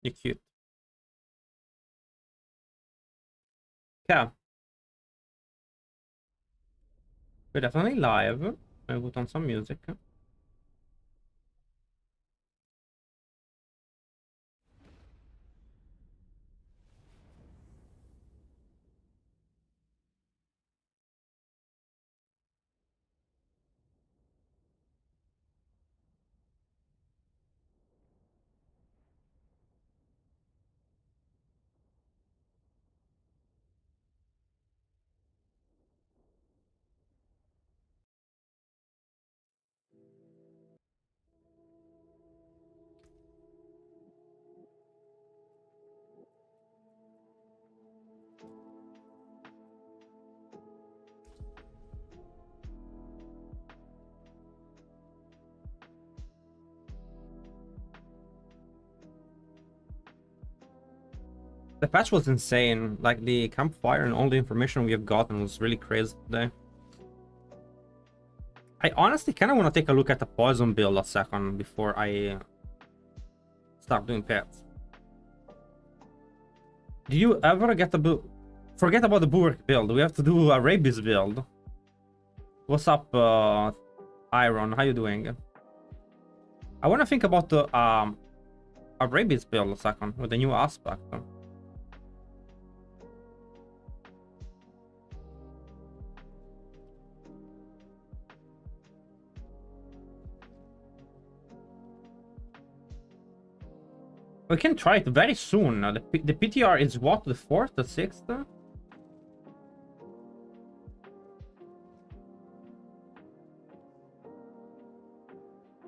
You're cute. Okay. We're definitely live. I put on some music. The patch was insane. Like the campfire and all the information we have gotten was really crazy today. I honestly kind of want to take a look at the poison build a second before I start doing pets. Do you ever get the build? Forget about the bulwark build. We have to do a rabies build. What's up, Iron? How you doing? I want to think about the a rabies build a second with the new aspect. We can try it very soon. The PTR is what? The 4th? The 6th?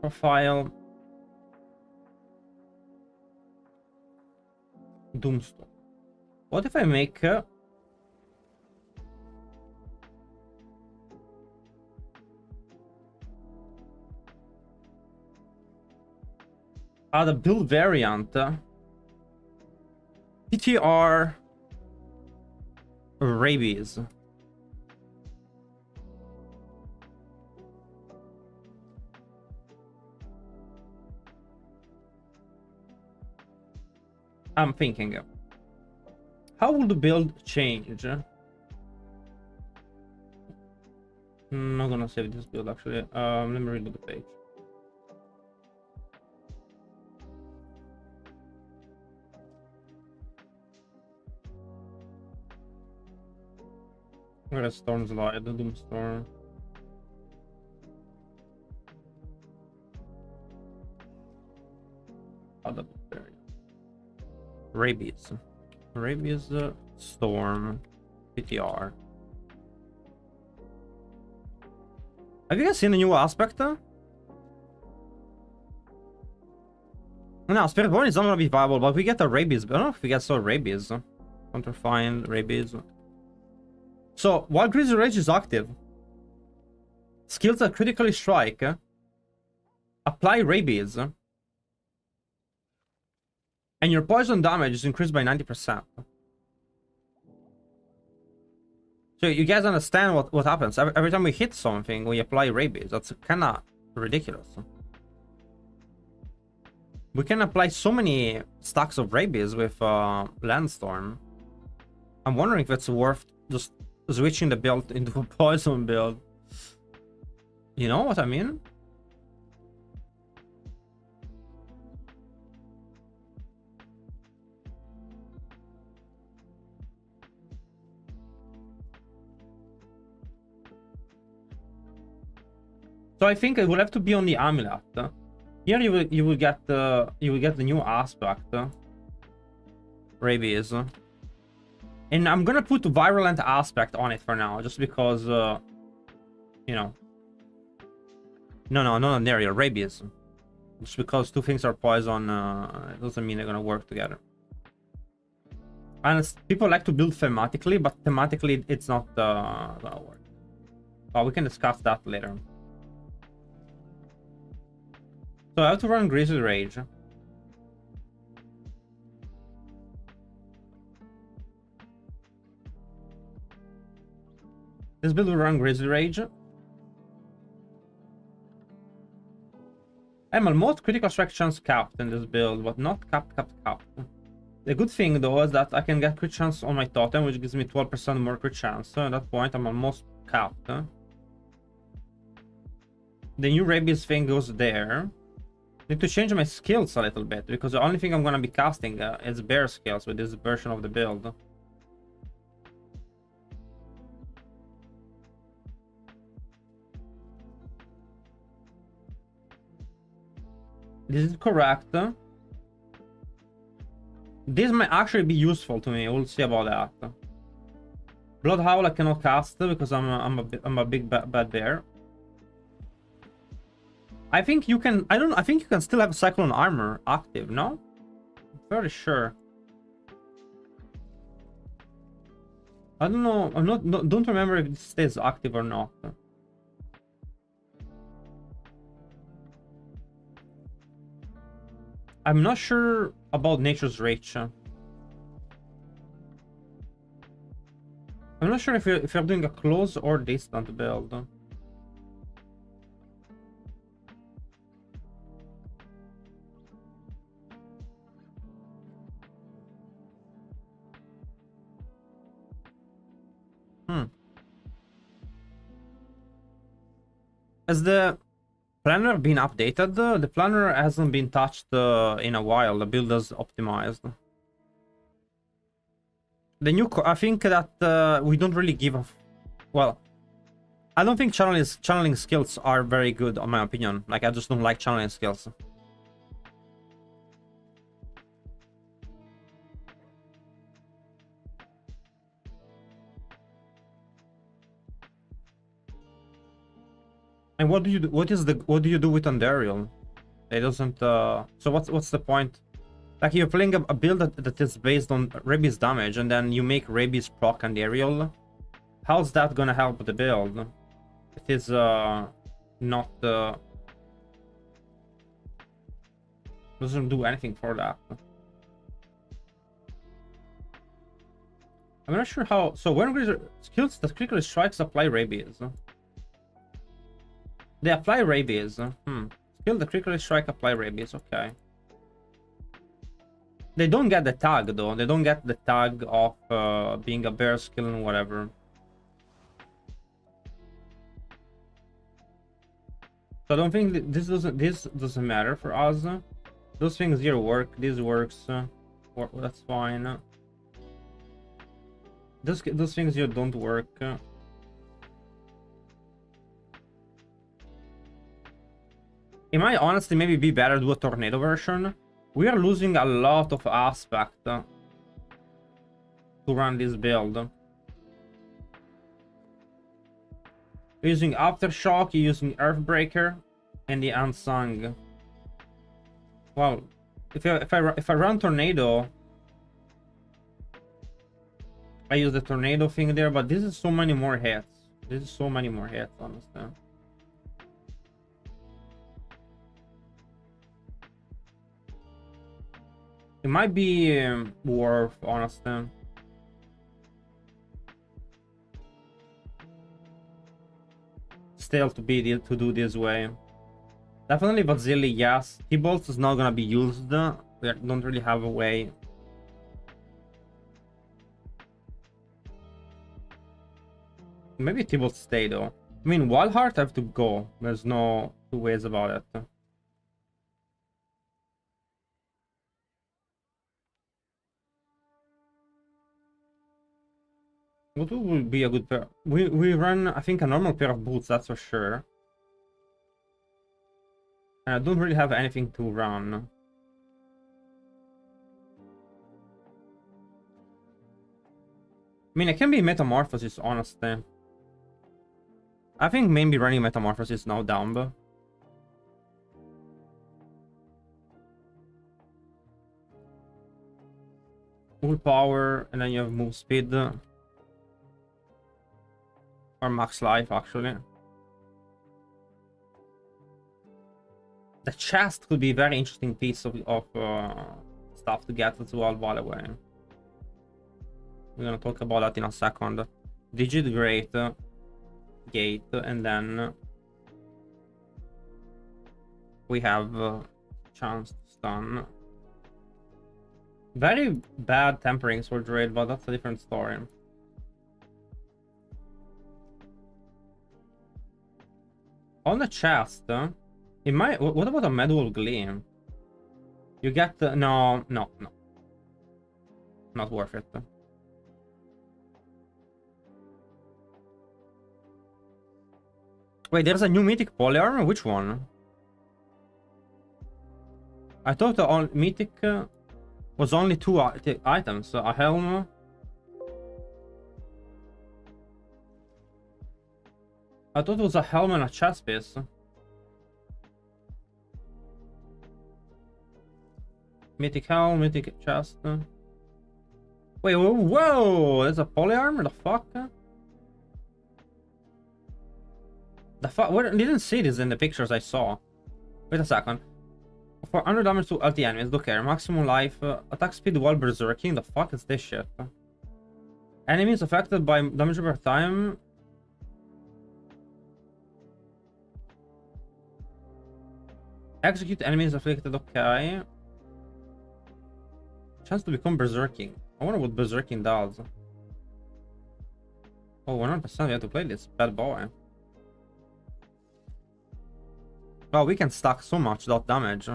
Profile. DOOMSTORM. What if I make... the build variant. PTR rabies. I'm thinking. How will the build change? I'm not gonna save this build actually. Let me read the page. Where the storms lie, the DOOMSTORM. Other variant. Rabies. Rabies storm PTR. Have you guys seen the new aspect? No, Spiritborn is not gonna be viable, but we get the rabies. I don't know if we get so rabies. Counterfind rabies. So while Grizzly Rage is active, skills that critically strike apply rabies, and your poison damage is increased by 90%. So you guys understand what happens every time we hit something, we apply rabies. That's kind of ridiculous. We can apply so many stacks of rabies with Landstorm. I'm wondering if it's worth just switching the build into a poison build. You know what I mean? So I think it will have to be on the amulet. Here you will get the new aspect, rabies, and I'm gonna put virulent aspect on it for now, just because you know. No, not an area, rabies. Just because two things are poison, it doesn't mean they're gonna work together. And people like to build thematically, but thematically it's not gonna work. Oh, we can discuss that later. So I have to run Grizzly Rage. This build will run Grizzly Rage. I'm almost critical strike chance capped in this build, but not capped. The good thing though is that I can get crit chance on my totem, which gives me 12% more crit chance. So at that point, I'm almost capped. The new rabies thing goes there. Need to change my skills a little bit, because the only thing I'm gonna be casting is bear skills with this version of the build. This is correct. This might actually be useful to me. We'll see about that. Blood Howl I cannot cast because I'm a big bad bear. I think you can. I think you can still have Cyclone Armor active. No, I'm fairly sure. I don't know. Don't remember if it stays active or not. I'm not sure about Nature's Reach. I'm not sure if you're doing a close or distant build. Has the planner been updated? The planner hasn't been touched in a while. The build is optimized. The new, I think that we don't really give a, well, I don't think channeling skills are very good, in my opinion. Like, I just don't like channeling skills. And what do you do? What do you do with Andariel? It doesn't. So what's the point? Like, you're playing a build that is based on rabies damage, and then you make rabies proc Andariel. How's that gonna help the build? It is not doesn't do anything for that. I'm not sure how. So when skills that critically strikes apply rabies. They apply rabies. Skill the critically strike apply rabies. Okay. They don't get the tag though. They don't get the tag of being a bear skill and whatever. So I don't think this doesn't matter for us. Those things here work. This works. That's fine. Those things here don't work. It might honestly maybe be better to do a tornado version. We are losing a lot of aspect to run this build. You're using Aftershock, you're using Earthbreaker, and the Unsung. Well, if I run Tornado, I use the Tornado thing there, but this is so many more hits. This is so many more hits, honestly. It might be worth, honestly. Still to do this way. Definitely Bazili, yes. T-Bolts is not gonna be used. We don't really have a way. Maybe T-Bolts stay though. I mean, Wild Heart have to go. There's no two ways about it. What would be a good pair? We run, I think, a normal pair of boots, that's for sure. And I don't really have anything to run. I mean, it can be Metamorphosis, honestly. I think maybe running Metamorphosis now down, but full power, and then you have move speed. Or max life, actually. The chest could be a very interesting piece of stuff to get as well, by the way. We're gonna talk about that in a second. Digit Great Gate, and then We have chance to stun. Very bad tempering sword raid, but that's a different story. On the chest, it might. What about a medieval gleam? You get the no, not worth it. Wait, there's a new mythic polyarmor. Which one? I thought the mythic was only two items: a helm. I thought it was a helm and a chest piece. Mythic helm, mythic chest. Wait, whoa! There's a polyarmor? The fuck? The fuck? I didn't see this in the pictures I saw. Wait a second. For 100 damage to LT enemies, do care. Maximum life, attack speed while berserking. The fuck is this shit? Enemies affected by damage over time. Execute enemies afflicted, okay. Chance to become berserking. I wonder what berserking does. Oh, 100% we have to play this bad boy. Oh, we can stack so much dot damage.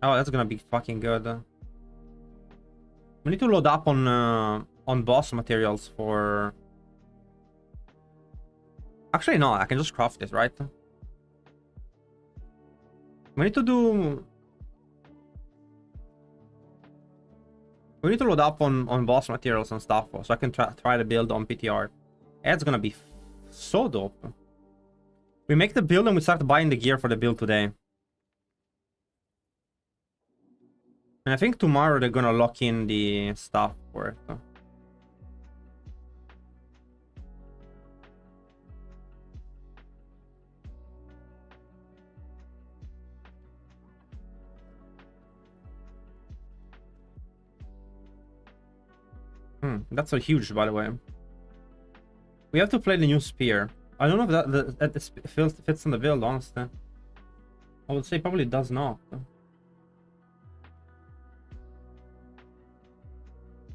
Oh, that's gonna be fucking good. We need to load up on boss materials for... Actually, no, I can just craft it, right? We need to do... We need to load up on boss materials and stuff, so I can try to build on PTR. It's gonna be so dope. We make the build and we start buying the gear for the build today. And I think tomorrow they're gonna lock in the stuff for it. That's so huge, by the way. We have to play the new spear. I don't know if that fits in the build, honestly. I would say probably does not.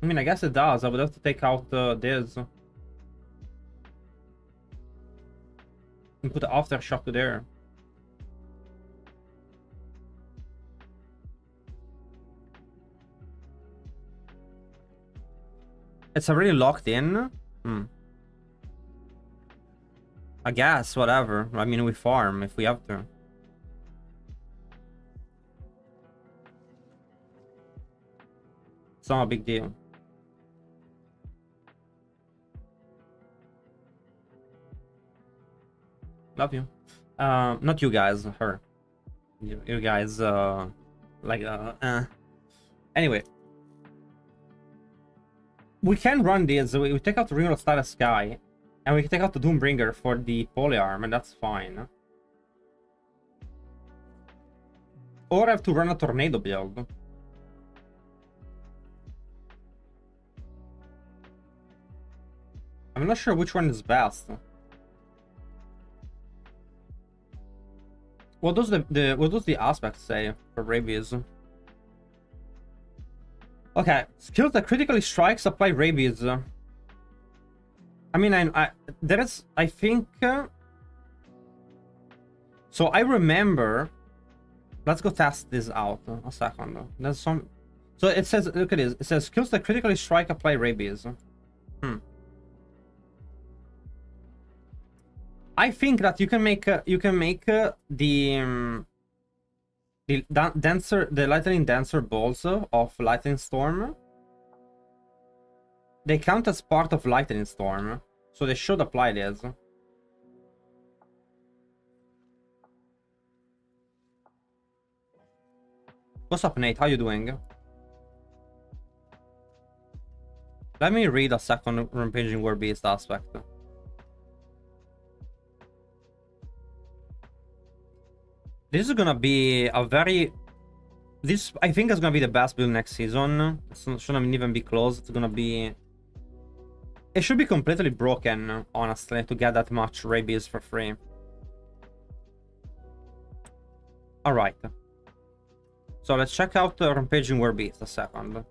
I mean, I guess it does. I would have to take out this. And put the aftershock to there. It's already locked in? I guess, whatever. I mean, we farm if we have to. It's not a big deal. Love you. Not you guys, her. You guys, Anyway. We can run this. We take out the Rune of Status Sky. And we can take out the Doombringer for the polyarm, and that's fine. Or I have to run a tornado build. I'm not sure which one is best. What does the aspect say for rabies? Okay, skills that critically strikes apply rabies. I mean, I think... So I remember... Let's go test this out. A second. There's some... So it says, look at this. It says skills that critically strike apply rabies. I think that you can make the lightning dancer balls of lightning storm. They count as part of lightning storm, so they should apply this. What's up, Nate? How you doing? Let me read a second Rampaging War Beast aspect. This is gonna be a very... This, I think, is gonna be the best build next season. It shouldn't even be close. It's gonna be... It should be completely broken, honestly, to get that much rabies for free. Alright. So let's check out the Rampaging Werbeast a second.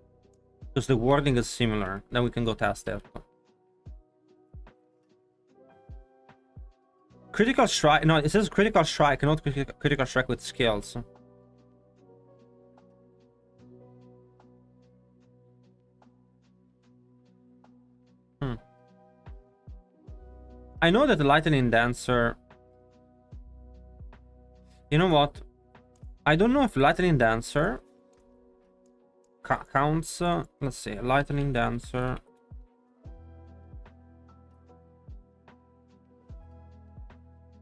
Because the wording is similar. Then we can go test it. Critical strike. No, it says critical strike, not critical strike with skills. I know that the Lightning Dancer... You know what? I don't know if Lightning Dancer counts... let's see, Lightning Dancer...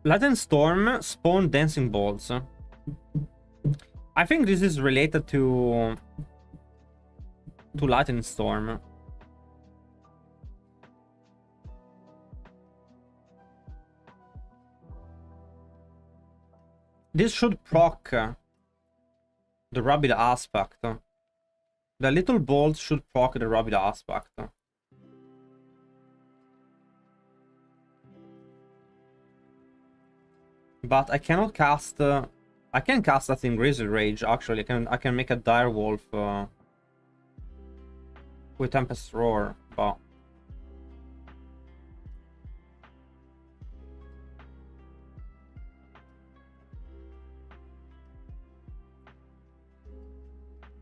Lightning Storm spawn dancing balls. I think this is related to Lightning Storm. This should proc the Rabid aspect. The little balls should proc the Rabid aspect. But I cannot cast. I can cast that in Grizzly Rage. Actually, I can make a dire wolf with Tempest Roar, but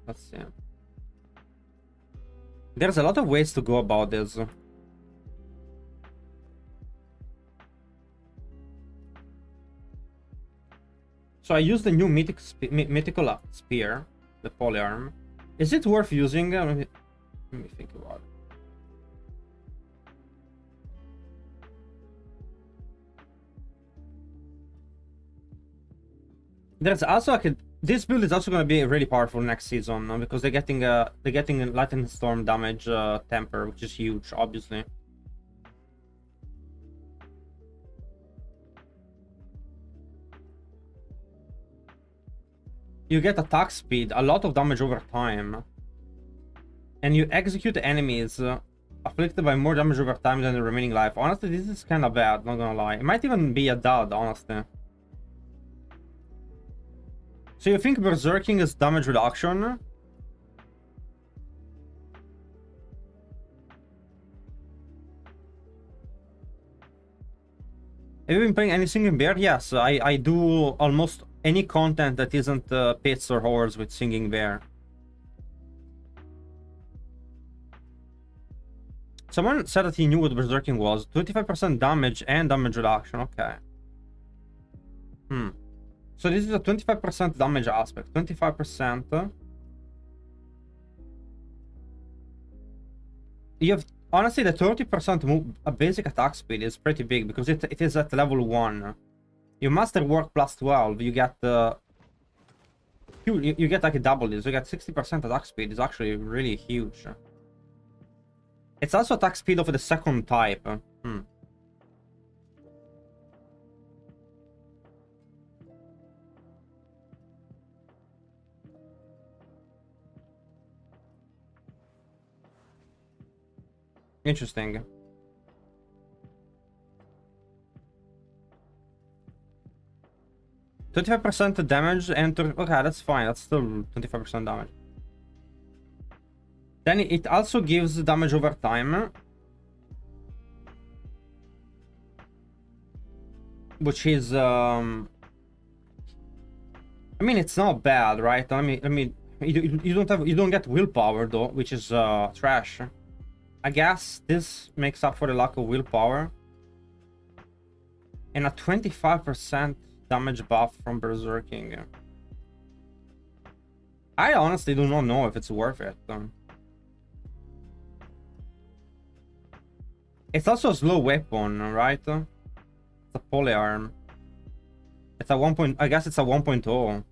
let's see. There's a lot of ways to go about this. So I use the new mythical spear, the polyarm. Is it worth using? Let me think about it. There's also like this build is also going to be really powerful next season because they're getting Lightning Storm damage temper, which is huge, obviously. You get attack speed, a lot of damage over time, and you execute enemies afflicted by more damage over time than the remaining life. Honestly, this is kind of bad, not gonna lie. It might even be a dud, honestly. So you think Berserking is damage reduction? Have you been playing anything in Bear? Yes, I do almost any content that isn't pits or hordes with Singing Bear. Someone said that he knew what Berserking was. 25% damage and damage reduction. Okay. So this is a 25% damage aspect. 25%. You have... Honestly, the 30% move, a basic attack speed is pretty big because it is at level 1. You master work plus 12, you get you get like a double this. You get 60% attack speed. It's actually really huge. It's also attack speed of the second type. Interesting. %25% damage and... Okay, that's fine. That's still 25% damage. Then it also gives damage over time. Which is... I mean, it's not bad, right? I mean, you don't get willpower though, which is trash. I guess this makes up for the lack of willpower. And a 25% damage buff from Berserking. I honestly do not know if it's worth it. It's also a slow weapon, right? It's a polyarm. It's a 1. I guess it's a 1.0.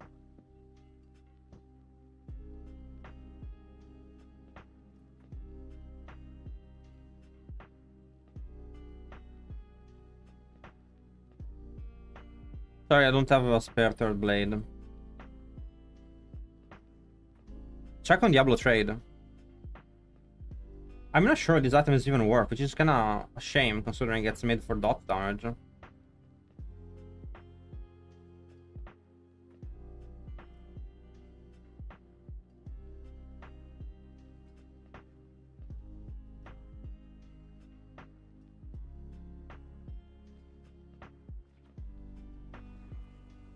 Sorry, I don't have a spare third blade. Check on Diablo trade. I'm not sure this item is even worth, which is kinda a shame considering it's made for dot damage.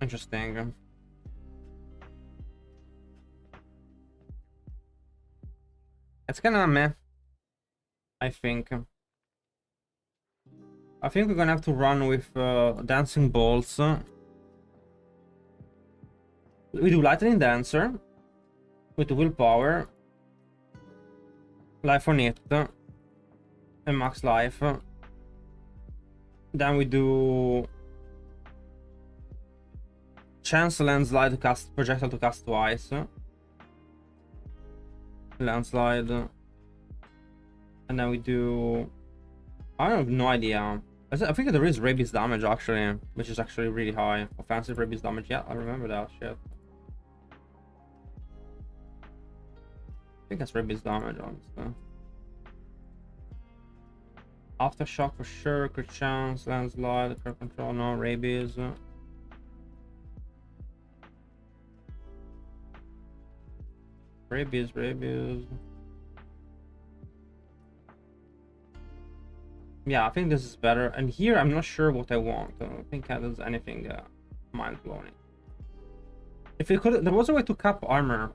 Interesting. It's kind of meh, I think. I think we're gonna have to run with dancing bolts. We do lightning dancer with willpower, life on it, and max life. Then we do chance landslide to cast projectile to cast twice. Landslide, and then we do. I have no idea. I think there is rabies damage actually, which is actually really high. Offensive rabies damage. Yeah, I remember that shit. I think that's rabies damage, honestly. Aftershock for sure. Crit chance, landslide, crit control. No rabies. Rabies. Yeah, I think this is better. And here, I'm not sure what I want. I don't think there's anything mind-blowing. If it could, there was a way to cap armor.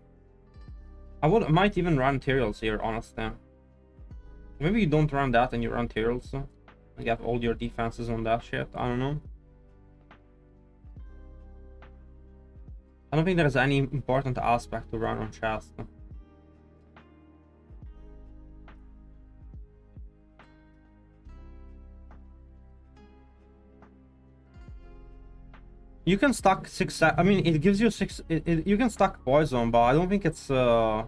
I might even run materials here, honestly. Maybe you don't run that and you run materials. You have all your defenses on that shit. I don't know. I don't think there's any important aspect to run on chest. You can stack 6. I mean, it gives you 6. You can stack poison, but I don't think it's that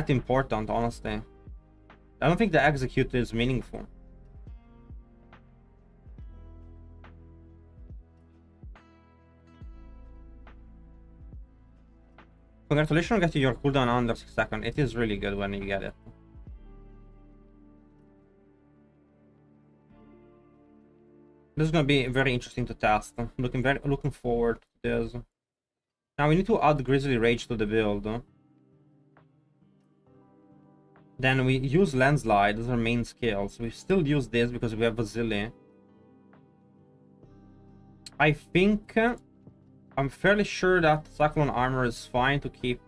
important, honestly. I don't think the execute is meaningful. Congratulations on getting your cooldown under 6 seconds. It is really good when you get it. This is gonna be very interesting to test. Looking forward to this. Now we need to add Grizzly Rage to the build. Then we use Landslide as our main skills. We still use this because we have Vasily. I think I'm fairly sure that Cyclone Armor is fine to keep.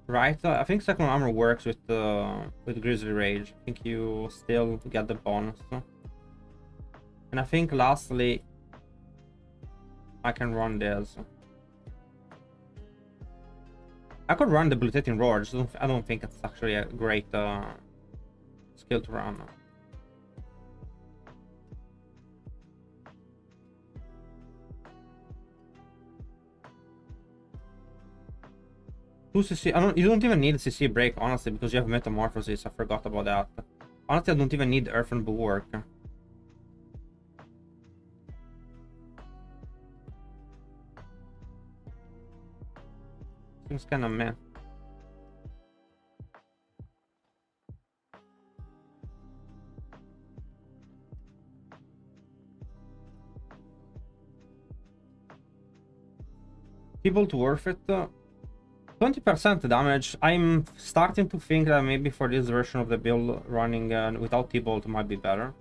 Right? I think Cyclone Armor works with Grizzly Rage. I think you still get the bonus. And I think lastly, I can run this. I could run the Debilitating Roar. I don't think it's actually a great skill to run. 2 CC. You don't even need a CC break, honestly, because you have Metamorphosis. I forgot about that. Honestly, I don't even need Earthen Bulwark. Seems kind of meh. T-Bolt worth it. 20% damage. I'm starting to think that maybe for this version of the build, running without T-Bolt might be better.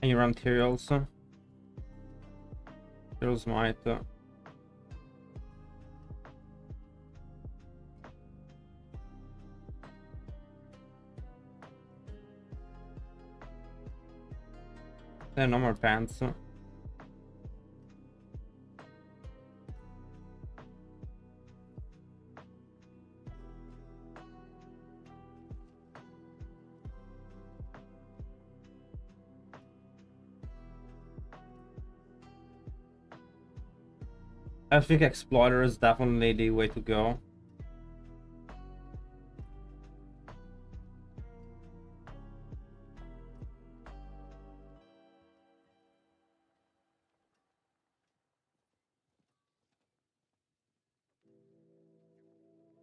And you run materials. Materials might. No more pants. I think Exploiter is definitely the way to go.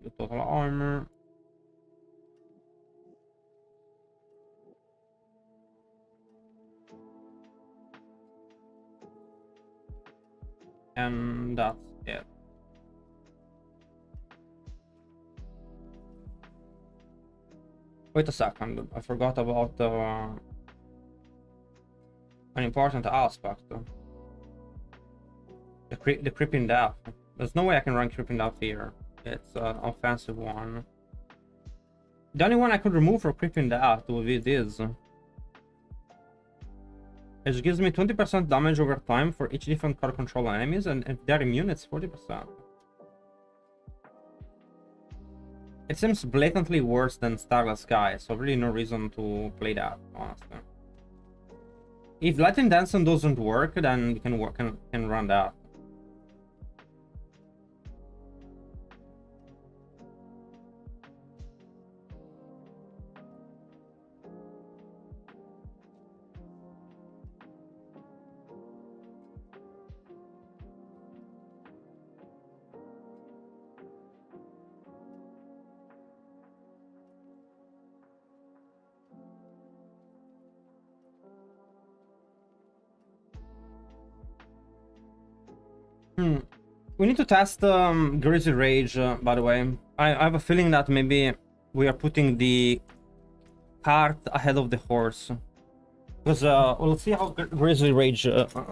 The total armor. And that's it. Wait a second, I forgot about the an important aspect. The creeping death. There's no way I can run creeping death here. It's an offensive one. The only one I could remove for creeping death would be this. It gives me 20% damage over time for each different card control enemies, and if they're immune, it's 40%. It seems blatantly worse than Starless Sky, so really no reason to play that, honestly. If Lightning Dancing doesn't work, then you can run that. We need to test Grizzly Rage, by the way. I have a feeling that maybe we are putting the cart ahead of the horse. Because we'll see how Grizzly Rage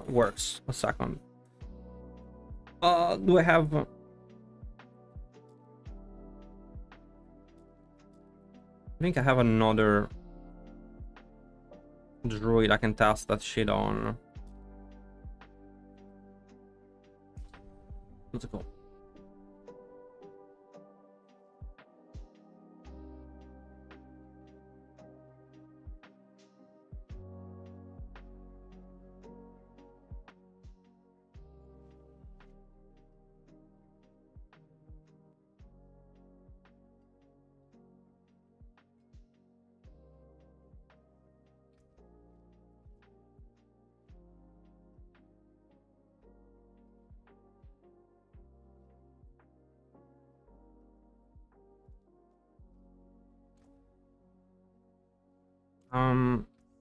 works. A second. Do I have... I think I have another druid I can test that shit on. Let's go.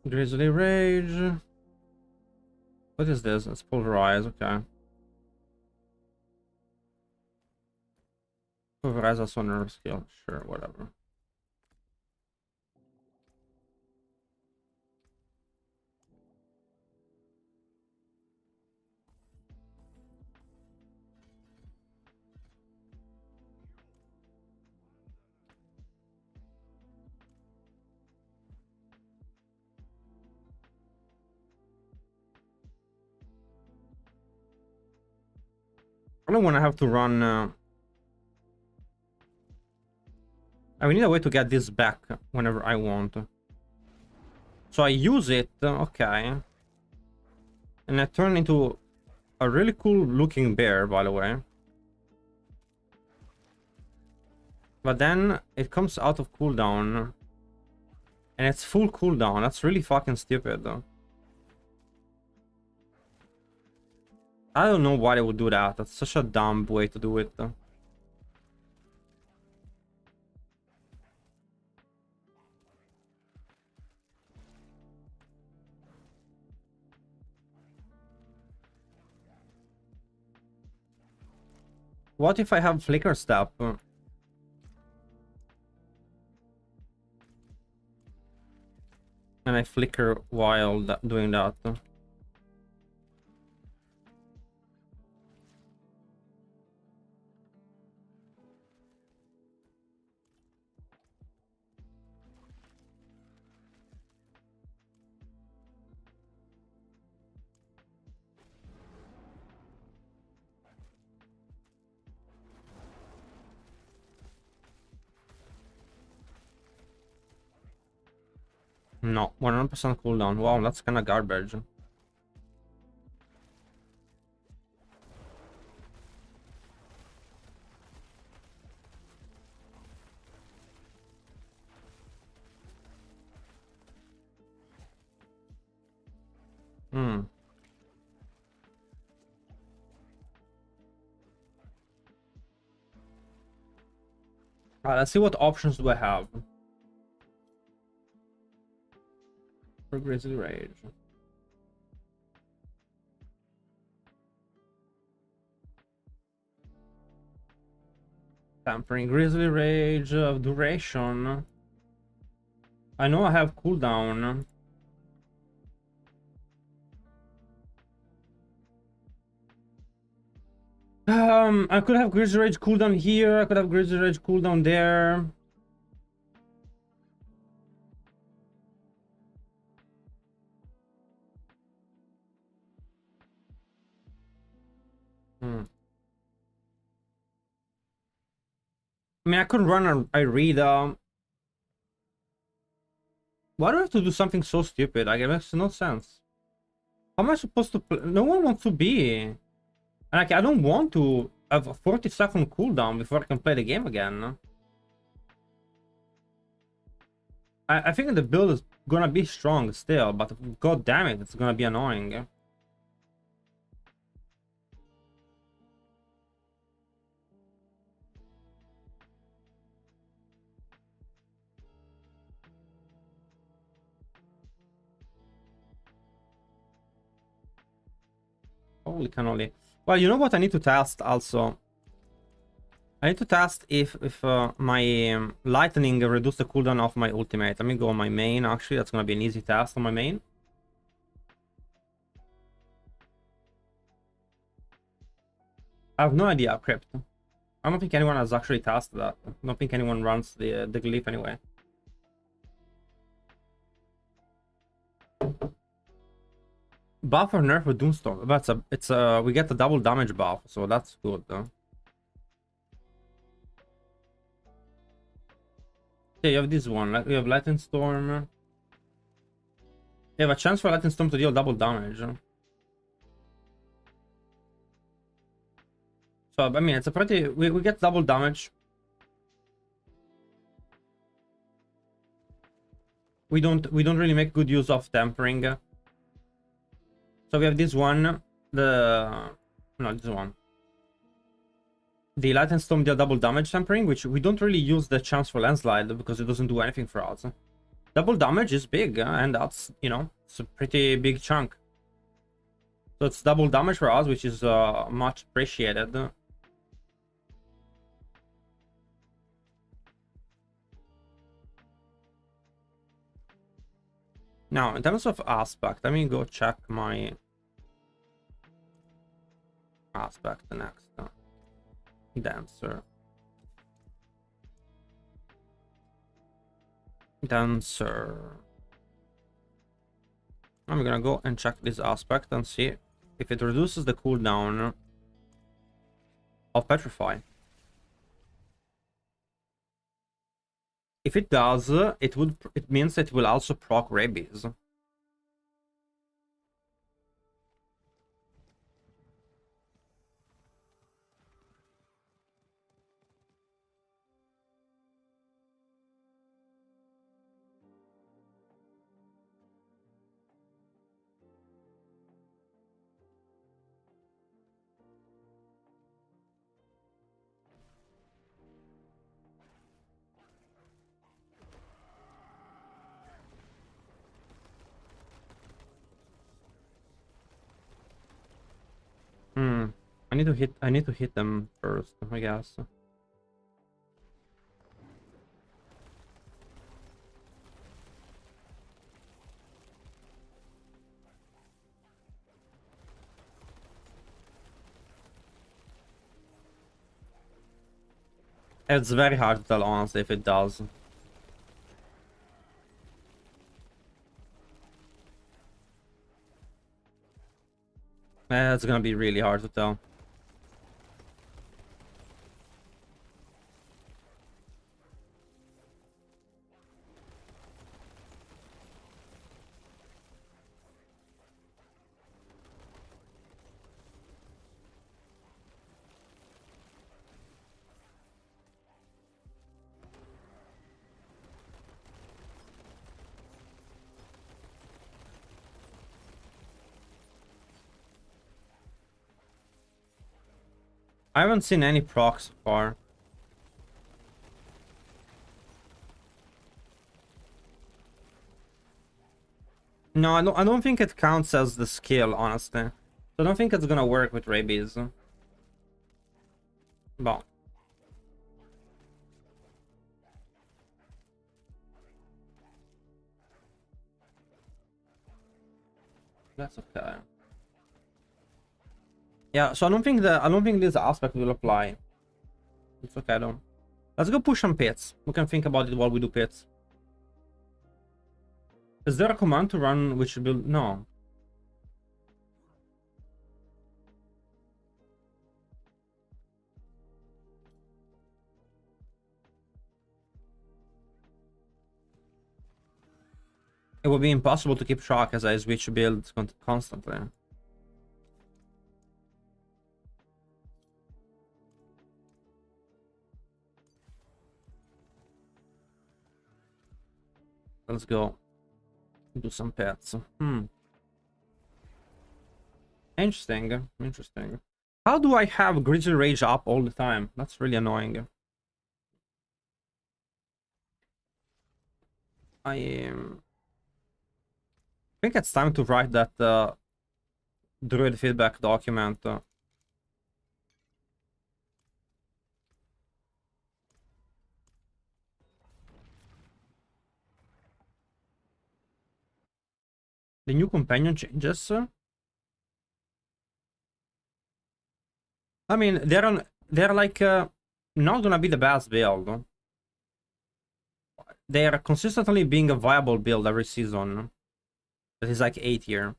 Grizzly Rage. What is this? It's Pulverize, okay. Pulverize also nerve skill, sure, whatever. Probably when I have to run... I need a way to get this back whenever I want. So I use it, okay. And I turn into a really cool looking bear, by the way. But then it comes out of cooldown. And it's full cooldown. That's really fucking stupid, though. I don't know why they would do that. That's such a dumb way to do it. What if I have flicker step? And I flicker while doing that. No, 100% cooldown. Wow, that's kind of garbage. Alright, let's see what options do I have. For Grizzly Rage. Tampering Grizzly Rage of duration. I know I have cooldown. I could have Grizzly Rage cooldown here. I could have Grizzly Rage cooldown there. I mean, I could run a read. Why do I have to do something so stupid? Like, it makes no sense. How am I supposed to play? No one wants to be. Like, I don't want to have a 40-second cooldown before I can play the game again. I think the build is gonna be strong still, but god damn it, it's gonna be annoying. Holy cannoli. Well, you know what I need to test also? I need to test if my lightning reduce the cooldown of my ultimate. Let me go on my main, actually. That's gonna be an easy test on my main. I have no idea, Crypt. I don't think anyone has actually tested that. I don't think anyone runs the glyph anyway. Buff or nerf with DOOMSTORM. But we get the double damage buff, so that's good. Yeah, you have this one. Like, we have Lightning Storm. You have a chance for Lightning Storm to deal double damage. So I mean, it's a pretty. We get double damage. We don't really make good use of tempering. So we have this one. This one. The Lightning Storm deal double damage tempering, which we don't really use the chance for landslide because it doesn't do anything for us. Double damage is big, and that's, you know, it's a pretty big chunk. So it's double damage for us, which is much appreciated. Now, in terms of aspect, let me go check my aspect next. Dancer. I'm gonna go and check this aspect and see if it reduces the cooldown of Petrify. If it does, it means it will also proc rabies. I need to hit them first, I guess. It's very hard to tell, honestly, if it does. It's gonna be really hard to tell. I haven't seen any procs so far. No, I don't think it counts as the skill, honestly. So I don't think it's gonna work with rabies. But that's okay. Yeah, so I don't think this aspect will apply. It's okay though. Let's go push some pits. We can think about it while we do pits. Is there a command to run which build? No. It would be impossible to keep track as I switch builds constantly. Let's go do some pets. Interesting. Interesting. How do I have Grizzly Rage up all the time? That's really annoying. I think it's time to write that Druid feedback document. The new companion changes. I mean, they're like not gonna be the best build. They are consistently being a viable build every season. That is like 8 tier.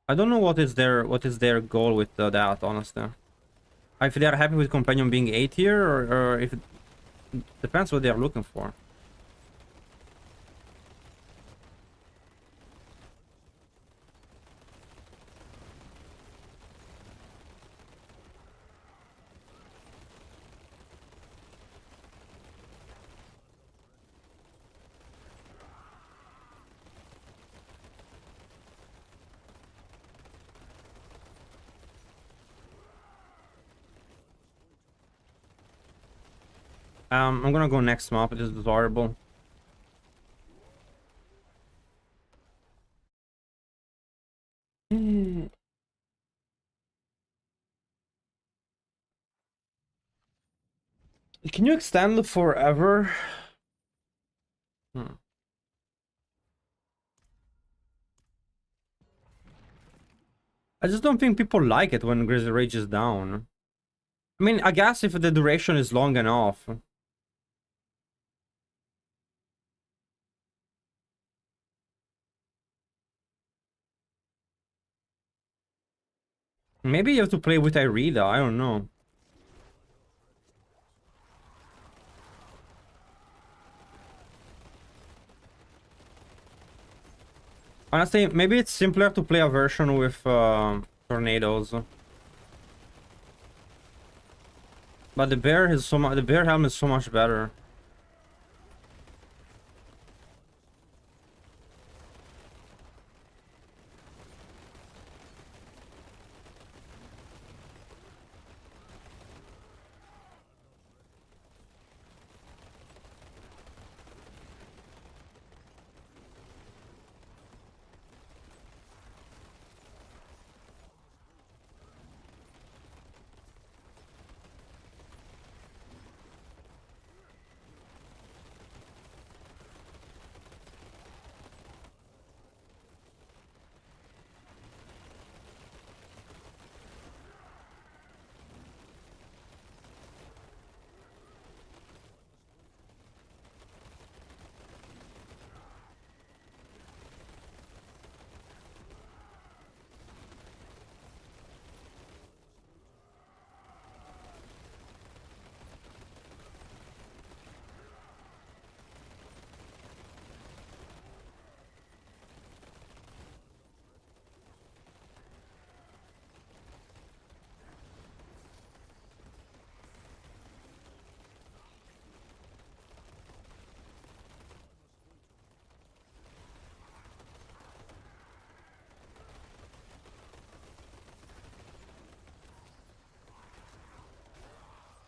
I don't know what is their goal with that, honestly. If they are happy with companion being 8 tier, or if it depends what they are looking for. I'm gonna go next map. It is desirable. Can you extend forever? I just don't think people like it when Grizzly Rage is down. I mean, I guess if the duration is long enough. Maybe you have to play with Irida, I don't know. Honestly, maybe it's simpler to play a version with tornadoes. But the bear helm is so much better.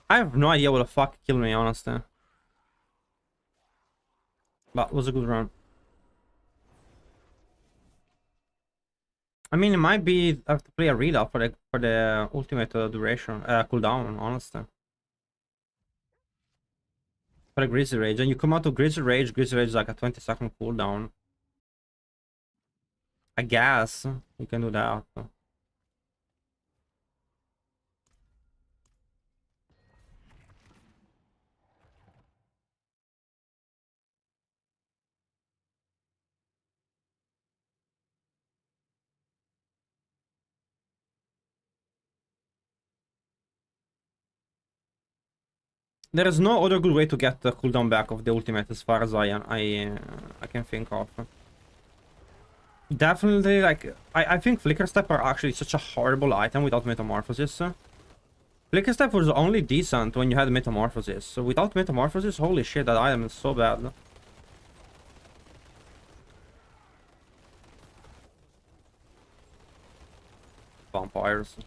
I have no idea what the fuck killed me, honestly. But it was a good run. I mean, it might be I have to play a readout for the ultimate duration cooldown, honestly. For a Grizzly Rage, and you come out to Grizzly Rage is like a 20-second cooldown. I guess you can do that. There is no other good way to get the cooldown back of the ultimate as far as I can think of. Definitely, like, I think Flicker Step are actually such a horrible item without Metamorphosis. Flicker Step was only decent when you had Metamorphosis. So without Metamorphosis, holy shit, that item is so bad. Vampires.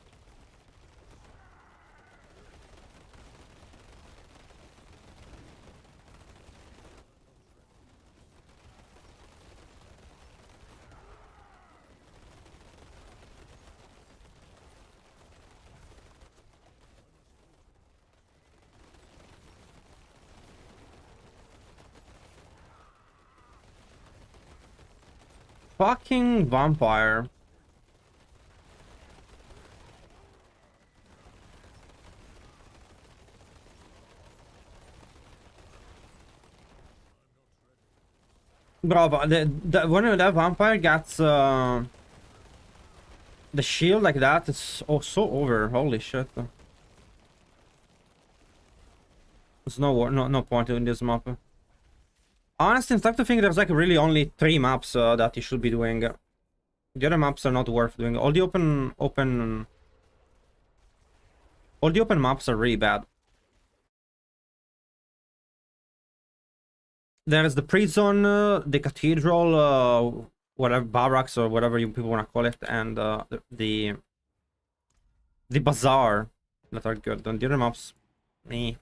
Fucking vampire. Bro, but when that vampire gets the shield like that, it's so over. Holy shit. There's no point in this map. Honestly, I'm starting to think there's like really only 3 maps that you should be doing. The other maps are not worth doing. All the open maps are really bad. There's the prison, the cathedral, whatever, barracks or whatever you people want to call it, and the bazaar that are good. And the other maps, me,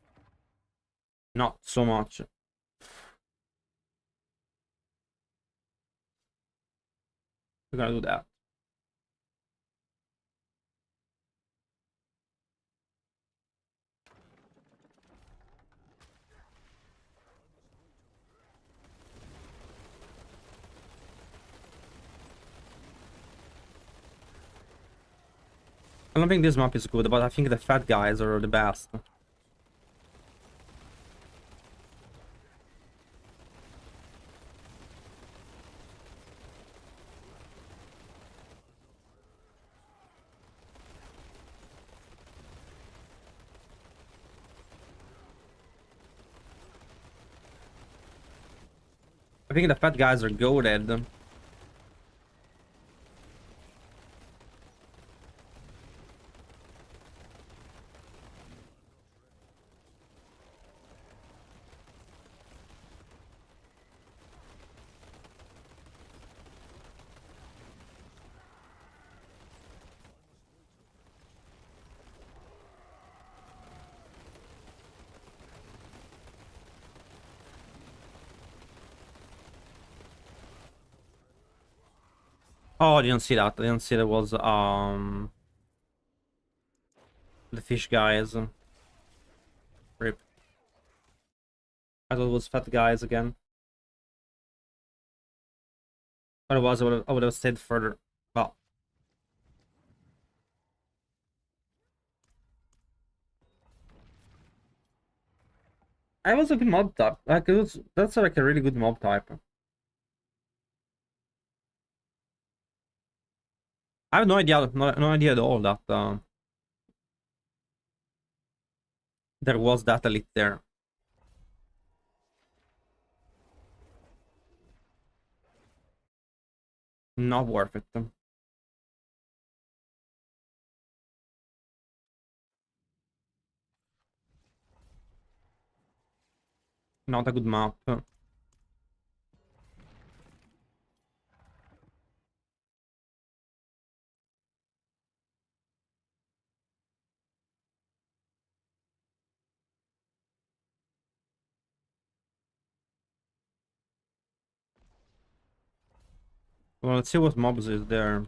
not so much. We're gonna do that. I don't think this map is good, but I think the fat guys are the best. I think the fat guys are goated. Oh, I didn't see that. I didn't see there was the fish guys. Rip. I thought it was fat guys again. Otherwise, I would have stayed further. Well, I was a good mob type. Like that's like a really good mob type. I have no idea, no idea at all that there was that elite there. Not worth it. Not a good map. Well, let's see what mobs is there.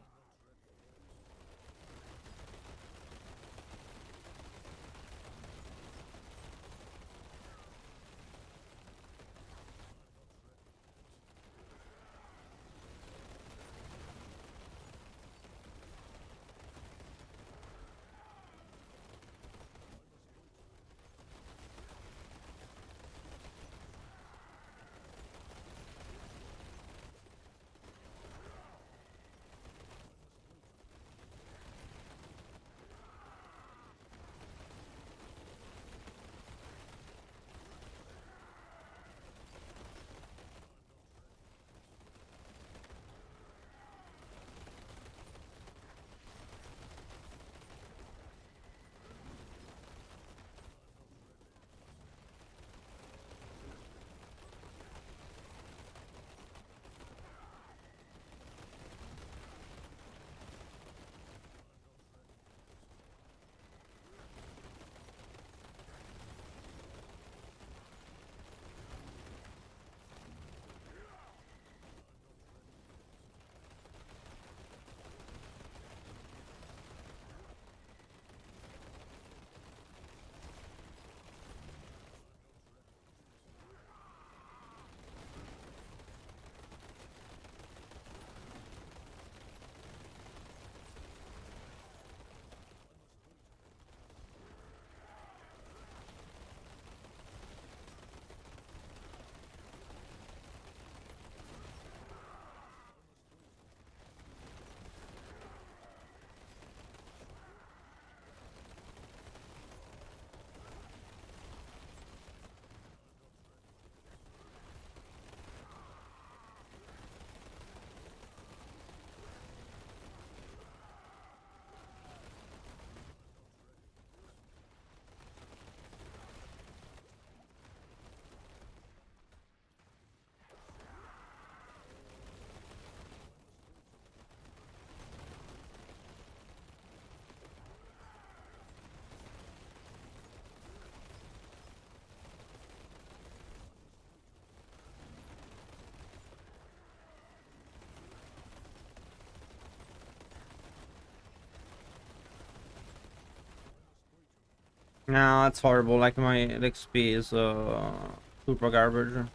Nah, it's horrible. Like my XP is super garbage.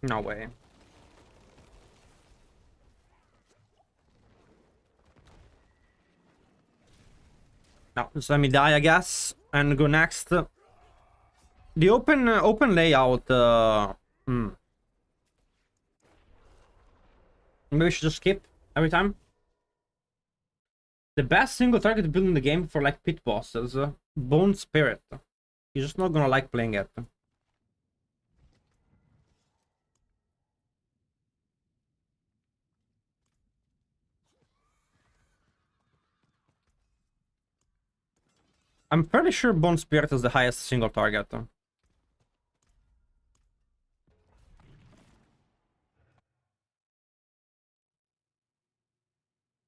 No way. No, just let me die, I guess, and go next. The open layout. Maybe we should just skip every time. The best single target build in the game for like pit bosses, Bone Spirit. You're just not gonna like playing it. I'm pretty sure Bone Spirit is the highest single target.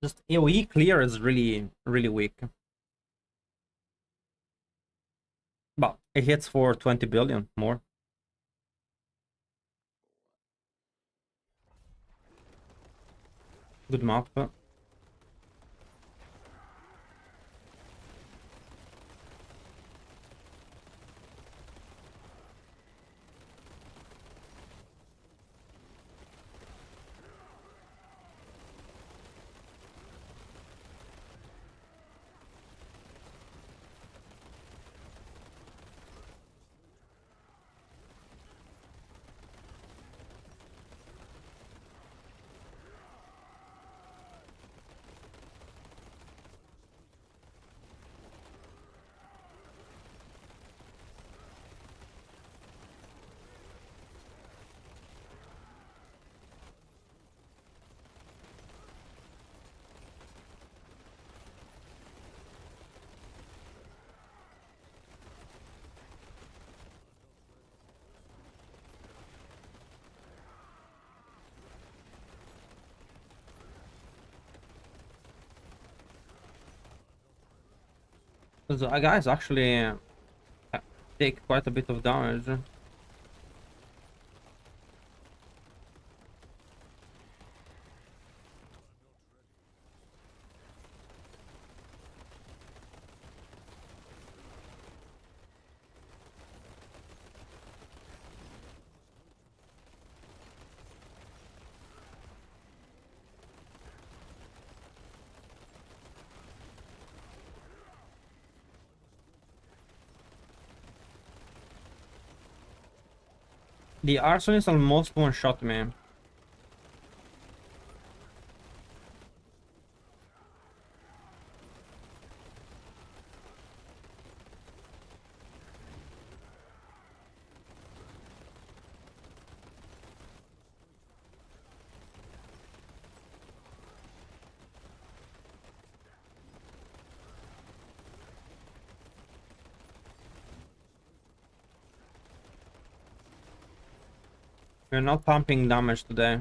Just AoE clear is really, really weak. But it hits for 20 billion more. Good map. The guys actually take quite a bit of damage. The arsonist almost one-shot me. We're not pumping damage today.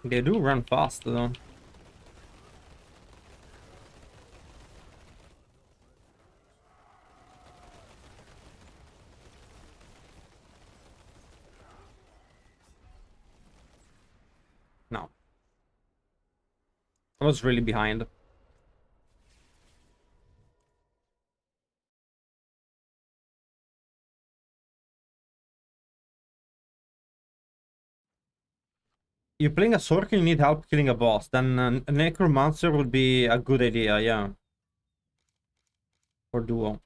They do run fast though. I was really behind. You're playing a Sorkin, you need help killing a boss. Then a Necromancer would be a good idea, yeah. For duo.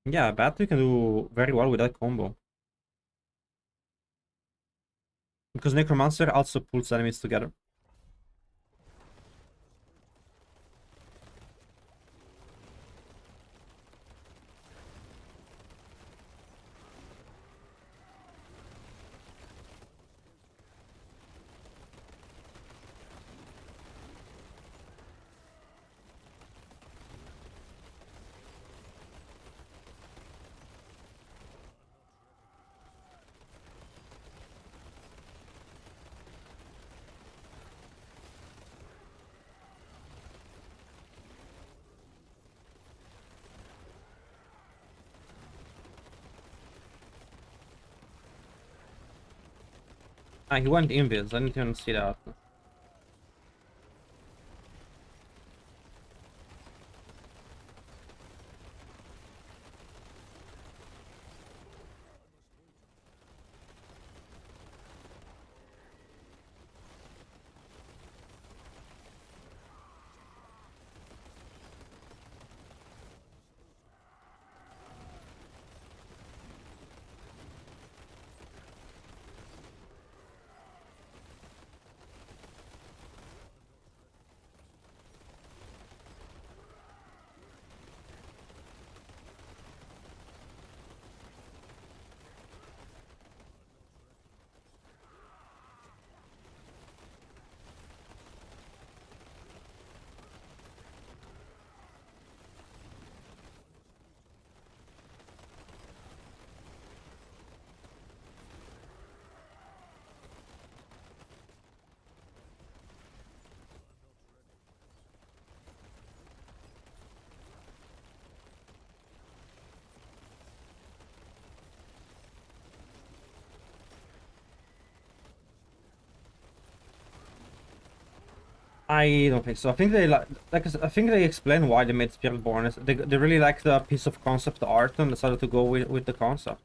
Yeah, I bet we can do very well with that combo. Because Necromancer also pulls enemies together. Ah, he went invis. I didn't even see that. I don't think so. I think they I think they explain why they made Spiritborn. They really liked the piece of concept art and decided to go with the concept.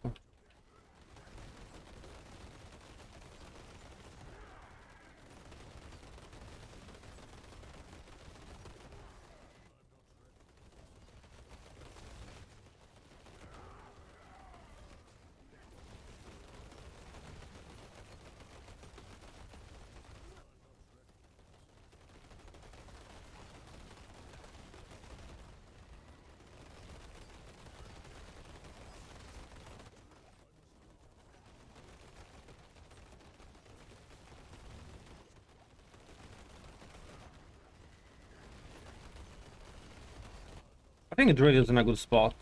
I think Druid is in a good spot.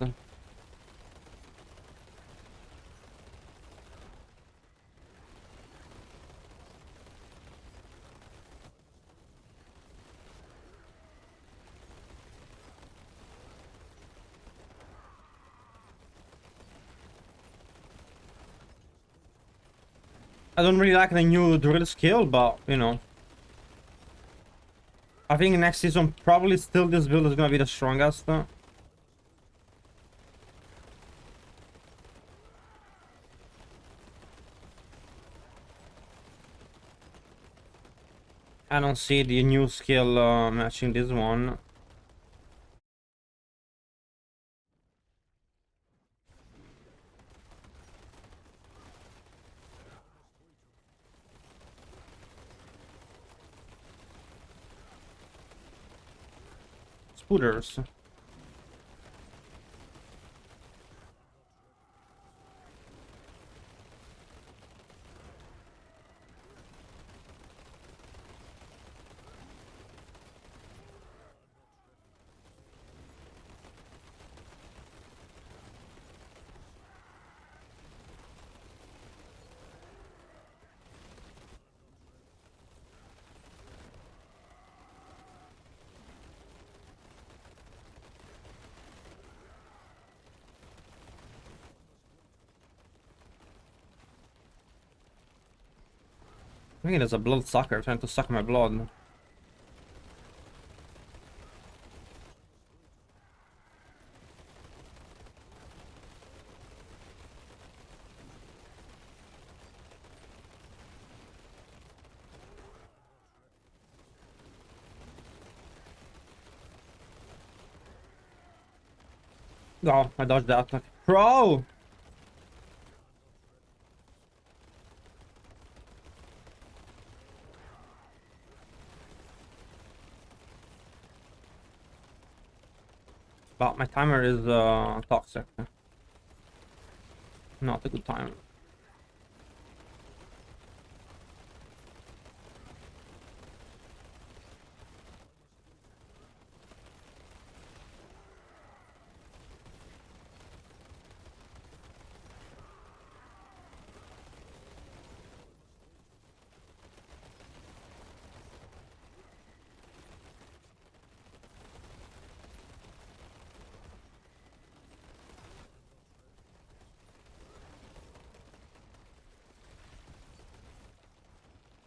I don't really like the new Druid skill, but you know. I think next season probably still this build is gonna be the strongest. I don't see the new skill matching this one. Spooters. I think there's a bloodsucker trying to suck my blood. Oh, I dodged that. Bro! But my timer is toxic. Not a good timer.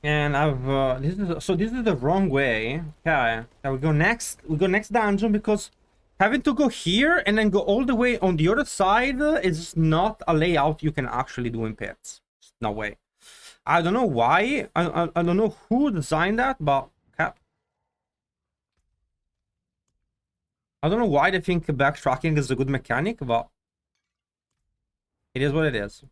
And I've this is the wrong way. Okay, we go next. We go next dungeon because having to go here and then go all the way on the other side is not a layout you can actually do in pits. No way. I don't know why. I don't know who designed that, but okay. I don't know why they think backtracking is a good mechanic, but it is what it is.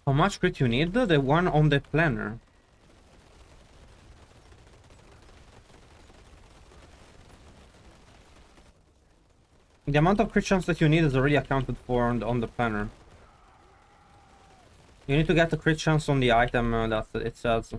How much crit you need? The one on the planner. The amount of crit chance that you need is already accounted for on the planner. You need to get the crit chance on the item that it says.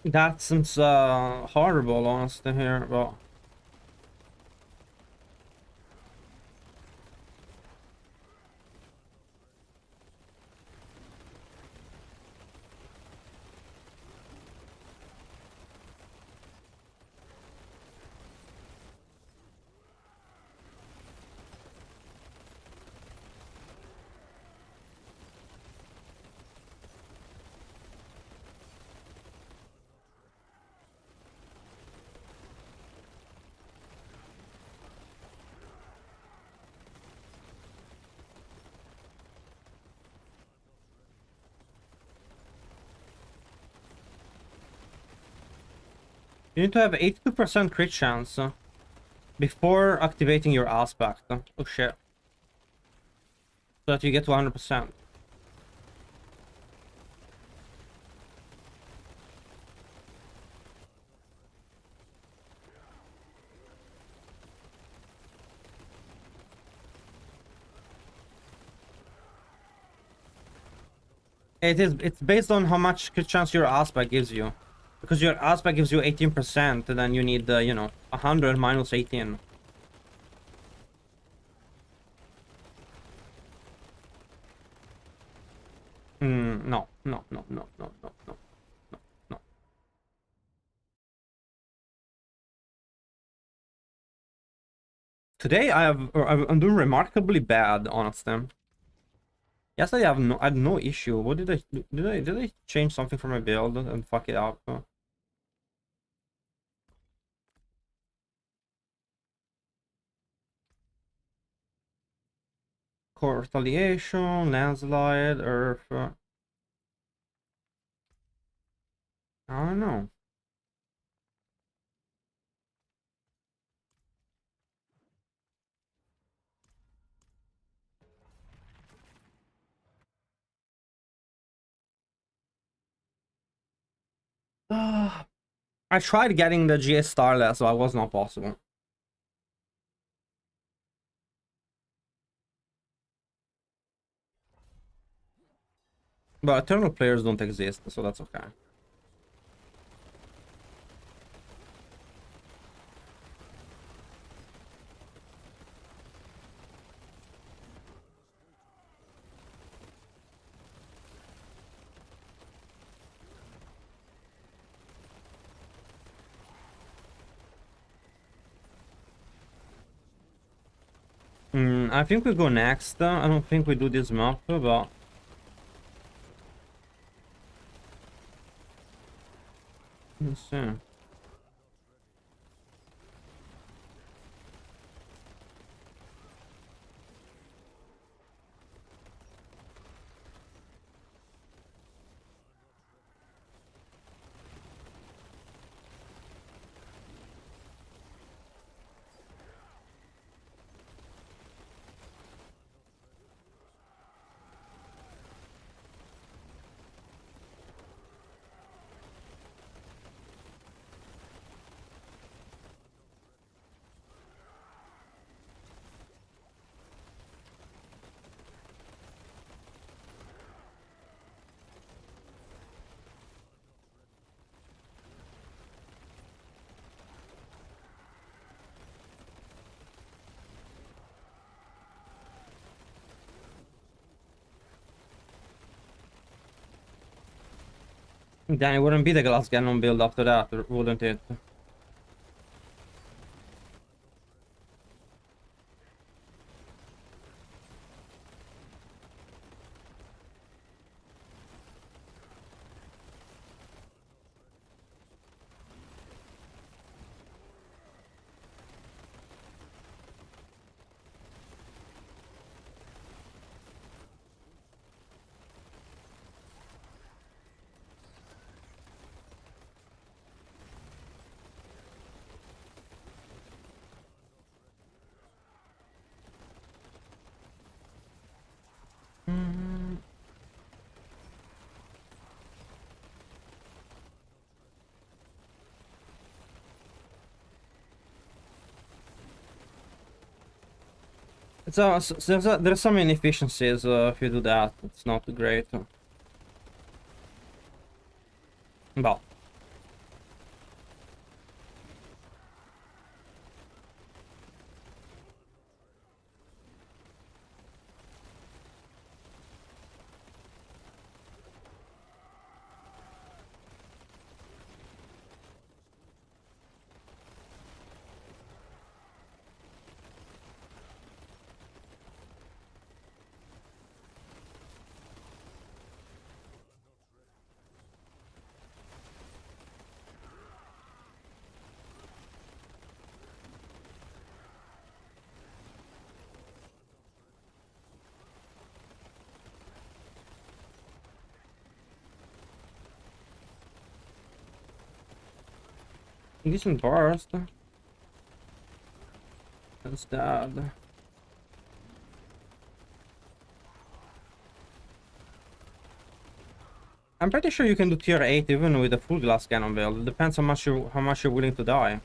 That seems horrible, honestly, here, but... You need to have 82% crit chance before activating your aspect. Oh shit. So that you get to 100%. It's based on how much crit chance your aspect gives you. Because your aspect gives you 18%, and then you need, you know, 100 minus 18. No, no, no, no, no, no, no, no, no. Today I'm doing remarkably bad, honestly. Yesterday I had no issue. What did I change something from my build and fuck it up? Core retaliation, landslide, earth. I don't know. I tried getting the GS Starless, but it was not possible. But eternal players don't exist, so that's okay. I think we go next. I don't think we do this map, but... Let's see. Then it wouldn't be the glass cannon build after that, wouldn't it? It's there's some inefficiencies if you do that. It's not great. But decent burst. That's dead. I'm pretty sure you can do tier 8 even with a full glass cannon build. It depends how much you're willing to die.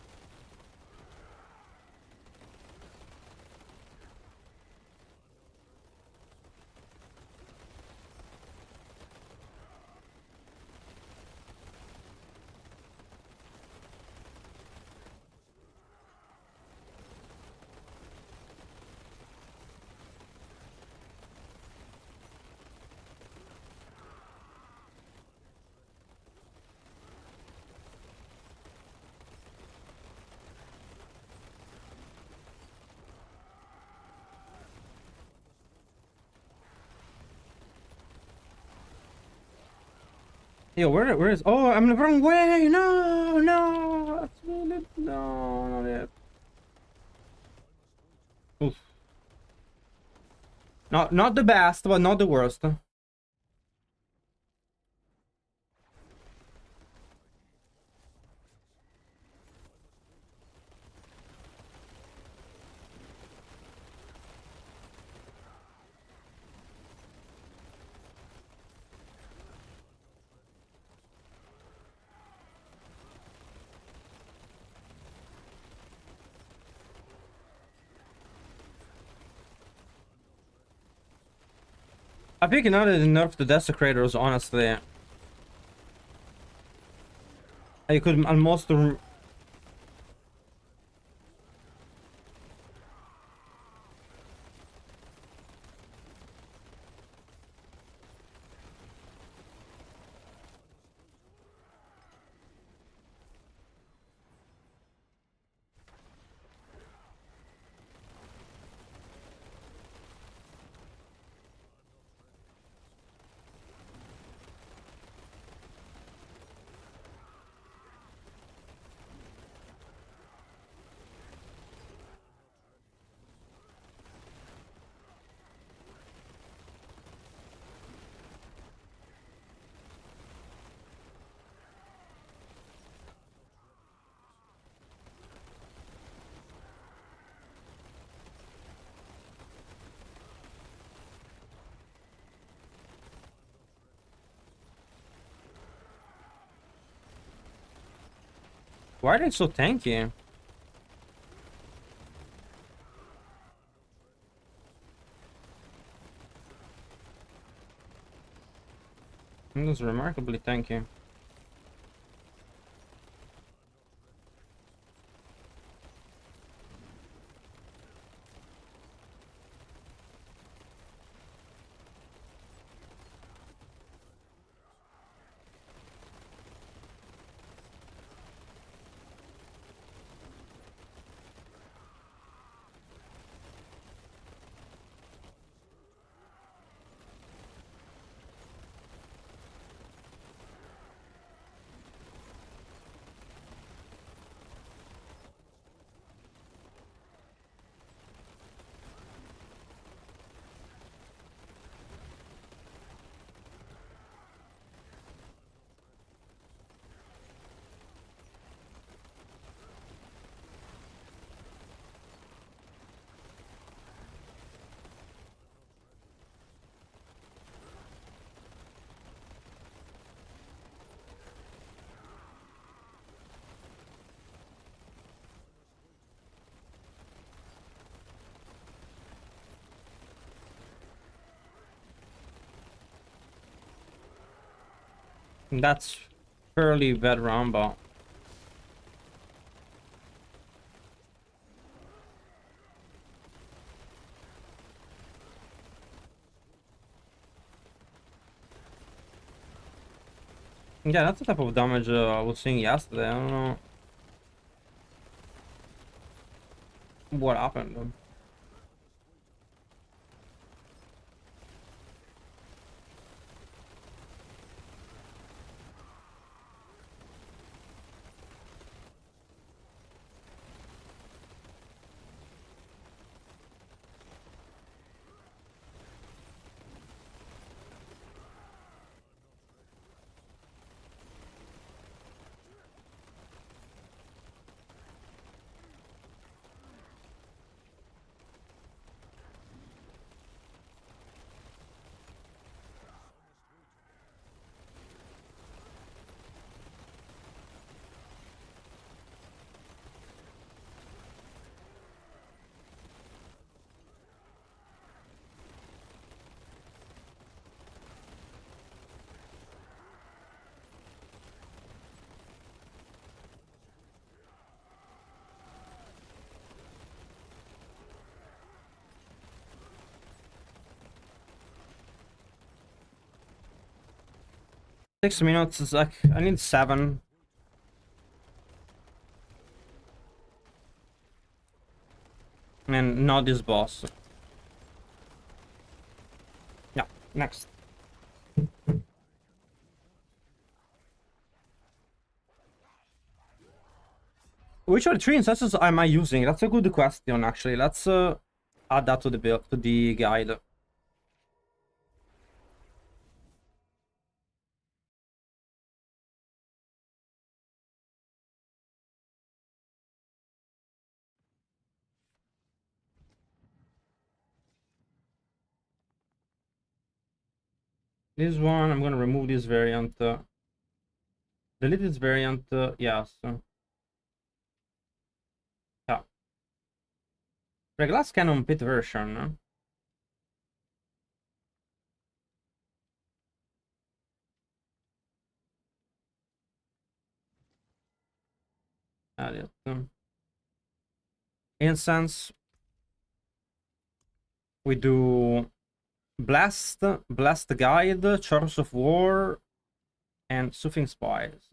Yo, where is? Oh, I'm the wrong way. No, no, that's really, no, not yet. Oof. Not the best, but not the worst. I think now that they nerfed the desecrators, honestly, I could almost. Why are they so tanky? It was remarkably tanky. That's fairly bad rumble. Yeah, that's the type of damage I was seeing yesterday. I don't know what happened. $6 minutes is like, I need 7. And not this boss. Yeah, next. Which of the three instances am I using? That's a good question, actually. Let's add that to the build, to the guide. This one, I'm gonna remove this variant. Delete this variant, yes. Yeah. The glass cannon pit version. Add it. Incense. We do Blast, Blast Guide, Chorus of War, and Soothing Spies.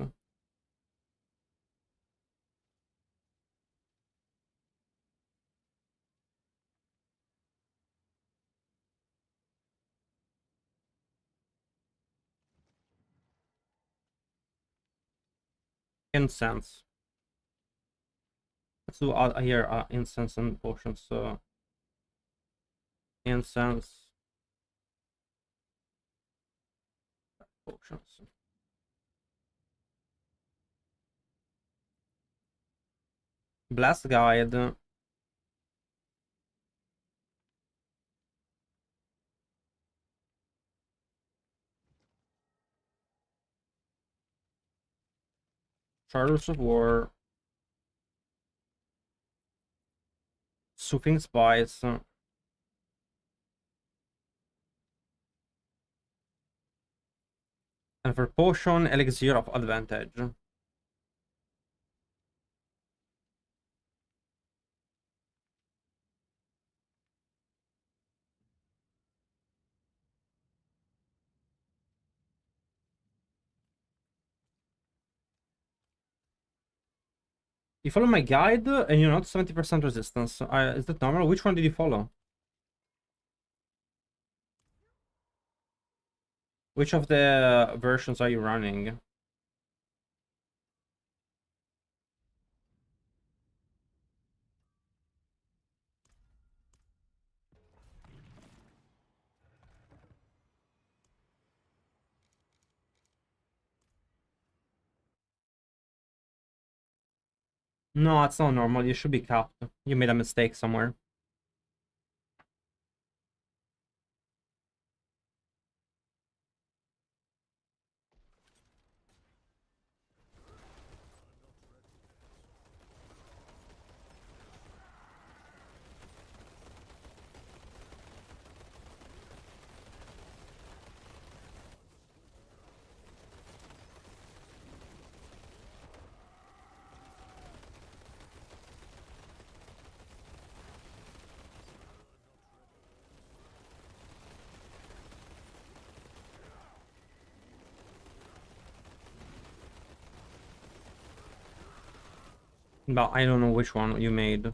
Incense. Let's do here incense and potions. Incense, potions. Blast Guide. Chorus of War. Soothing Spies. And for potion, Elixir of Advantage. You follow my guide and you're not 70% resistance. Is that normal? Which one did you follow? Which of the versions are you running? No, it's not normal. You should be capped. You made a mistake somewhere. But I don't know which one you made.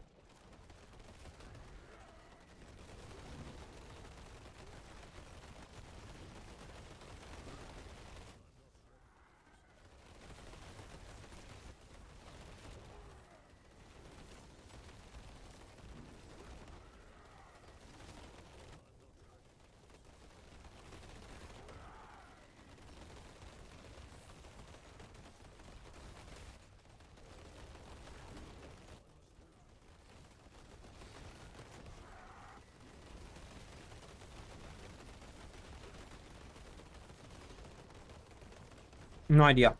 No idea.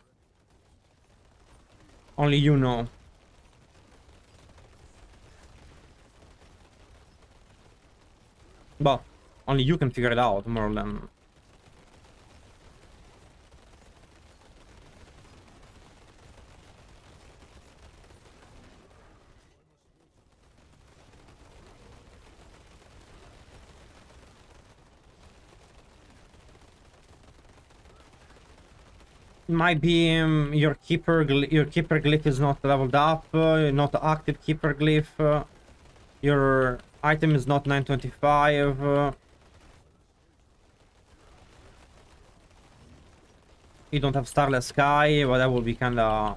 Only you know. But only you can figure it out more than. Might be your keeper glyph is not leveled up, not active keeper glyph. Your item is not 925. You don't have Starless Sky, but that will be kinda.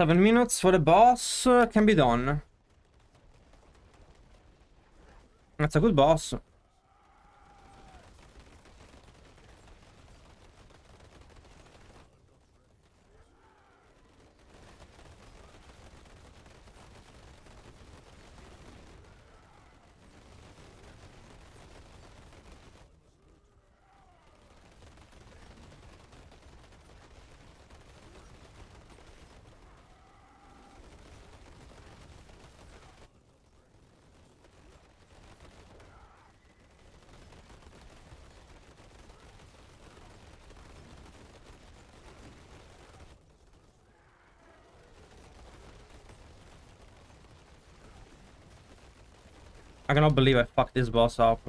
7 minutes for the boss can be done. That's a good boss. I cannot believe I fucked this boss up.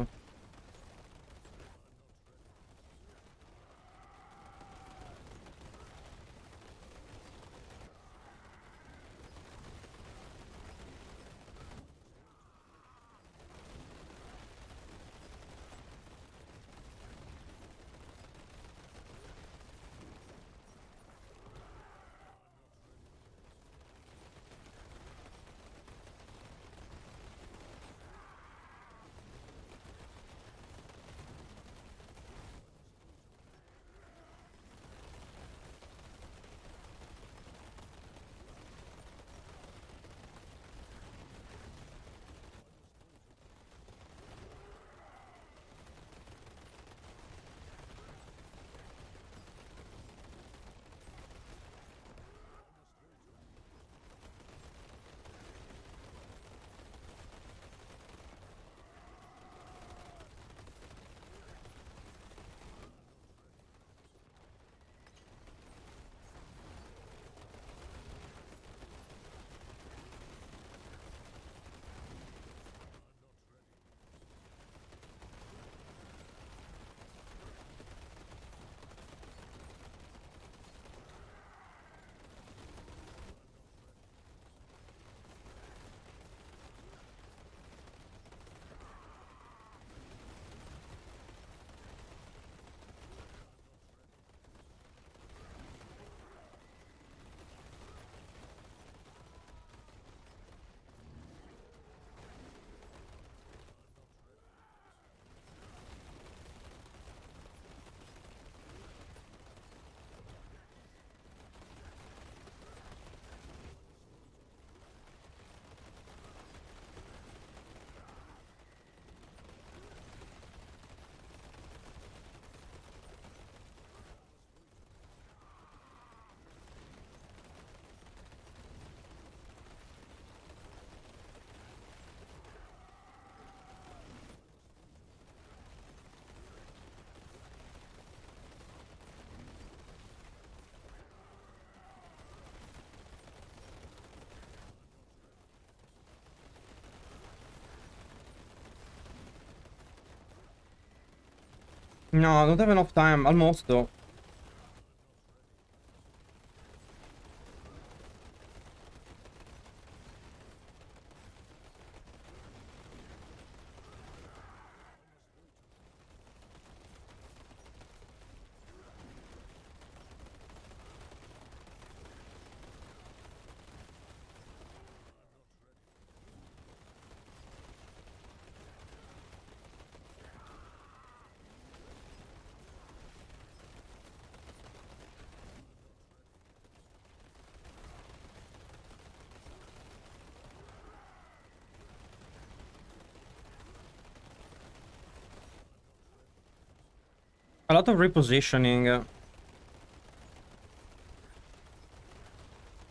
No, I don't have enough time. Almost though. A lot of repositioning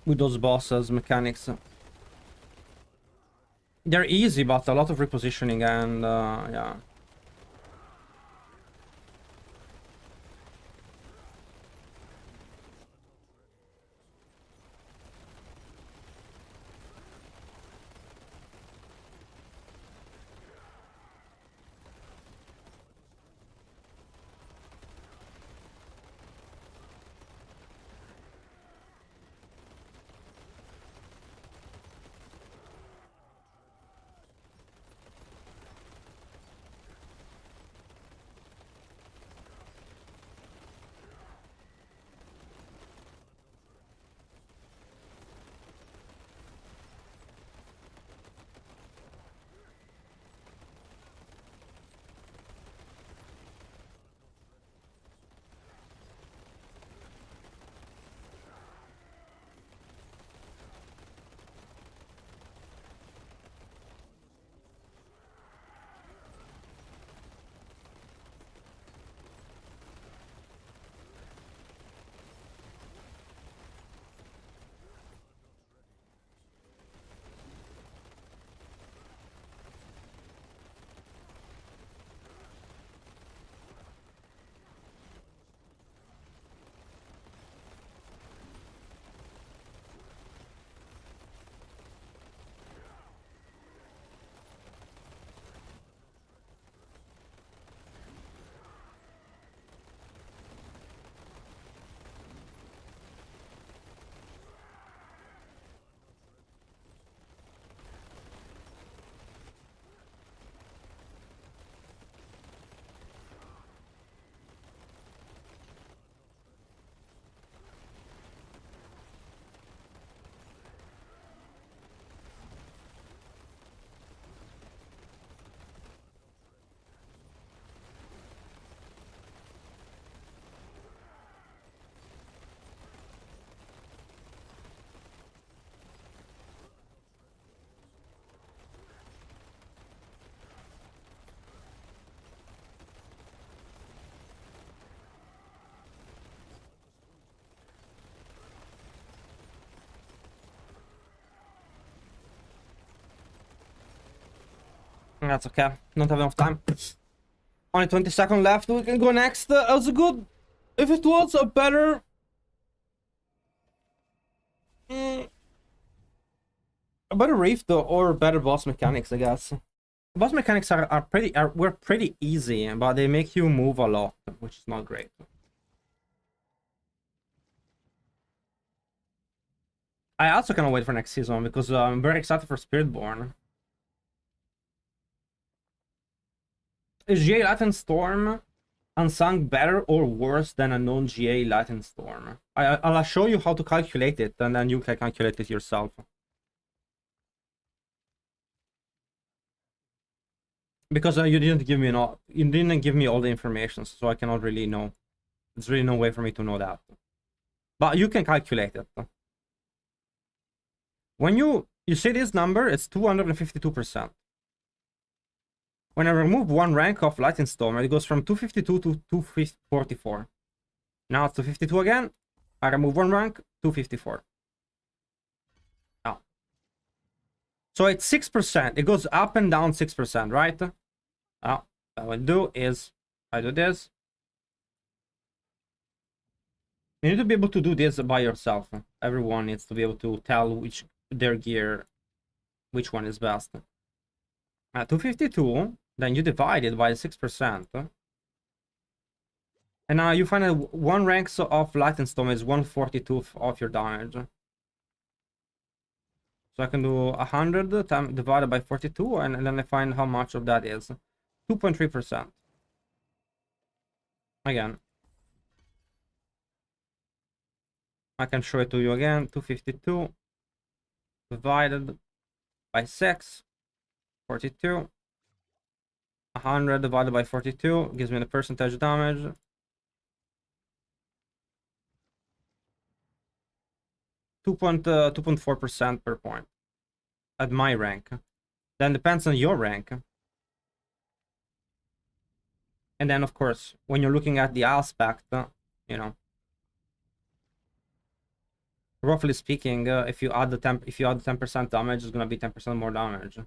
with those bosses mechanics. They're easy, but a lot of repositioning and yeah. That's okay. Don't have enough time. Only 20 seconds left. We can go next. That was good. If it was a better... a better Rift or better boss mechanics, I guess. Boss mechanics were pretty easy, but they make you move a lot, which is not great. I also cannot wait for next season because I'm very excited for Spiritborn. Is GA Latin Storm Unsung better or worse than a non-GA Latin Storm? I'll show you how to calculate it, and then you can calculate it yourself. Because you didn't give me all the information, so I cannot really know. There's really no way for me to know that. But you can calculate it. When you see this number, it's 252%. When I remove one rank of Lightning Storm, it goes from 252 to 244. Now it's 252 again. I remove one rank, 254. Now. So it's 6%. It goes up and down 6%, right? Now, what I will do is, I do this. You need to be able to do this by yourself. Everyone needs to be able to tell which their gear, which one is best. 252, then you divide it by 6%. And now you find that one rank of Lightning Storm is 142 of your damage. So I can do 100 divided by 42, and then I find how much of that is. 2.3%. Again. I can show it to you again. 252 divided by 6. 42. 100 divided by 42 gives me the percentage damage. 2.4% per point at my rank. Then depends on your rank. And then of course, when you're looking at the aspect, you know, roughly speaking, if you add the 10% damage, it's gonna be 10% more damage.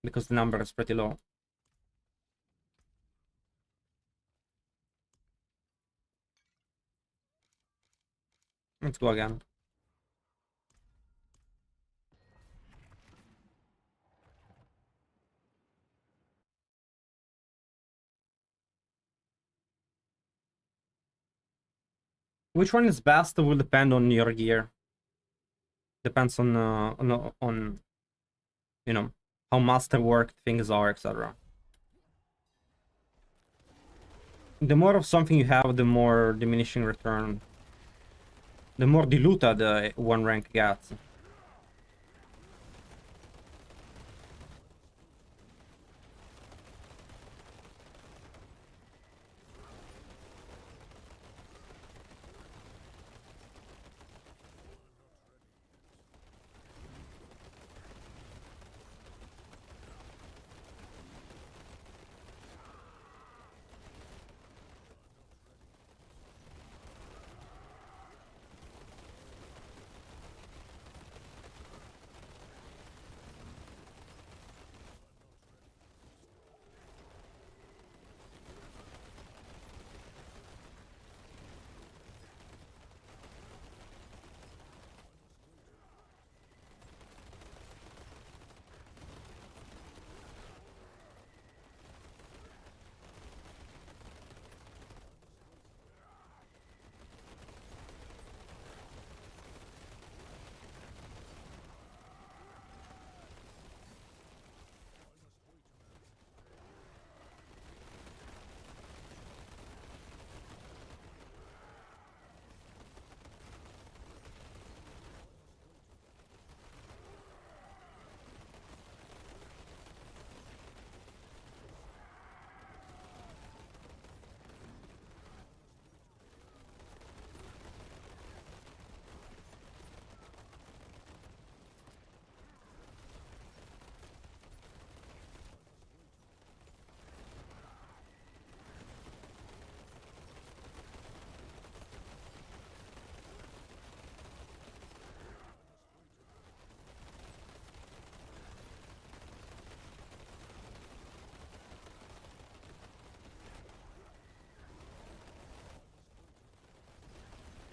Because the number is pretty low. Let's go again. Which one is best will depend on your gear. Depends on you know, how masterwork things are, etc. The more of something you have, the more diminishing return. The more diluted one rank gets.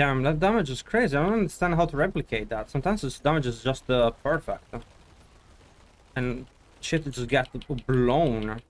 Damn, that damage is crazy. I don't understand how to replicate that. Sometimes this damage is just perfect. And shit just get blown.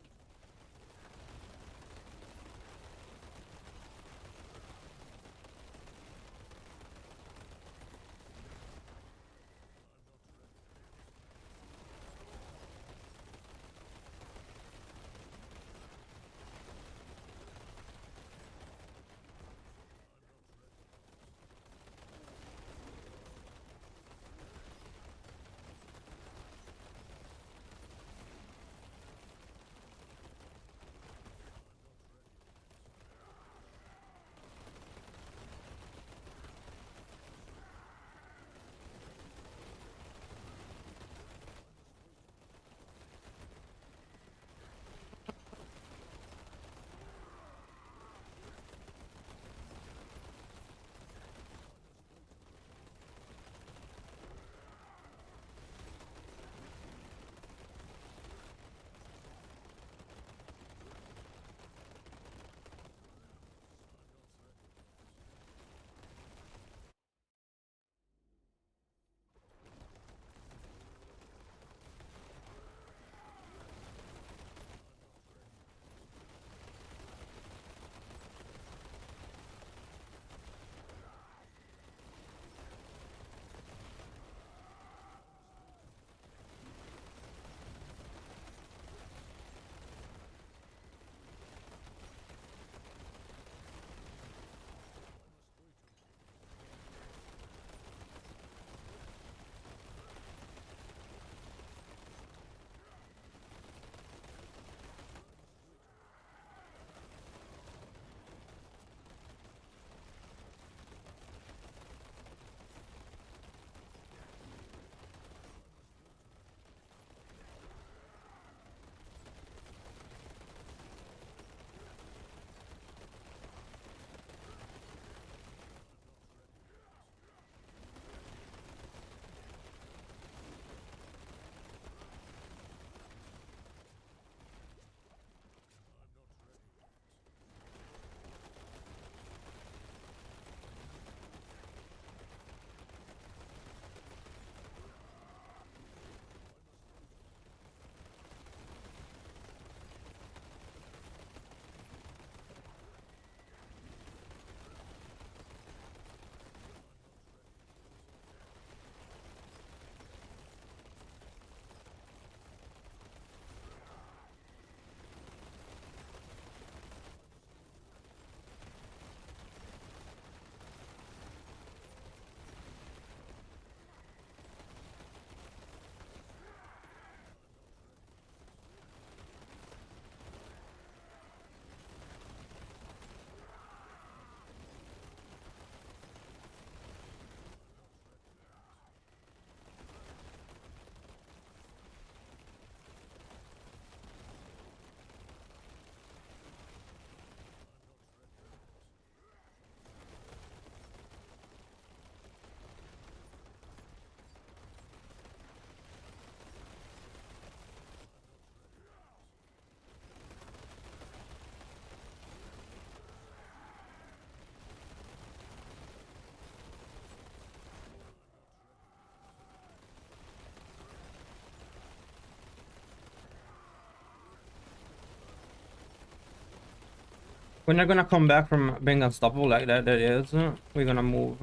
We're not gonna come back from being unstoppable like that, that is. We're gonna move.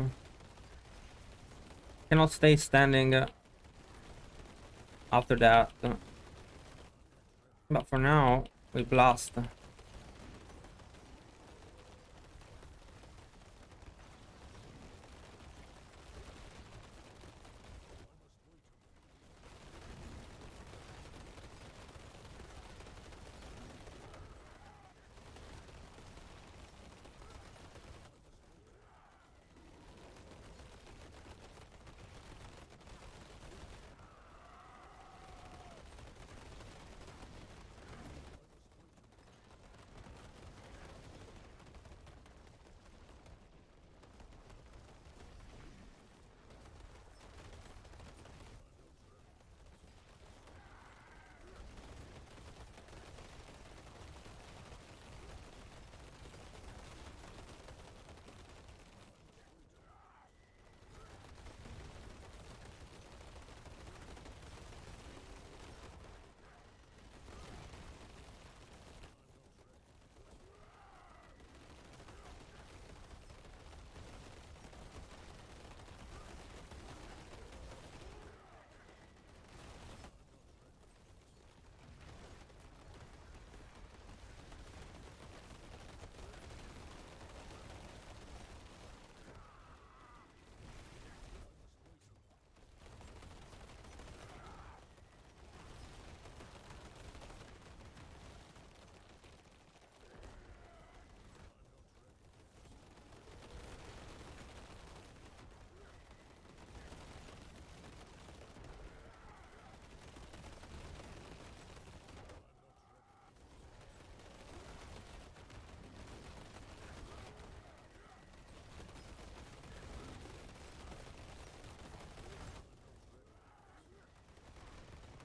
Cannot stay standing after that. But for now, we blast.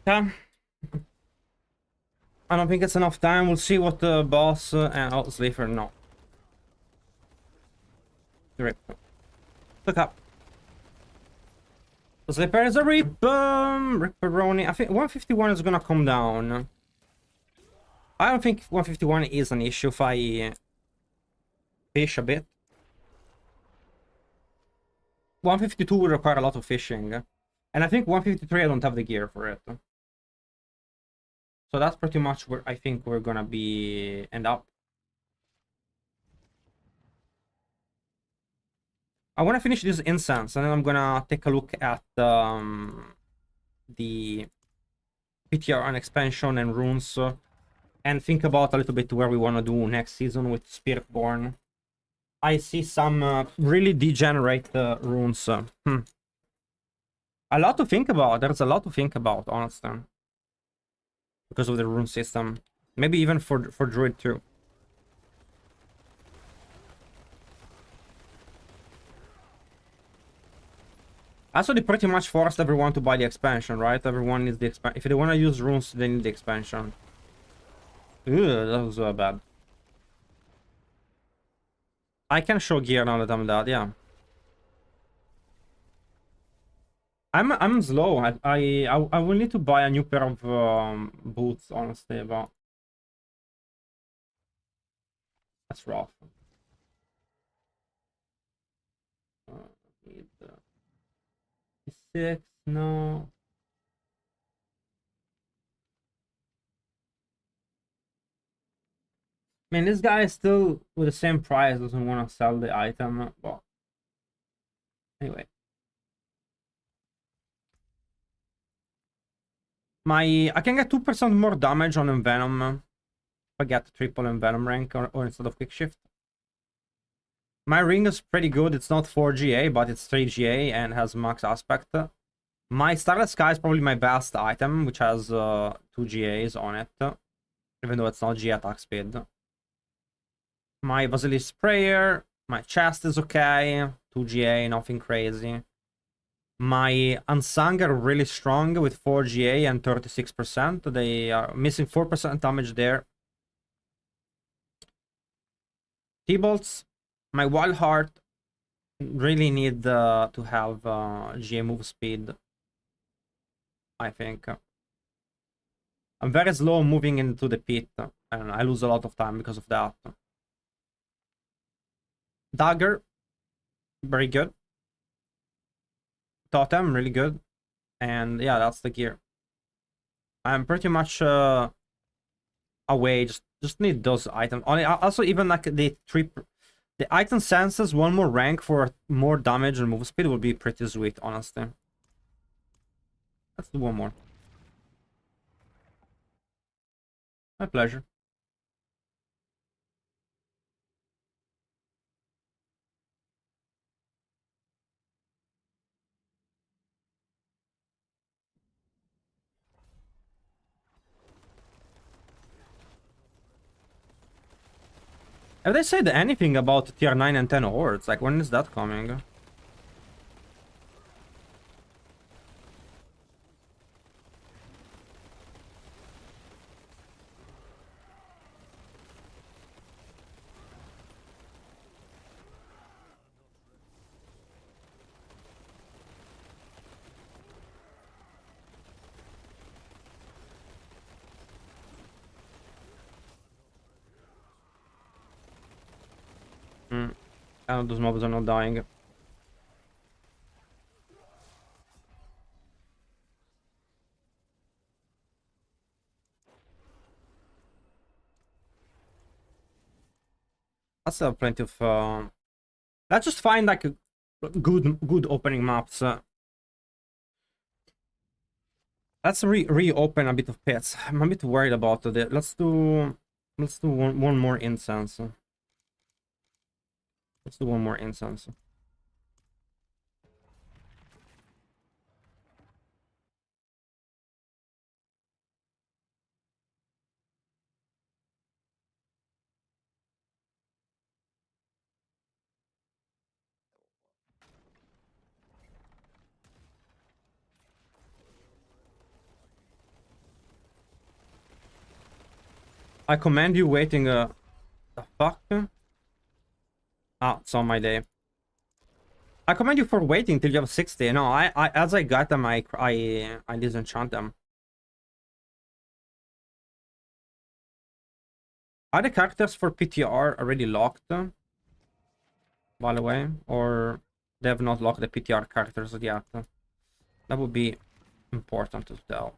Yeah. I don't think it's enough time. We'll see what the boss and oh, Sleeper, no. Rip. Look up. The Sleeper is a rip. Ripperoni. I think 151 is gonna come down. I don't think 151 is an issue if I fish a bit. 152 will require a lot of fishing. And I think 153 I don't have the gear for it. So that's pretty much where I think we're gonna be end up. I want to finish this incense and then I'm gonna take a look at the PTR and expansion and runes and think about a little bit where we want to do next season with Spiritborn. I see some really degenerate runes. A lot to think about. There's a lot to think about, honestly. Because of the rune system. Maybe even for Druid too. Also, they pretty much forced everyone to buy the expansion, right? Everyone needs the expansion. If they want to use runes, they need the expansion. Ugh, that was bad. I can show gear now that I'm dead, yeah. I'm slow. I will need to buy a new pair of boots, honestly, but that's rough. Need 6, no. I mean, this guy is still with the same price, doesn't want to sell the item, but anyway. I can get 2% more damage on Envenom if I get triple Envenom rank or instead of quick shift. My ring is pretty good. It's not 4 GA, but it's 3 GA and has max aspect. My Starlit Sky is probably my best item, which has 2 GAs on it, even though it's not GA attack speed. My Basilisk Prayer, my chest is okay, 2 GA, nothing crazy. My Unsung are really strong with 4 GA and 36%. They are missing 4% damage there. T-Bolts, my Wild Heart really need to have GA move speed, I think. I'm very slow moving into the pit, and I lose a lot of time because of that. Dagger, very good. Totem, really good. And yeah, that's the gear. I'm pretty much away. Just need those items. Also, even like the item senses one more rank for more damage and move speed would be pretty sweet, honestly. Let's do one more. My pleasure. Have they said anything about tier 9 and 10 hordes? Like, when is that coming? Those mobs are not dying. I still have plenty of let's just find like a good opening maps. Let's reopen a bit of pits. I'm a bit worried about it. Let's do one more incense. Let's do one more incense. I commend you waiting. The fuck? Ah, it's on my day. I commend you for waiting till you have 60. No, I as I got them, I disenchant them. Are the characters for PTR already locked, by the way? Or they have not locked the PTR characters yet? That would be important to tell.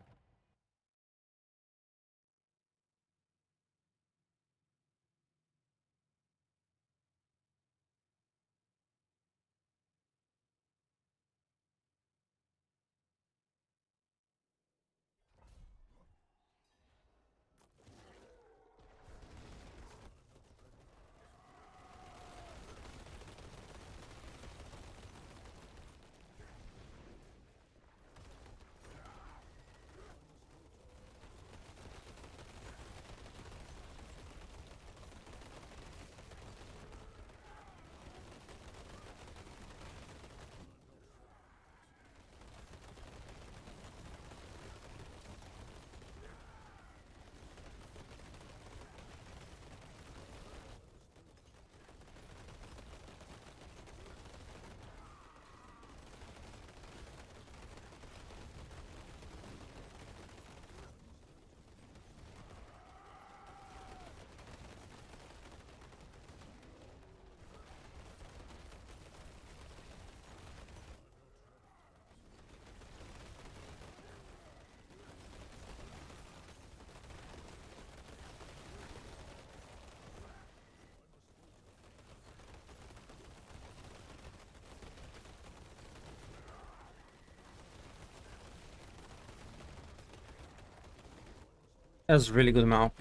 That's a really good map.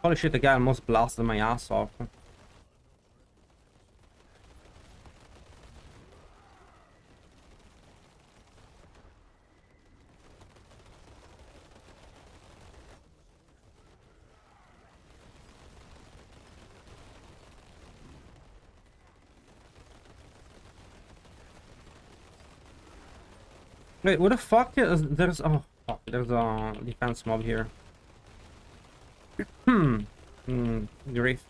Holy shit, the guy almost blasted my ass off. Wait, what the fuck? There's oh fuck, there's a defense mob here. Grief.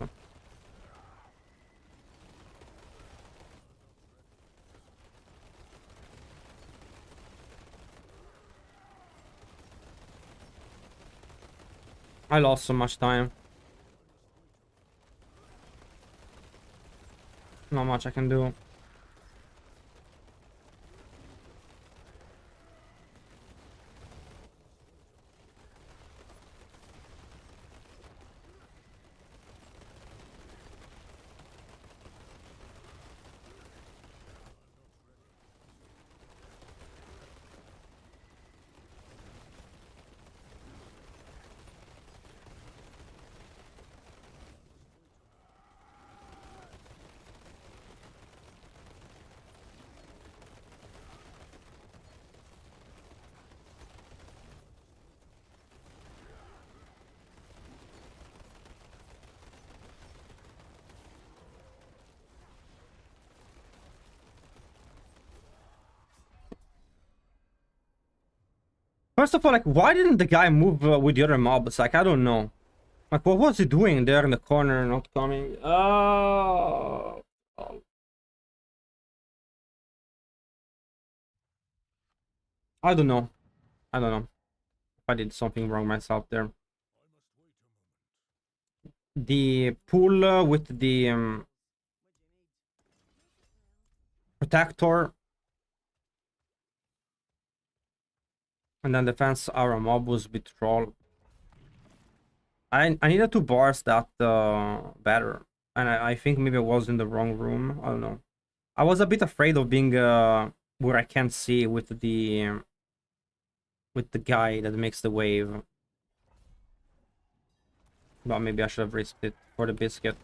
I lost so much time. Not much I can do. First of all, like, why didn't the guy move with the other mobs? Like, I don't know. Like, what was he doing there in the corner, not coming? Oh. I don't know. I don't know. If I did something wrong myself there. The pool with the protector. And then defense our mob was bit troll. I needed to bars that better. And I think maybe I was in the wrong room. I don't know. I was a bit afraid of being where I can't see with the guy that makes the wave. But maybe I should have risked it for the biscuit.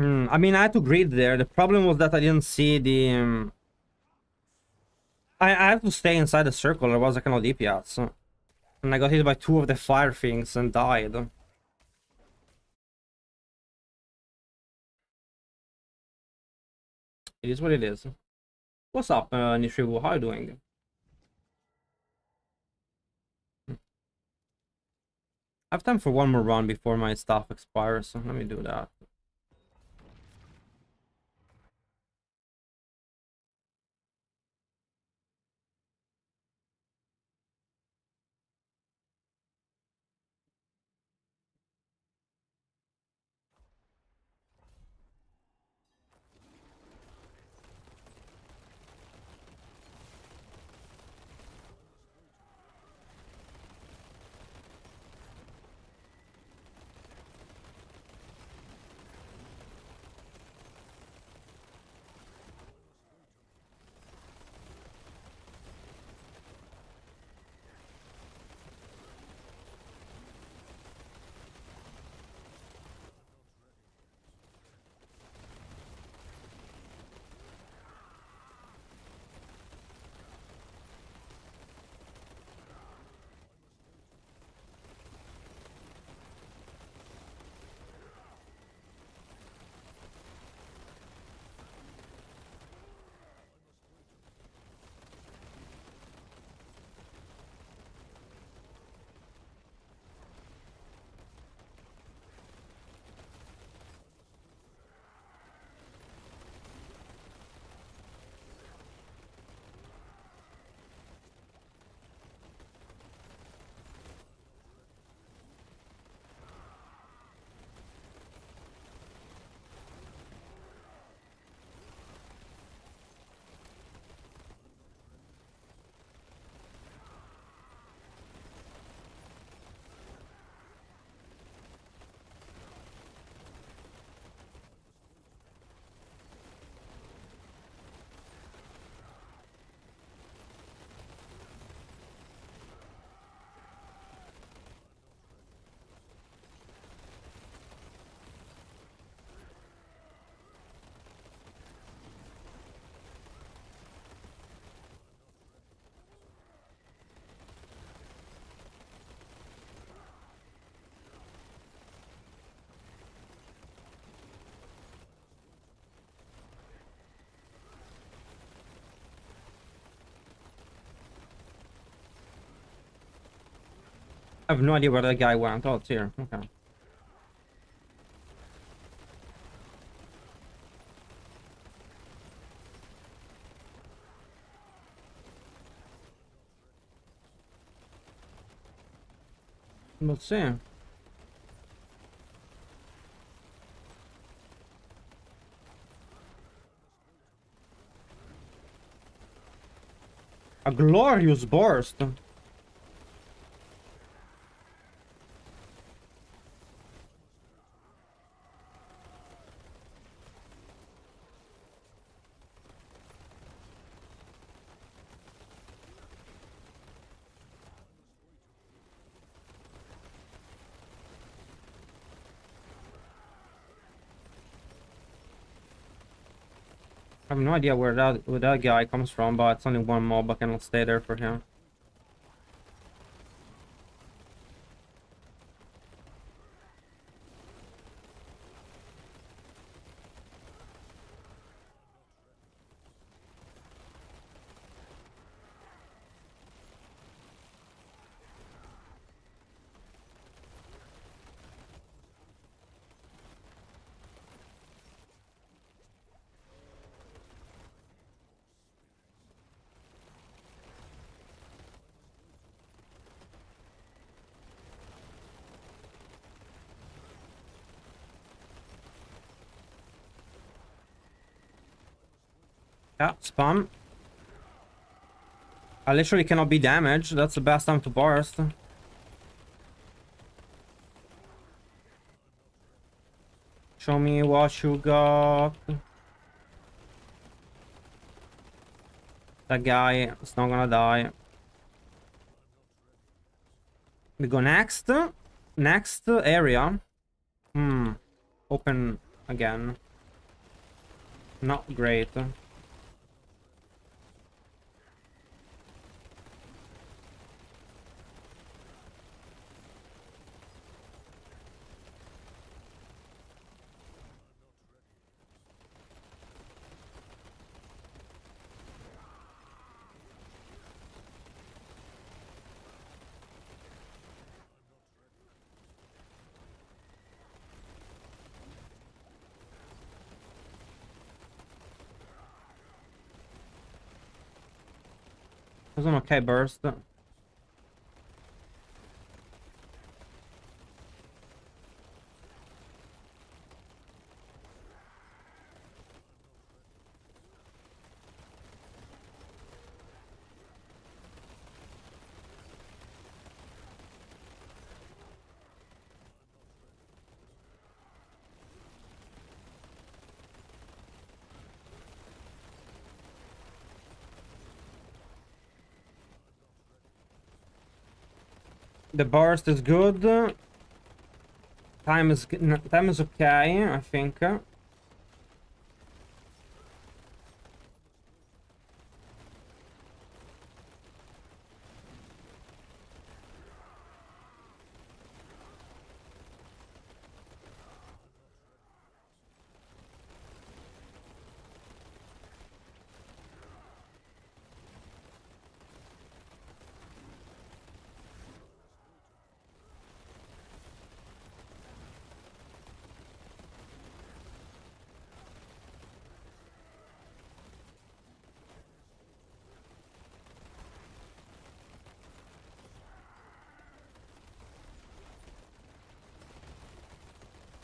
I mean, I had to grid there. The problem was that I didn't see the... I had to stay inside the circle, otherwise I cannot DPS. And I got hit by 2 of the fire things and died. It is what it is. What's up, Nishivu? How are you doing? I have time for one more run before my stuff expires, so let me do that. I have no idea where that guy went. Oh, it's here. Okay. Let's see. A glorious burst. I have no idea where that guy comes from, but it's only one mob. I cannot stay there for him. Yeah, spam. I literally cannot be damaged. That's the best time to burst. Show me what you got. That guy is not gonna die. We go next. Next area. Open again. Not great. There's an okay burst. The burst is good. Time is okay, I think.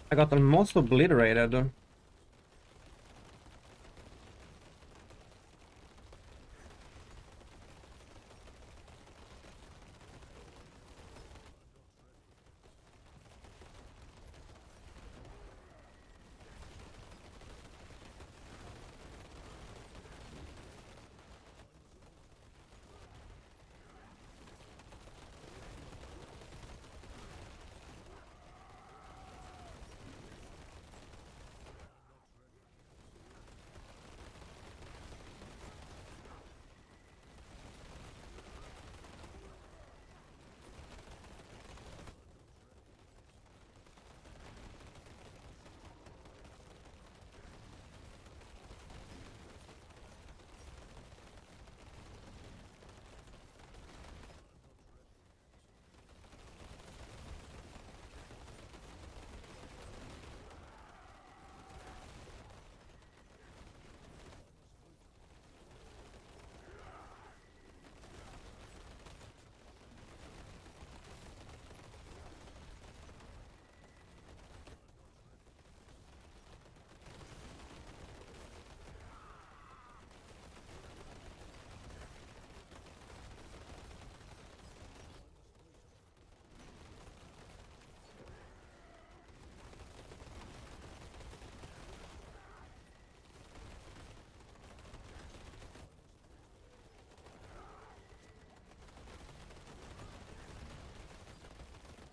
I got almost obliterated.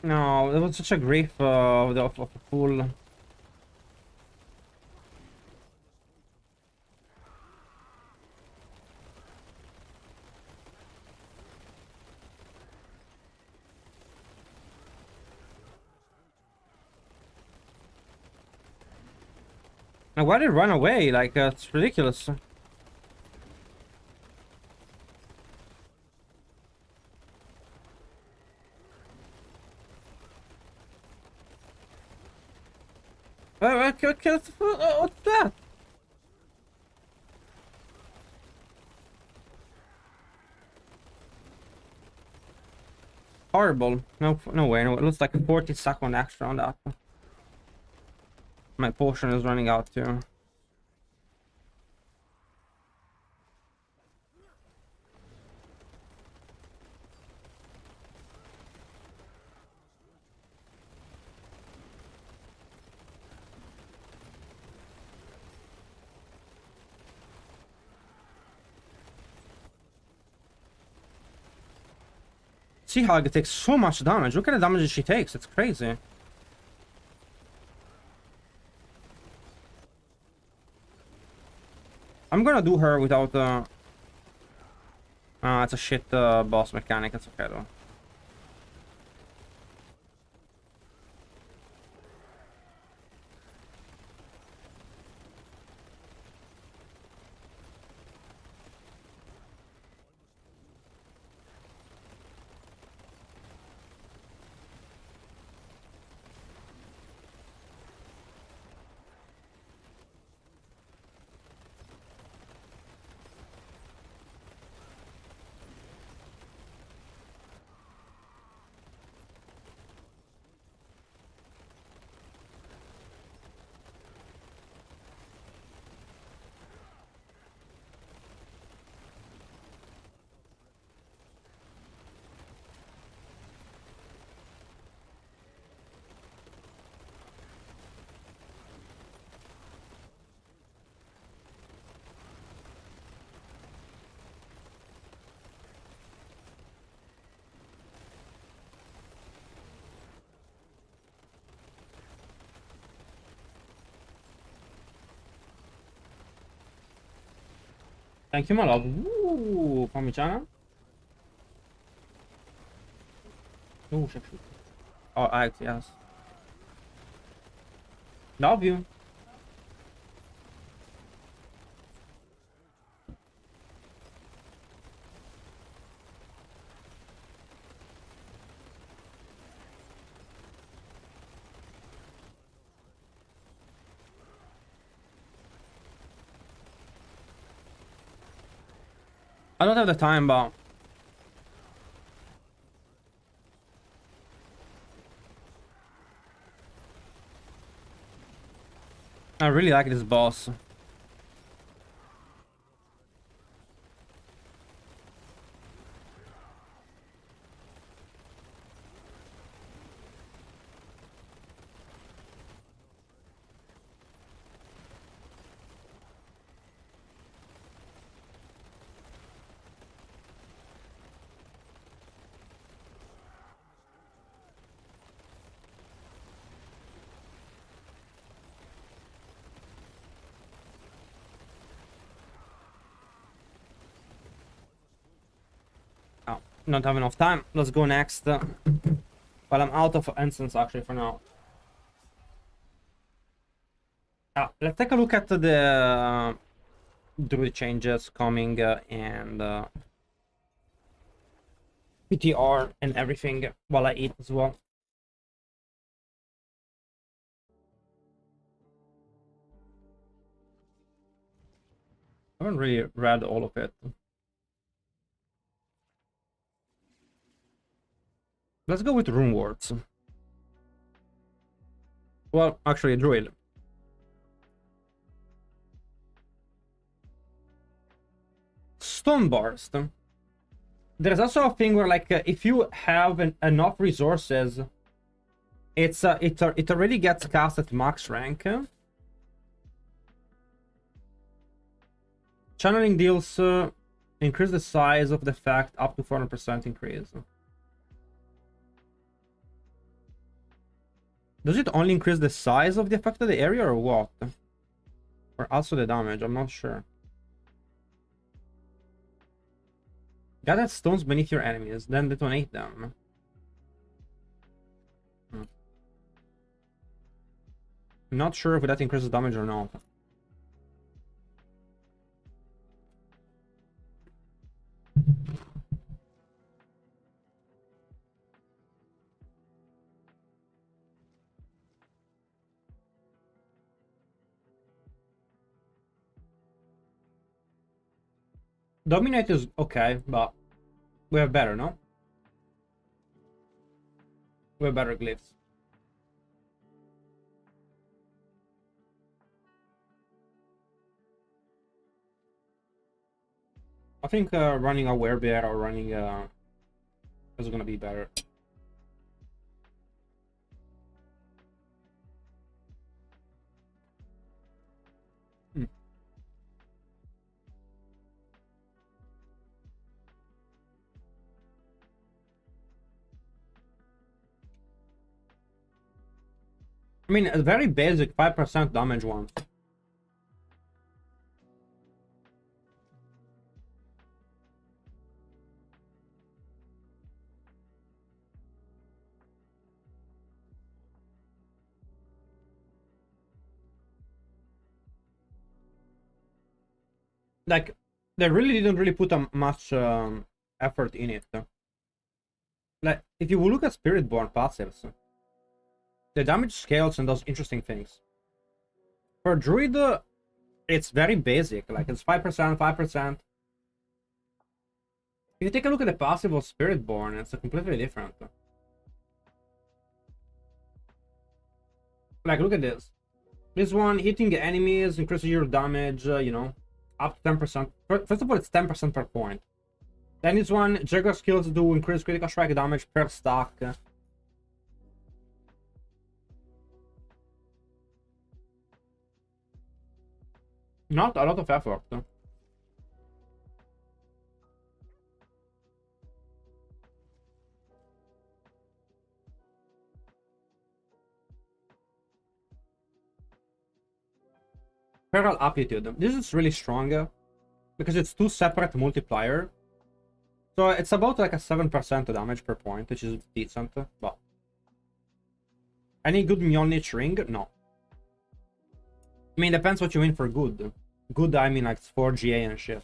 No, there was such a grief of a fool. Now, why did it run away? Like, it's ridiculous. What's that? Horrible. No, no way. No, it looks like a 40-second extra on that. My potion is running out too. See how it takes so much damage. Look at the damage she takes. It's crazy. I'm gonna do her without it's a shit boss mechanic. It's okay though. Thank you, my love. Ooh, Parmigiana. Oh, shit. Oh, Alex, yes. Love you. I don't have the time, but I really like this boss. Oh, not have enough time. Let's go next. Well, I'm out of instance actually for now. Let's take a look at the druid changes coming and PTR and everything while I eat as well. I haven't really read all of it. Let's go with rune words. Well, actually, druid. Stone burst. There's also a thing where, like, if you have enough resources, it already gets cast at max rank. Channeling deals increase the size of the effect up to 400% increase. Does it only increase the size of the affected area or what? Or also the damage? I'm not sure. Gather stones beneath your enemies, then detonate them. I'm not sure if that increases damage or not. Dominate is okay, but we have better, no? We have better glyphs. I think running a werebear or running is gonna be better. I mean, a very basic 5% damage one. Like, they really didn't really put much effort in it. Like, if you look at Spiritborn passives, the damage scales and does interesting things. For Druid, it's very basic. Like, it's 5%, 5%. If you take a look at the passive of Spiritborn, it's completely different. Like, look at this. This one, hitting enemies, increases your damage, you know, up to 10%. First of all, it's 10% per point. Then this one, Jaguar skills do increase critical strike damage per stack. Not a lot of effort. Feral Aptitude. This is really strong because it's two separate multiplier. So it's about like a 7% damage per point, which is decent. But any good Mjolnir ring? No. I mean, depends what you mean for good. Good, I mean like 4 GA and shit.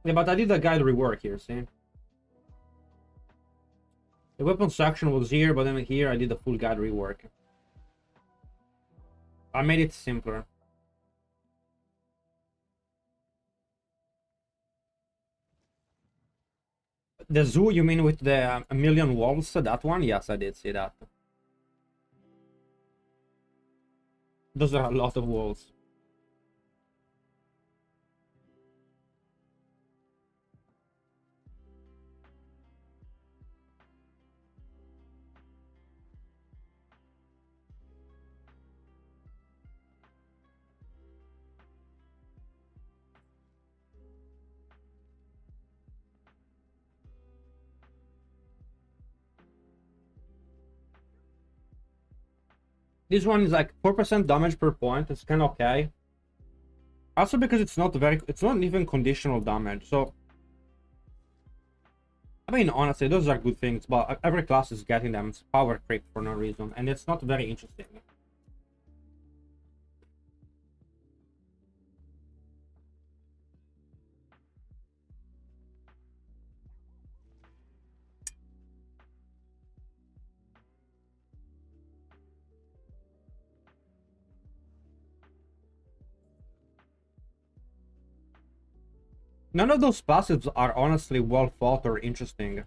Yeah, but I did a guide rework here, see? The weapon section was here, but then here I did a full guide rework. I made it simpler. The zoo, you mean with the a million wolves? That one? Yes, I did see that. Those are a lot of wolves. This one is like 4% damage per point. It's kind of okay. Also because it's not even conditional damage. So, I mean, honestly, those are good things, but every class is getting them. It's power creep for no reason, and it's not very interesting. None of those passives are honestly well thought or interesting.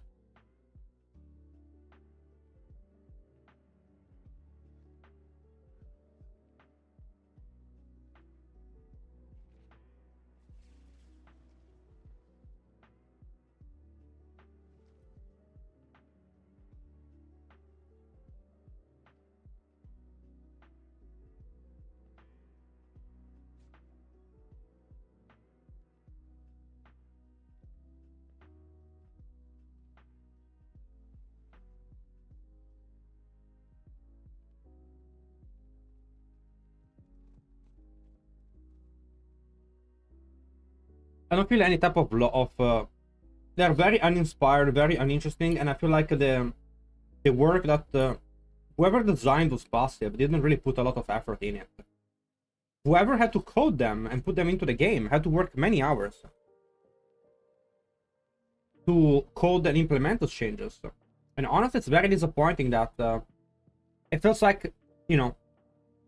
I don't feel any type of they're very uninspired, very uninteresting, and I feel like the work that whoever designed those passive didn't really put a lot of effort in it. Whoever had to code them and put them into the game had to work many hours to code and implement those changes. And honestly, it's very disappointing that it feels like, you know,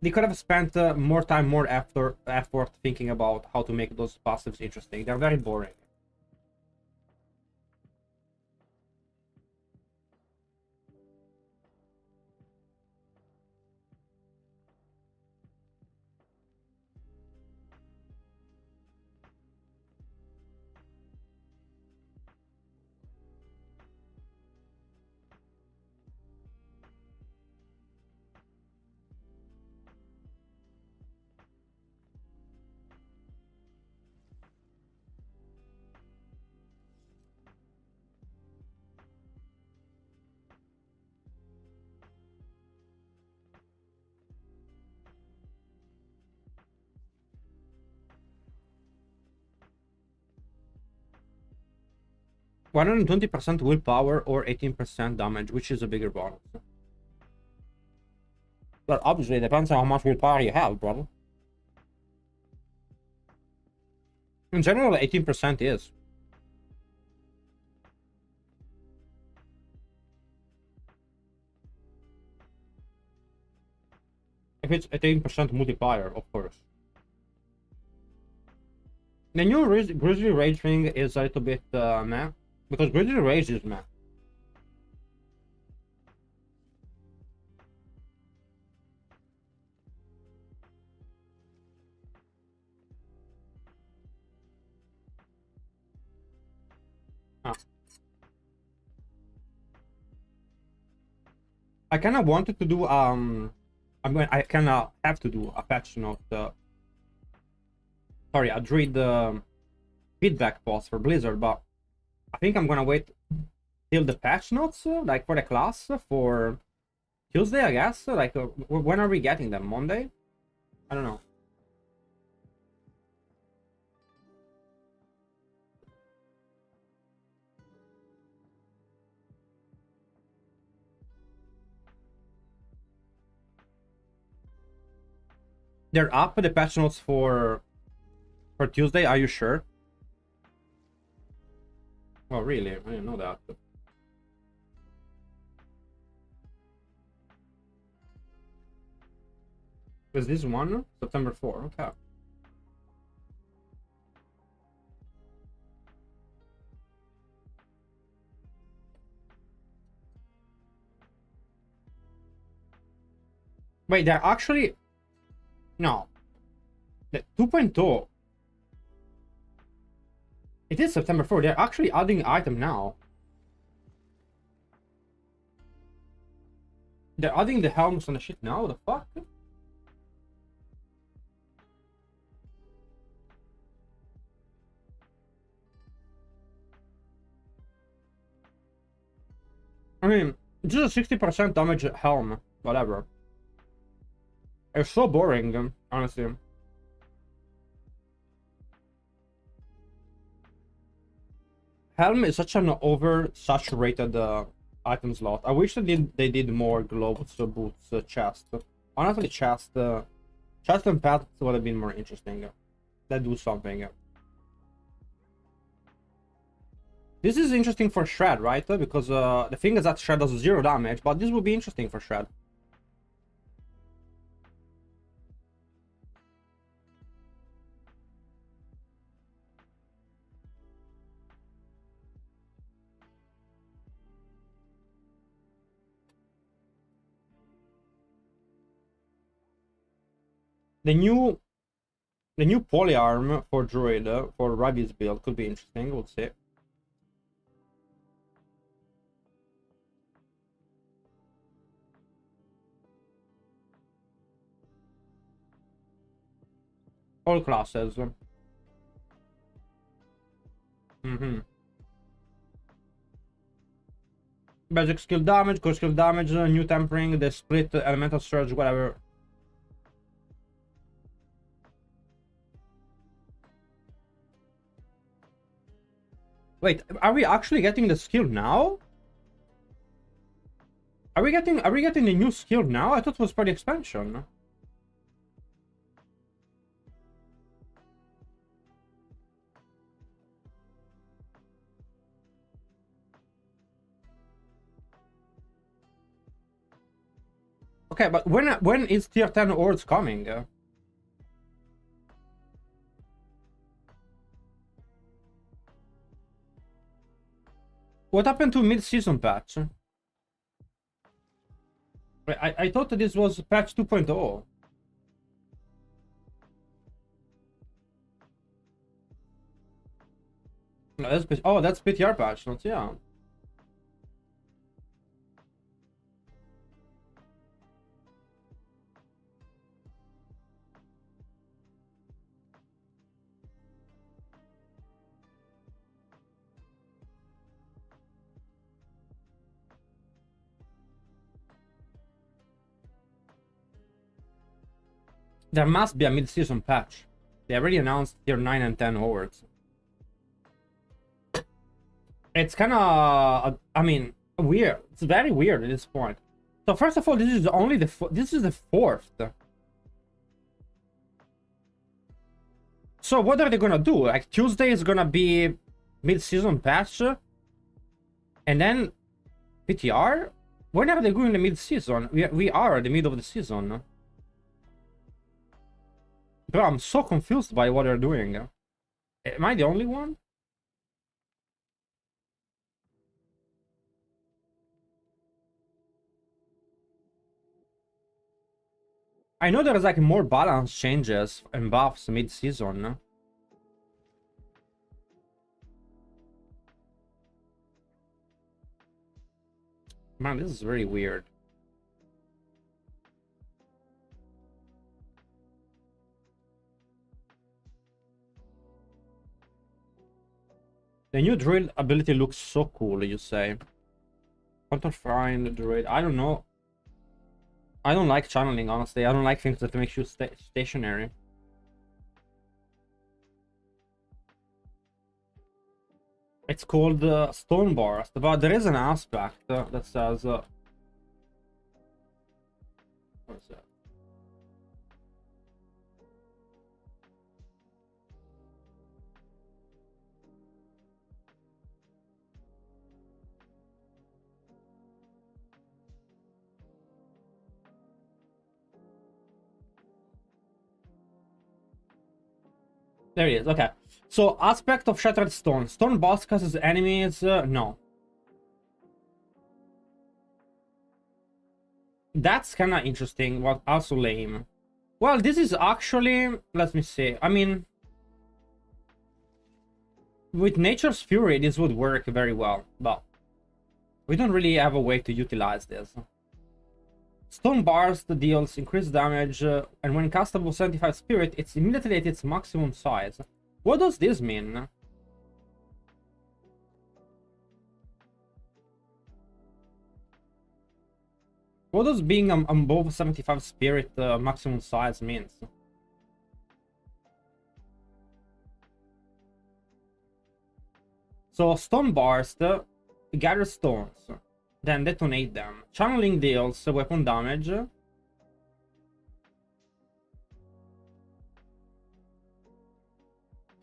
they could have spent more time, more effort thinking about how to make those passives interesting. They're very boring. 120% willpower or 18% damage, which is a bigger bonus? But obviously, it depends on how much willpower you have, brother. In general, 18% is. If it's 18% multiplier, of course. The new Grizzly Rage thing is a little bit meh, because Grizzly Rage is meh. I kind of wanted to do I kind of have to do a patch note. Sorry, a druid feedback post for Blizzard, but I think I'm gonna wait till the patch notes, like for the class, for Tuesday, I guess. Like, when are we getting them? Monday? I don't know. They're up, the patch notes for Tuesday. Are you sure? Oh, really? I didn't know that. Was this one? September 4, okay. Wait, they're actually... No. The 2.0. It is September 4. They're actually adding item now. They're adding the helms and the shit now? The fuck? I mean, just a 60% damage helm. Whatever. It's so boring, honestly. Helm is such an oversaturated item slot. I wish they did more gloves, boots, chest. Honestly, chest and pads would have been more interesting. They do something. This is interesting for Shred, right? Because the thing is that Shred does 0 damage, but this would be interesting for Shred. The new polyarm for Druid for Rabi's build could be interesting. We'll see. All classes. Basic skill damage, core skill damage, new tempering, the split, elemental surge, whatever. Wait, are we actually getting the skill now? Are we getting the new skill now? I thought it was for the expansion. Okay, but when is tier 10 hordes coming? What happened to mid-season patch? I thought that this was patch 2.0. Oh, that's PTR patch, not yeah. There must be a mid-season patch. They already announced tier 9 and 10 hordes. It's kind of, I mean, weird. It's very weird at this point. So first of all, this is only this is the 4th. So what are they gonna do? Like Tuesday is gonna be mid-season patch, and then PTR. When are they going the mid-season? We are at the middle of the season. Bro, I'm so confused by what they're doing. Am I the only one? I know there's like more balance changes and buffs mid-season. Man, this is very weird. The new druid ability looks so cool, you say. Counterfine the druid. I don't know. I don't like channeling, honestly. I don't like things that make you stationary. It's called Stone Burst, but there is an aspect that says... what is that? There it is, okay. So, aspect of Shattered Stone. Stone boss causes enemies... no. That's kind of interesting, but also lame. Well, this is actually... Let me see. I mean... With Nature's Fury, this would work very well, but... We don't really have a way to utilize this. Stone Burst deals increased damage, and when castable 75 Spirit, it's immediately at its maximum size. What does this mean? What does being above 75 Spirit maximum size means? So Stone Burst gathers stones, then detonate them. Channeling deals weapon damage.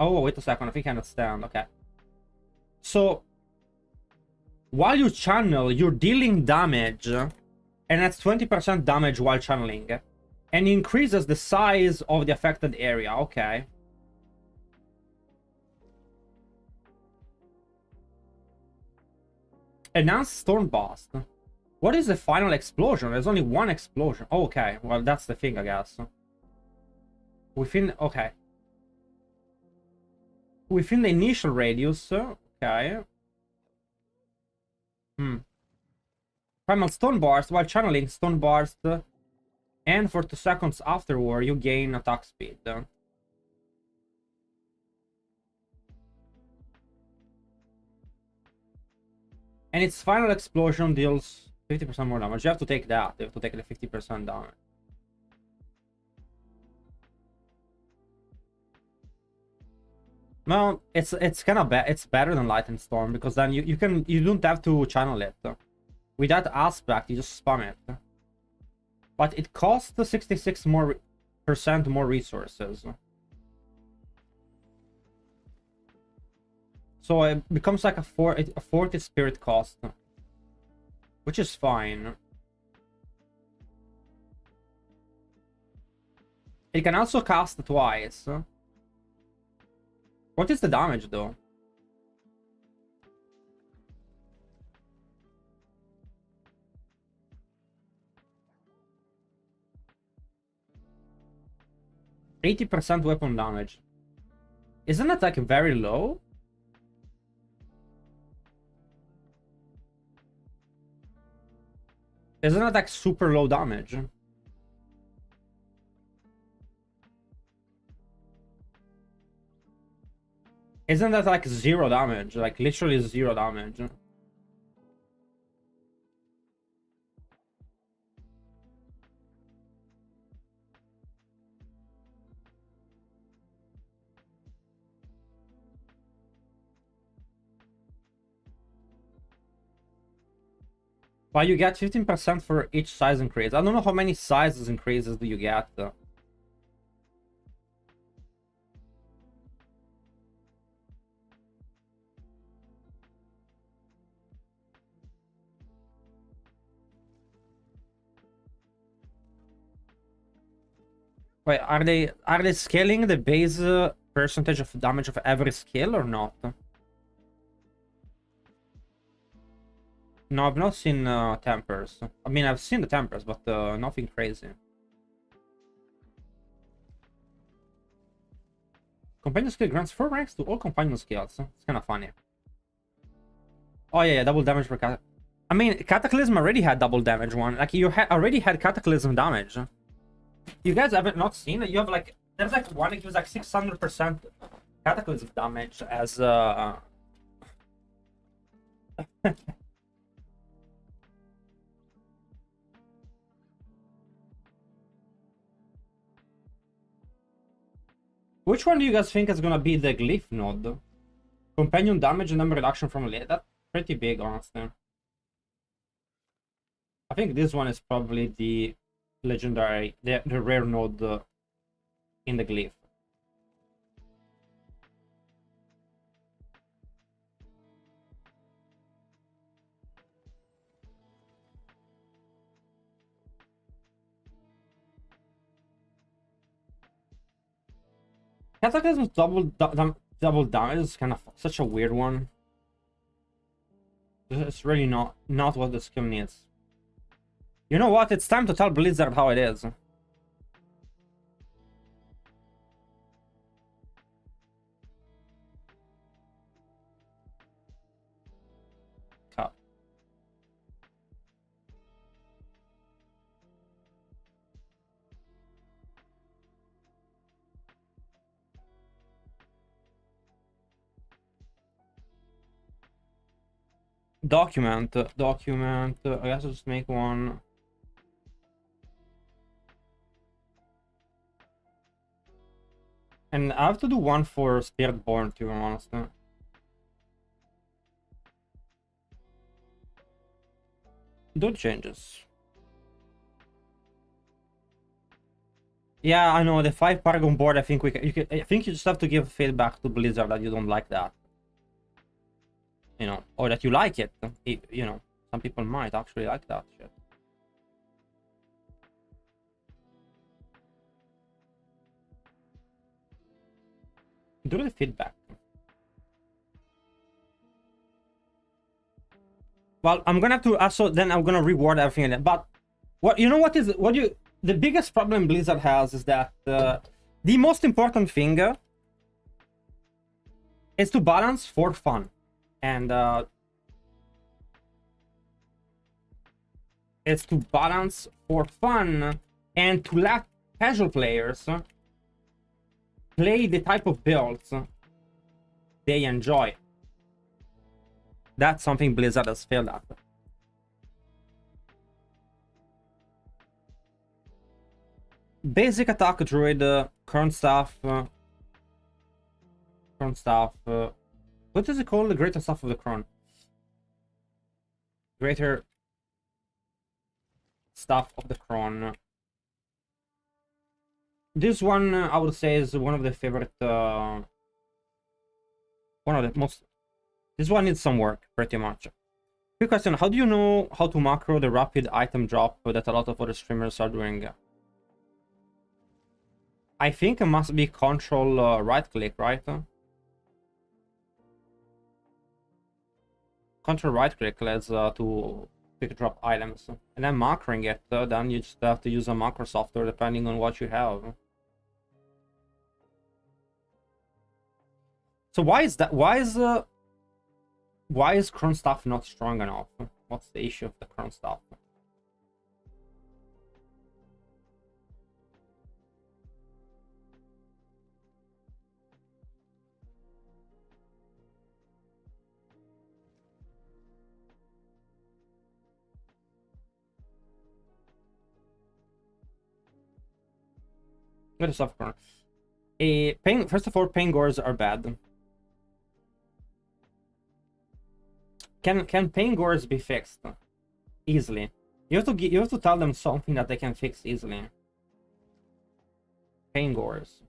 Oh, wait a second, I think I understand. Okay. So, while you channel, you're dealing damage, and that's 20% damage while channeling, and increases the size of the affected area. Okay. Enhanced Storm Blast. What is the final explosion? There's only one explosion. Oh, okay, well, that's the thing, I guess. Within... Okay. Within the initial radius. Okay. Primal Stone Burst. While channeling Stone Burst, and for 2 seconds afterward, you gain attack speed. And its final explosion deals 50% more damage. You have to take that. You have to take the 50% damage. Well, it's kind of bad. It's better than Lightning Storm because then you don't have to channel it. With that aspect, you just spam it. But it costs 66% more resources. So it becomes like a 40 spirit cost, which is fine. It can also cast twice. What is the damage though? %80 weapon damage. Isn't that like very low? Isn't that like super low damage? Isn't that like 0 damage? Like literally 0 damage. But you get 15% for each size increase. I don't know how many sizes increases do you get. Wait, are they scaling the base percentage of damage of every skill or not? No, I've not seen tempers. I mean, I've seen the tempers, but nothing crazy. Companion skill grants 4 ranks to all companion skills. It's kind of funny. Oh yeah, double damage per cat. I mean, Cataclysm already had double damage one. Like you already had Cataclysm damage. You guys haven't not seen it? You have like there's like one that gives like 600% Cataclysm damage as Which one do you guys think is gonna be the glyph node? Companion damage and number reduction from late. That's pretty big, honestly. I think this one is probably the legendary, the rare node in the glyph. Cataclysm's double damage is kind of such a weird one. It's really not what the skill needs. You know what? It's time to tell Blizzard how it is. Cut. Document. I guess I'll just make one. And I have to do one for Spiritborn too, honestly. Do changes. Yeah, I know the 5 Paragon board. I think I think you just have to give feedback to Blizzard that you don't like that. You know, or that you like it. You know, some people might actually like that shit. Do the feedback. Well, I'm gonna have to also then I'm gonna reward everything in it. But what you know what is the biggest problem Blizzard has is that the most important thing is to balance for fun. And it's to balance for fun and to let casual players play the type of builds they enjoy. That's something Blizzard has failed at. Basic attack druid, current staff. What is it called? The greater staff of the crown. Greater staff of the crown. This one, I would say, is one of the favorite. One of the most. This one needs some work, pretty much. Quick question: how do you know how to macro the rapid item drop that a lot of other streamers are doing? I think it must be control right click, right? Control right click lets to pick drop items, and then macroing it. Then you just have to use a macro software depending on what you have. So why is that? Why is cron staff not strong enough? What's the issue of the cron staff? What is soft corner? First of all, pain gores are bad. Can pain gores be fixed? easily. You have to tell them something that they can fix easily. Pain gores.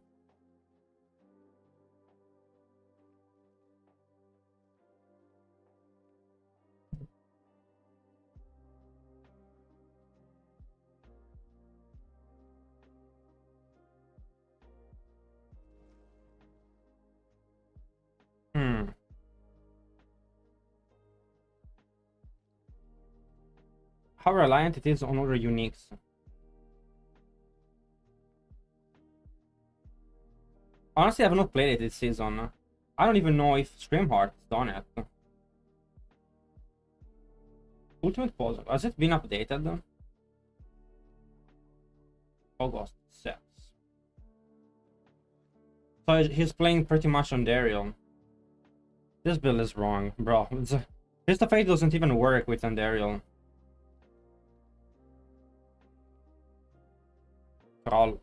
How reliant it is on other uniques. Honestly, I have not played it this season. I don't even know if Screamheart's done it. Ultimate puzzle. Has it been updated? August 6. So he's playing pretty much on Dariel. This build is wrong, bro. Fist of Fate doesn't even work with Andariel. Troll.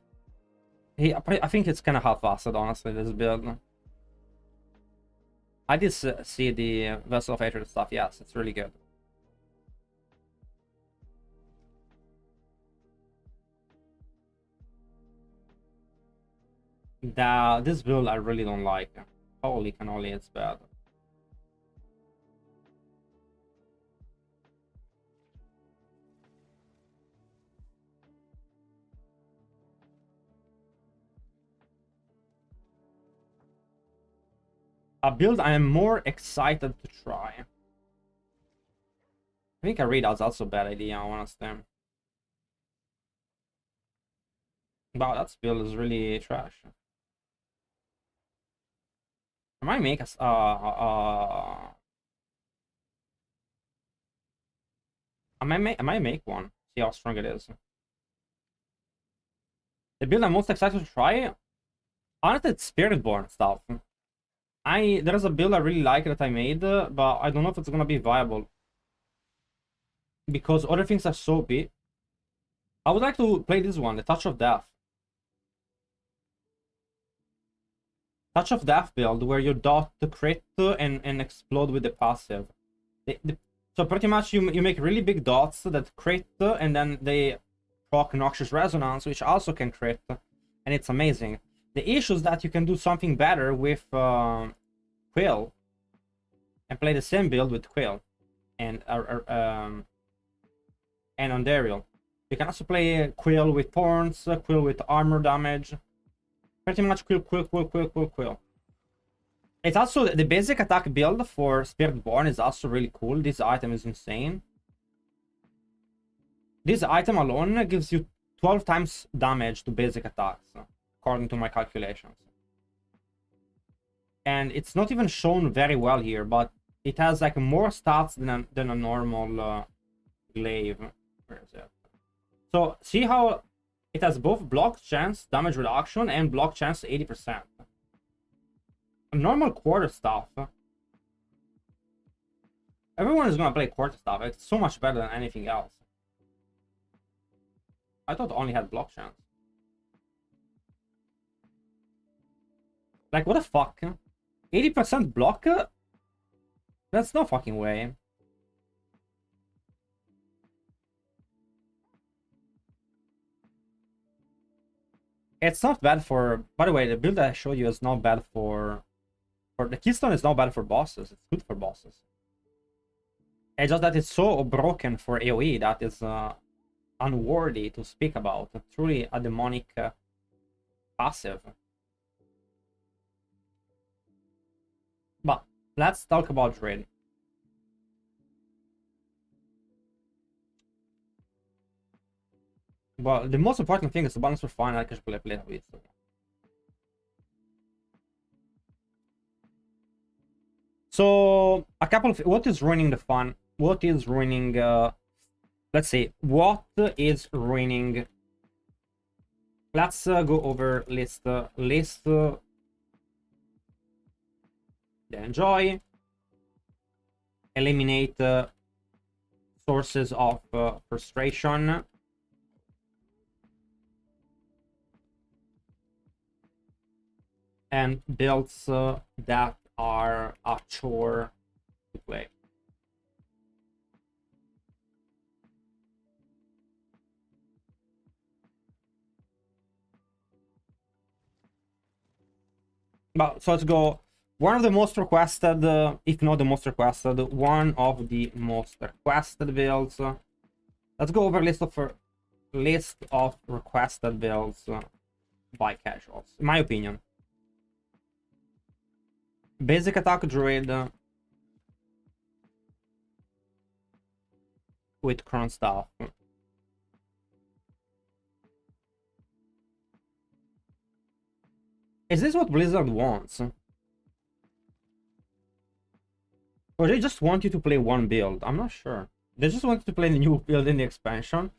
I think it's kind of half-assed, honestly, this build. I did see the Vessel of Hatred stuff. Yes, it's really good. This build I really don't like. Holy cannoli, it's bad. A build I am more excited to try. I think a readout's also a bad idea, honestly. Wow, that build is really trash. I might make a I might make one. See how strong it is. The build I'm most excited to try, honestly, it's Spiritborn stuff. There's a build I really like that I made, but I don't know if it's gonna be viable because other things are so big. I would like to play this one, the Touch of Death. Touch of Death build where you dot the crit and explode with the passive. So pretty much you make really big dots that crit and then they proc Noxious Resonance, which also can crit, and it's amazing. The issue is that you can do something better with Quill and play the same build with Quill and Andariel. You can also play Quill with Thorns, Quill with armor damage. Pretty much Quill. It's also the basic attack build for Spiritborn is also really cool. This item is insane. This item alone gives you 12 times damage to basic attacks, according to my calculations. And it's not even shown very well here, but it has like more stats than a normal glaive. Where is it? So see how it has both block chance, damage reduction, and block chance 80%. A normal quarterstaff. Everyone is gonna play quarterstaff. It's so much better than anything else. I thought it only had block chance. Like, what the fuck? 80% block? That's no fucking way. It's not bad for... By the way, the build that I showed you is not bad for... The Keystone is not bad for bosses. It's good for bosses. It's just that it's so broken for AoE that is unworthy to speak about. Truly a demonic passive. But let's talk about Druid. Well, the most important thing is the balance for fine. I can play with. So a couple of what is ruining the fun? What is ruining? Let's see. What is ruining? Let's go over list. The enjoy. Eliminate sources of frustration. And builds that are a chore to play. But so let's go. One of the most requested, if not the most requested, one of the most requested builds. Let's go over list of requested builds by casuals. In my opinion, basic attack druid with cron staff. Is this what Blizzard wants? Or they just want you to play one build? I'm not sure. They just want you to play the new build in the expansion.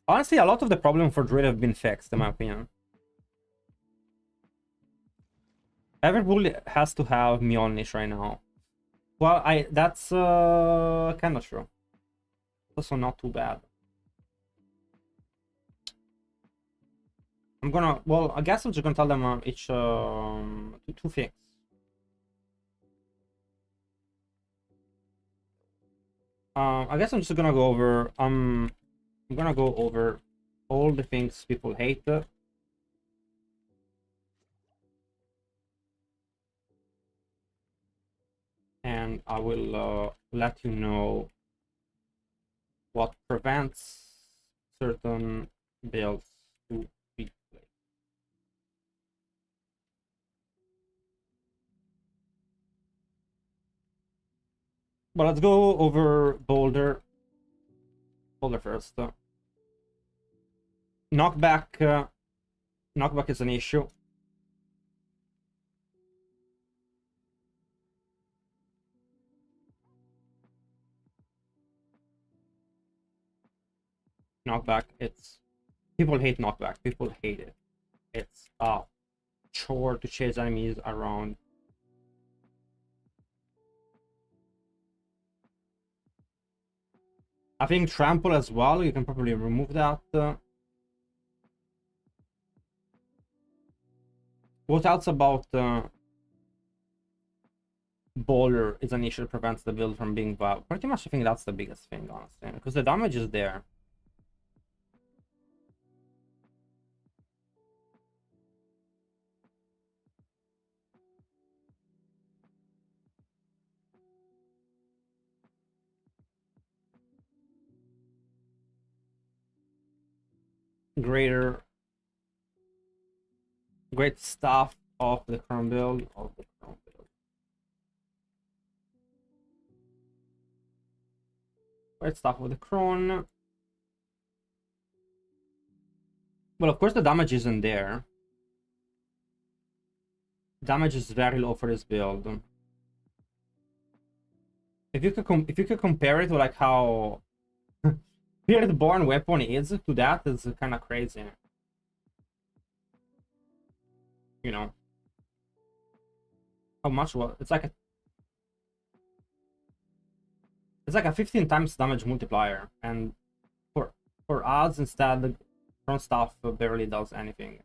Honestly, a lot of the problem for Druid have been fixed, in my opinion. Every bull has to have Mjolnir right now. Well, that's kind of true. Also not too bad. I'm gonna, well, I guess I'm just gonna tell them each two things. I guess I'm just gonna go over I'm gonna go over all the things people hate. And I will let you know what prevents certain builds to be played. But let's go over Boulder. Boulder first. Knockback. Knockback is an issue. Knockback, it's, people hate knockback. People hate it. It's a chore to chase enemies around. I think trample as well, you can probably remove that. What else about Boulder is an issue that prevents the build from being viable? Pretty much I think that's the biggest thing, honestly, because the damage is there. Great stuff of the Chrome build. Great stuff with the Cron. Well, of course the damage isn't there. Damage is very low for this build. If you could compare it to like how Spirit-born weapon is to that, it's kind of crazy. You know how much? Well, it's like a 15 times damage multiplier, and for odds instead, the front stuff barely does anything.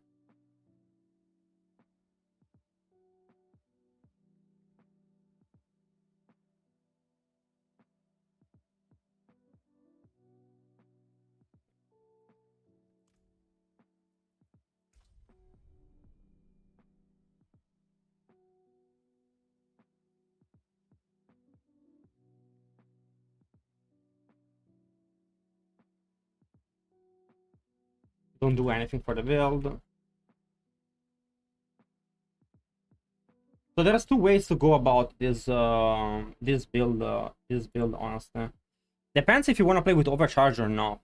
Don't do anything for the build. So there's two ways to go about this this build honestly. Depends if you want to play with overcharge or not.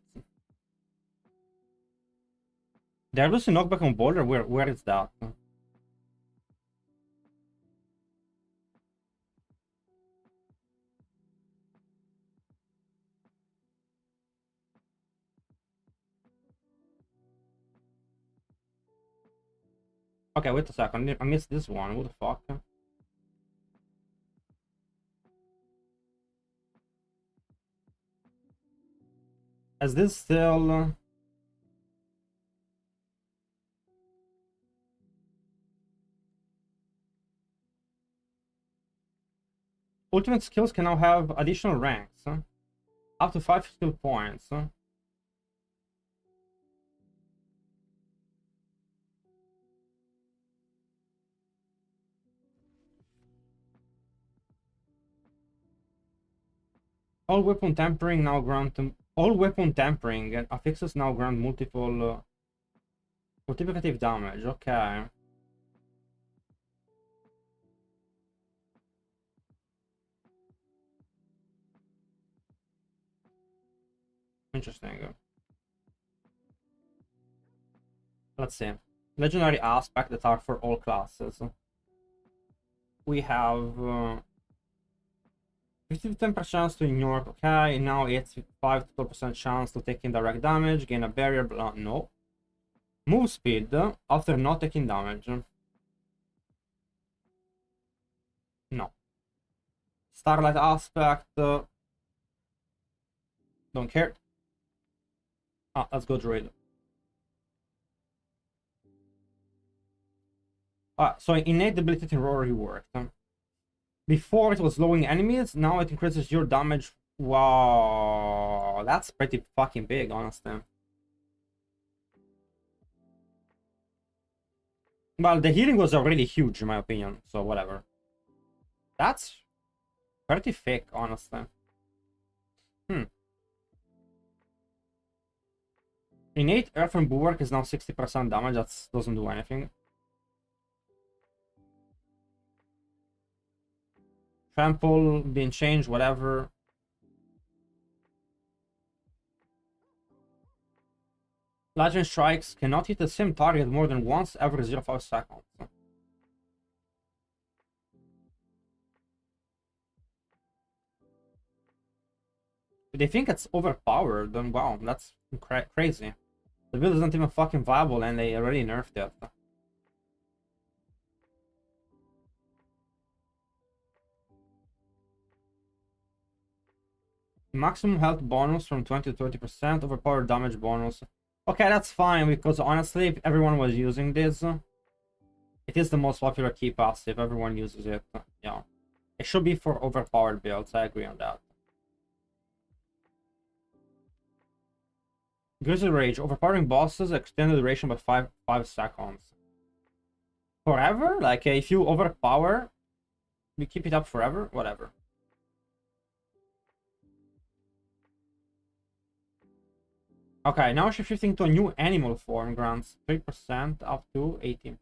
They're losing knockback on Boulder. Where is that? Okay, wait a second. I missed this one. What the fuck? Is this still... Ultimate skills can now have additional ranks. Up to 5 skill points. All weapon tampering now grant all weapon tampering and affixes now grant multiple multiplicative damage. Okay. Interesting. Let's see. Legendary aspect that are for all classes. We have 50-10% chance to ignore. Okay, now it's 5-12% chance to take indirect damage, gain a barrier, blah, no. Move speed after not taking damage. No. Starlight aspect. Don't care. Ah, let's go druid. So innate debilitating roar reworked. Before it was slowing enemies, now it increases your damage. Wow, that's pretty fucking big, honestly. Well, the healing was already huge, in my opinion, so whatever. That's pretty thick, honestly. Innate Earthen Bulwark is now 60% damage, that doesn't do anything. Trample being changed, whatever. Legend strikes cannot hit the same target more than once every 0.5 seconds. If they think it's overpowered, then wow, that's crazy. The build isn't even fucking viable and they already nerfed it. Maximum health bonus from 20 to 30%, overpowered damage bonus. Okay, that's fine, because honestly, if everyone was using this, it is the most popular key passive, everyone uses it, yeah. It should be for overpowered builds, I agree on that. Grizzly Rage, overpowering bosses, extended duration by 5 seconds. Forever? Like, if you overpower, you keep it up forever? Whatever. Okay, now shifting to a new animal form grants 3% up to 18%.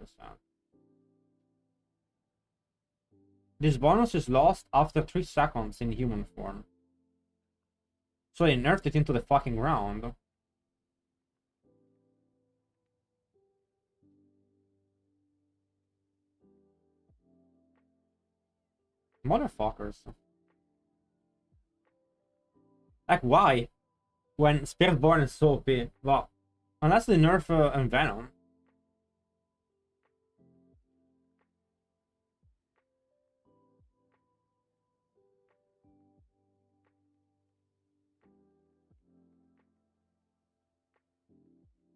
This bonus is lost after 3 seconds in human form. So they nerfed it into the fucking ground. Motherfuckers. Like, why? When Spiritborn is so OP. Well, unless they nerf Envenom.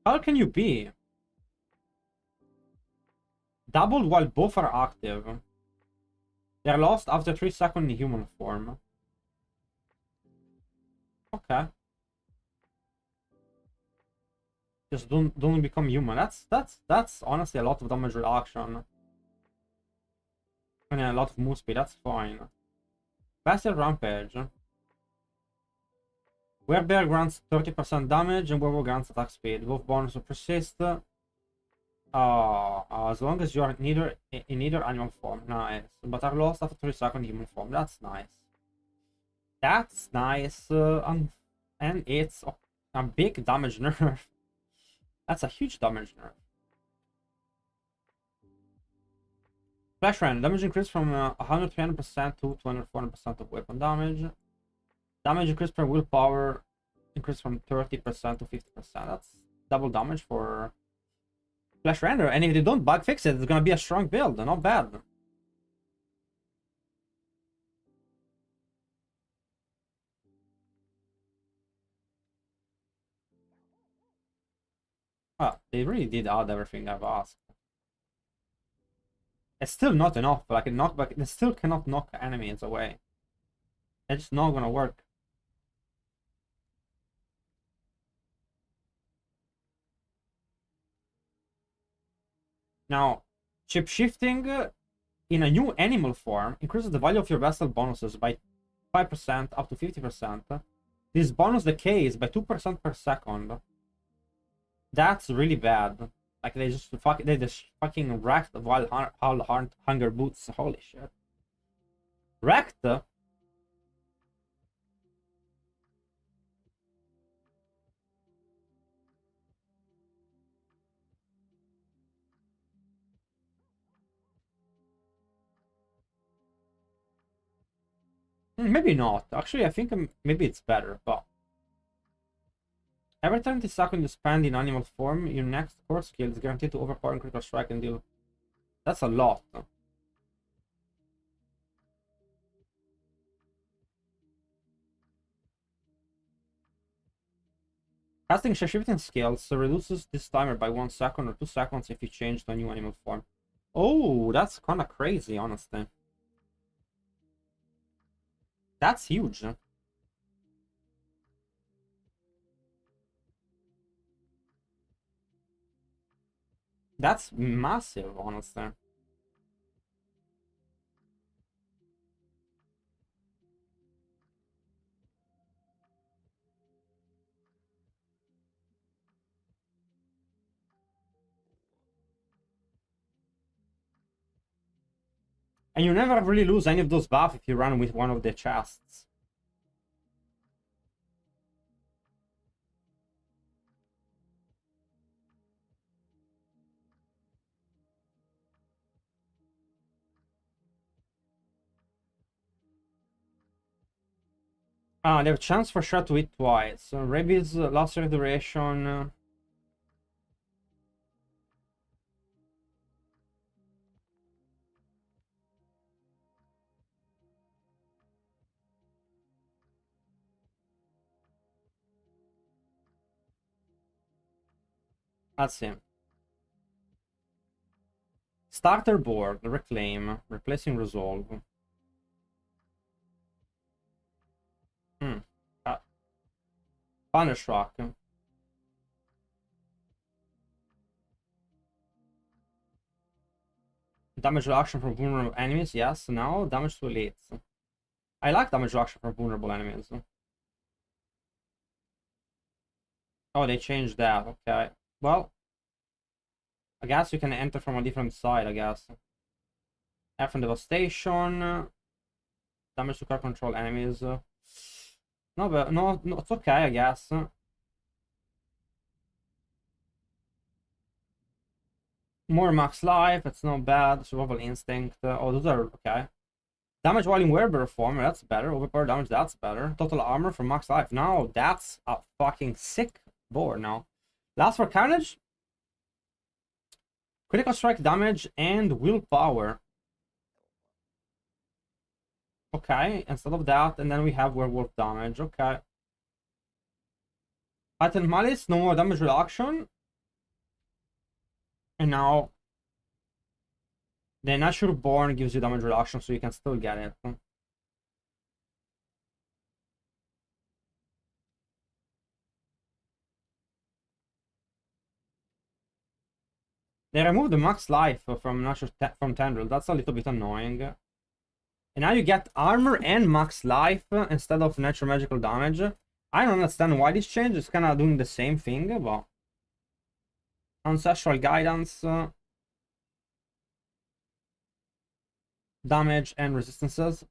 How can you be? Doubled while both are active. They're lost after 3 seconds in human form. Okay. Just don't become human. That's honestly a lot of damage reduction. And a lot of move speed, that's fine. Passive Rampage. Werebear grants 30% damage and Werewolf grants attack speed. Both bonuses persist. As long as you are in either animal form. Nice. But are lost after 3 seconds human form. That's nice. That's nice. And it's a big damage nerf. That's a huge damage nerf. Flash Run. Damage increase from 120% to 240% of weapon damage. Damage increase per willpower increase from 30% to 50%. That's double damage for Flash Render. And if they don't bug fix it, it's gonna be a strong build. Not bad. They really did add everything I've asked. It's still not enough. Like a knockback, they still cannot knock enemies away. It's just not gonna work. Now, ship shifting in a new animal form increases the value of your vessel bonuses by 5% up to 50%. This bonus decays by 2% per second. That's really bad. Like they just fucking wrecked while hunger boots. Holy shit. Wrecked? Maybe not. Actually, I think maybe it's better, but every time this second you spend in animal form, your next core skill is guaranteed to overpower and critical strike and deal. That's a lot. Casting shifting skills reduces this timer by 1 second or 2 seconds if you change to a new animal form. Oh, that's kind of crazy, honestly. That's huge. That's massive, honestly. And you never really lose any of those buffs if you run with one of the chests. Ah, they have a chance for sure to hit twice. Rabies, last duration. Let's see. Starter board, reclaim, replacing resolve. Punish rock. Damage reduction from vulnerable enemies, yes. Now damage to elites. I like damage reduction from vulnerable enemies. Oh, they changed that. Okay. Well, I guess you can enter from a different side, I guess. F and devastation. Damage to car control enemies. No, but no, it's okay, I guess. More max life, it's not bad. Survival instinct. Oh, those are okay. Damage while in wearable form, that's better. Overpower damage, that's better. Total armor for max life. Now that's a fucking sick board now. Last for carnage. Critical strike damage and willpower. Okay, instead of that, and then we have werewolf damage. Okay. Patent malice, no more damage reduction. And now the natural born gives you damage reduction, so you can still get it. They removed the max life from natural from Tendril. That's a little bit annoying. And now you get armor and max life instead of natural magical damage. I don't understand why this change is kind of doing the same thing, but ancestral guidance, damage and resistances.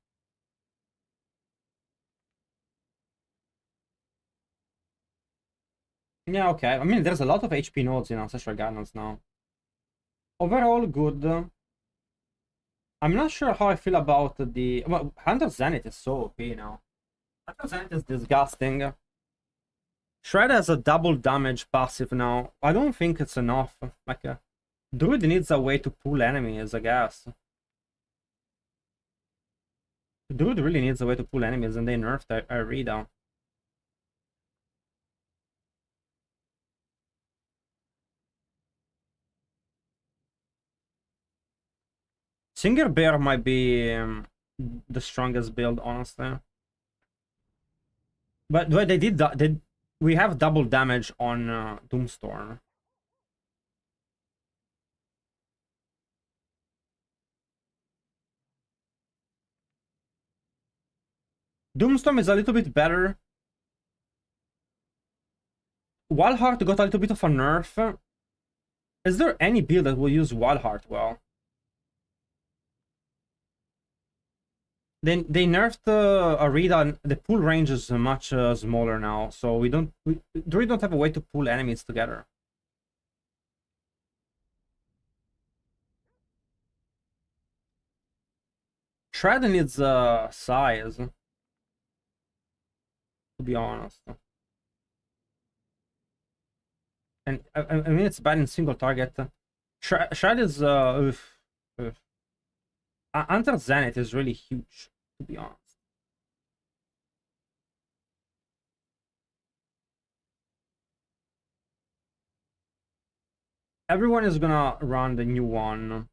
Yeah, okay. I mean, there's a lot of HP nodes in ancestral guidance now. Overall, good. I'm not sure how I feel about the... Well, Hunter Zenith is so OP now. Hunter Zenith is disgusting. Shred has a double damage passive now. I don't think it's enough. Like, Druid needs a way to pull enemies, I guess. Druid really needs a way to pull enemies, and they nerfed Arida. Singer Bear might be the strongest build, honestly. But they did that. We have double damage on DOOMSTORM. Doomstorm is a little bit better. Wildheart got a little bit of a nerf. Is there any build that will use Wildheart well? They nerfed Arida. The pull range is much smaller now, so we really don't have a way to pull enemies together. Shred needs size, to be honest. And I mean, it's bad in single target. Shred is Under Zenith is really huge, to be honest. Everyone is gonna run the new one.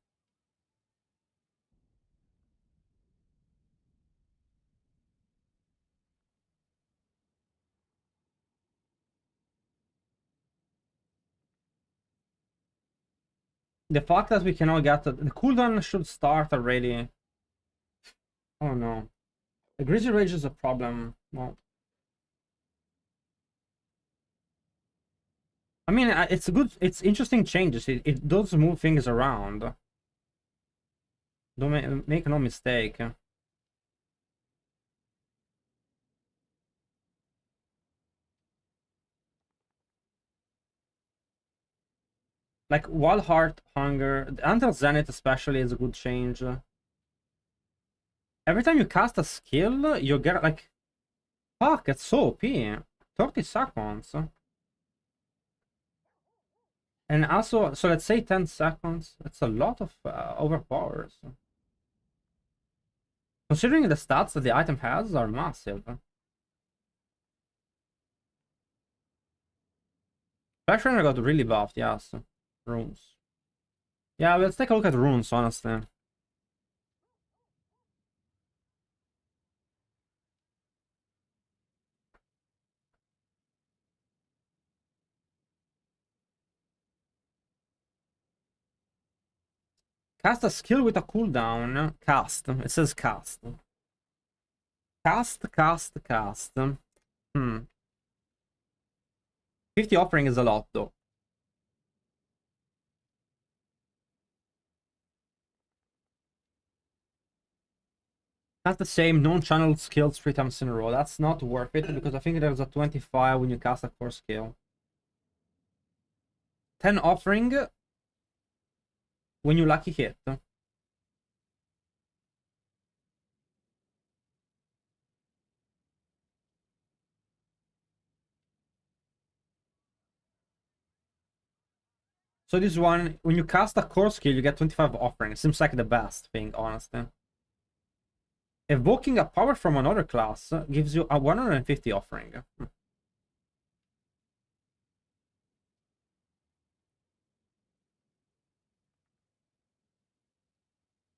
The fact that we cannot get the cooldown should start already. Oh no. The Grizzly Rage is a problem. Well, I mean, it's interesting changes. It does move things around. Don't make no mistake. Like Wild Heart, Hunger, Until Zenith especially is a good change. Every time you cast a skill, you get like, fuck, it's so OP. 30 seconds. And also, so let's say 10 seconds. It's a lot of overpowers. Considering the stats that the item has are massive. Flash Runner got really buffed, yes. Runes. Yeah, let's take a look at runes, honestly. Cast a skill with a cooldown. Cast. It says cast. Cast. 50 offering is a lot, though. That's the same non-channeled skills 3 times in a row. That's not worth it because I think there's a 25 when you cast a core skill. 10 offering when you lucky hit. So this one, when you cast a core skill, you get 25 offering. It seems like the best thing, honestly. Evoking a power from another class gives you a 150 offering.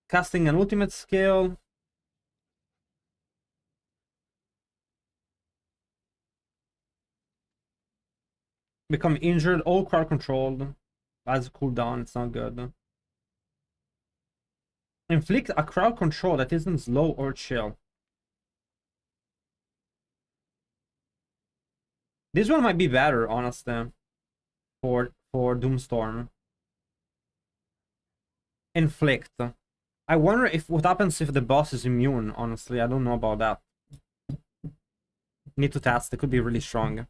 Casting an ultimate skill. Become injured, all crowd controlled. As a cooldown, it's not good. Inflict a crowd control that isn't slow or chill. This one might be better, honestly, for Doomstorm. Inflict. I wonder if what happens if the boss is immune, honestly. I don't know about that. Need to test. It could be really strong.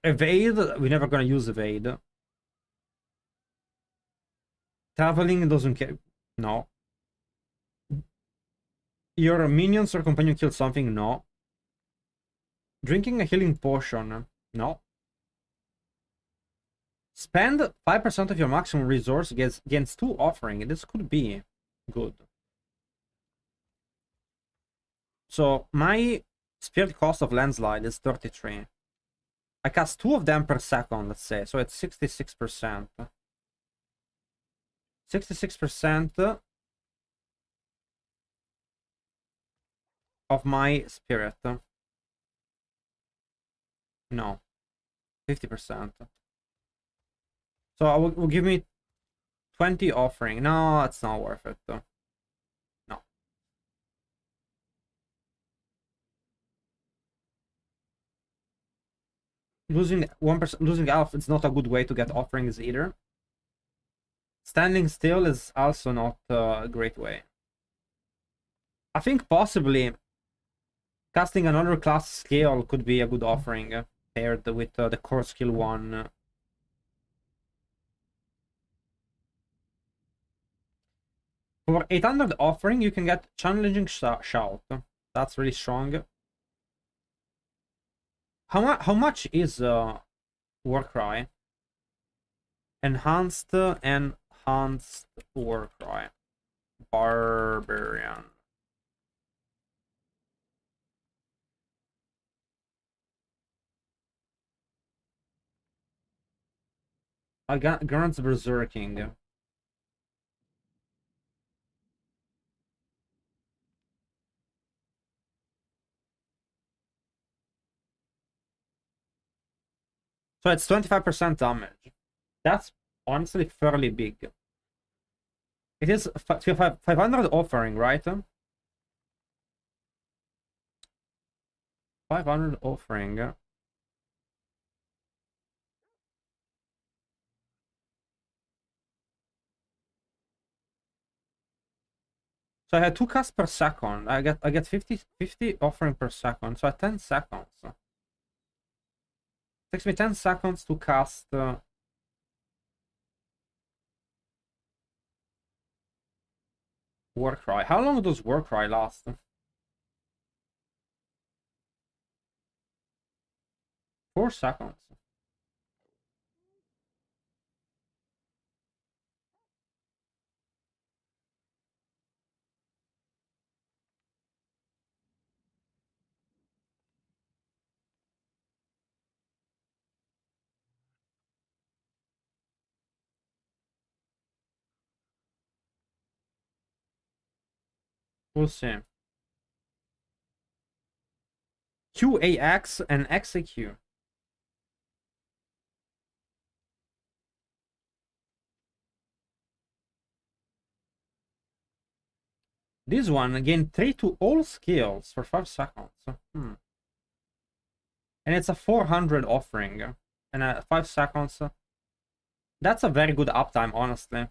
Evade. We're never gonna use evade. Traveling doesn't care. No. Your minions or companion kill something? No. Drinking a healing potion? No. Spend 5% of your maximum resource against 2 offering. This could be good. So my spirit cost of landslide is 33. I cast 2 of them per second, let's say. So it's 66%. 66% of my spirit. No. 50%. So I will give me 20 offering. No, it's not worth it though. No. Losing 1%, losing health is not a good way to get offerings either. Standing still is also not a great way. I think possibly casting another class skill could be a good offering paired with the core skill one. For 800 offering, you can get challenging shout. That's really strong. How much is Warcry? Enhanced Warcry. Barbarian. I got grants berserking. So it's 25% damage. That's honestly fairly big. It is 500 offering, right? 500 offering. So I had 2 casts per second. I get 50 offering per second. So at 10 seconds. It takes me 10 seconds to cast Warcry. How long does Warcry last? 4 seconds. We'll see. QAX and XAQ. This one gain 3 to all skills for 5 seconds. And it's a 400 offering. And 5 seconds. That's a very good uptime, honestly.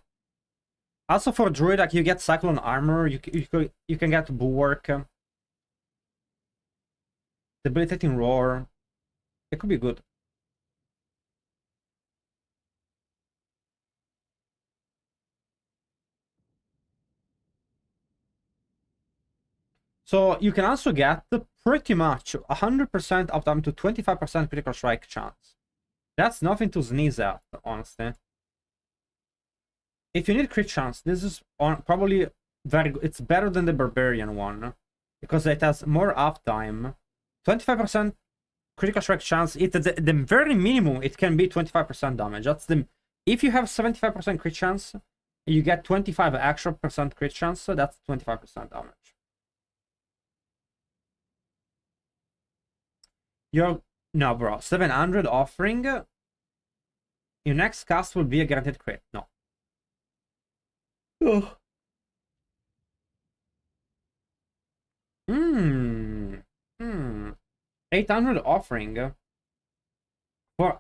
Also for Druid, like you get Cyclone Armor, you can get Bulwark. Debilitating Roar. It could be good. So you can also get pretty much 100% uptime to 25% critical strike chance. That's nothing to sneeze at, honestly. If you need crit chance, this is probably very good. It's better than the Barbarian one because it has more uptime. 25% critical strike chance. At the very minimum, it can be 25% damage. That's the if you have 75% crit chance, you get 25 extra percent crit chance. So that's 25% damage. No, bro. 700 offering. Your next cast will be a guaranteed crit. No. Ugh. 800 offering for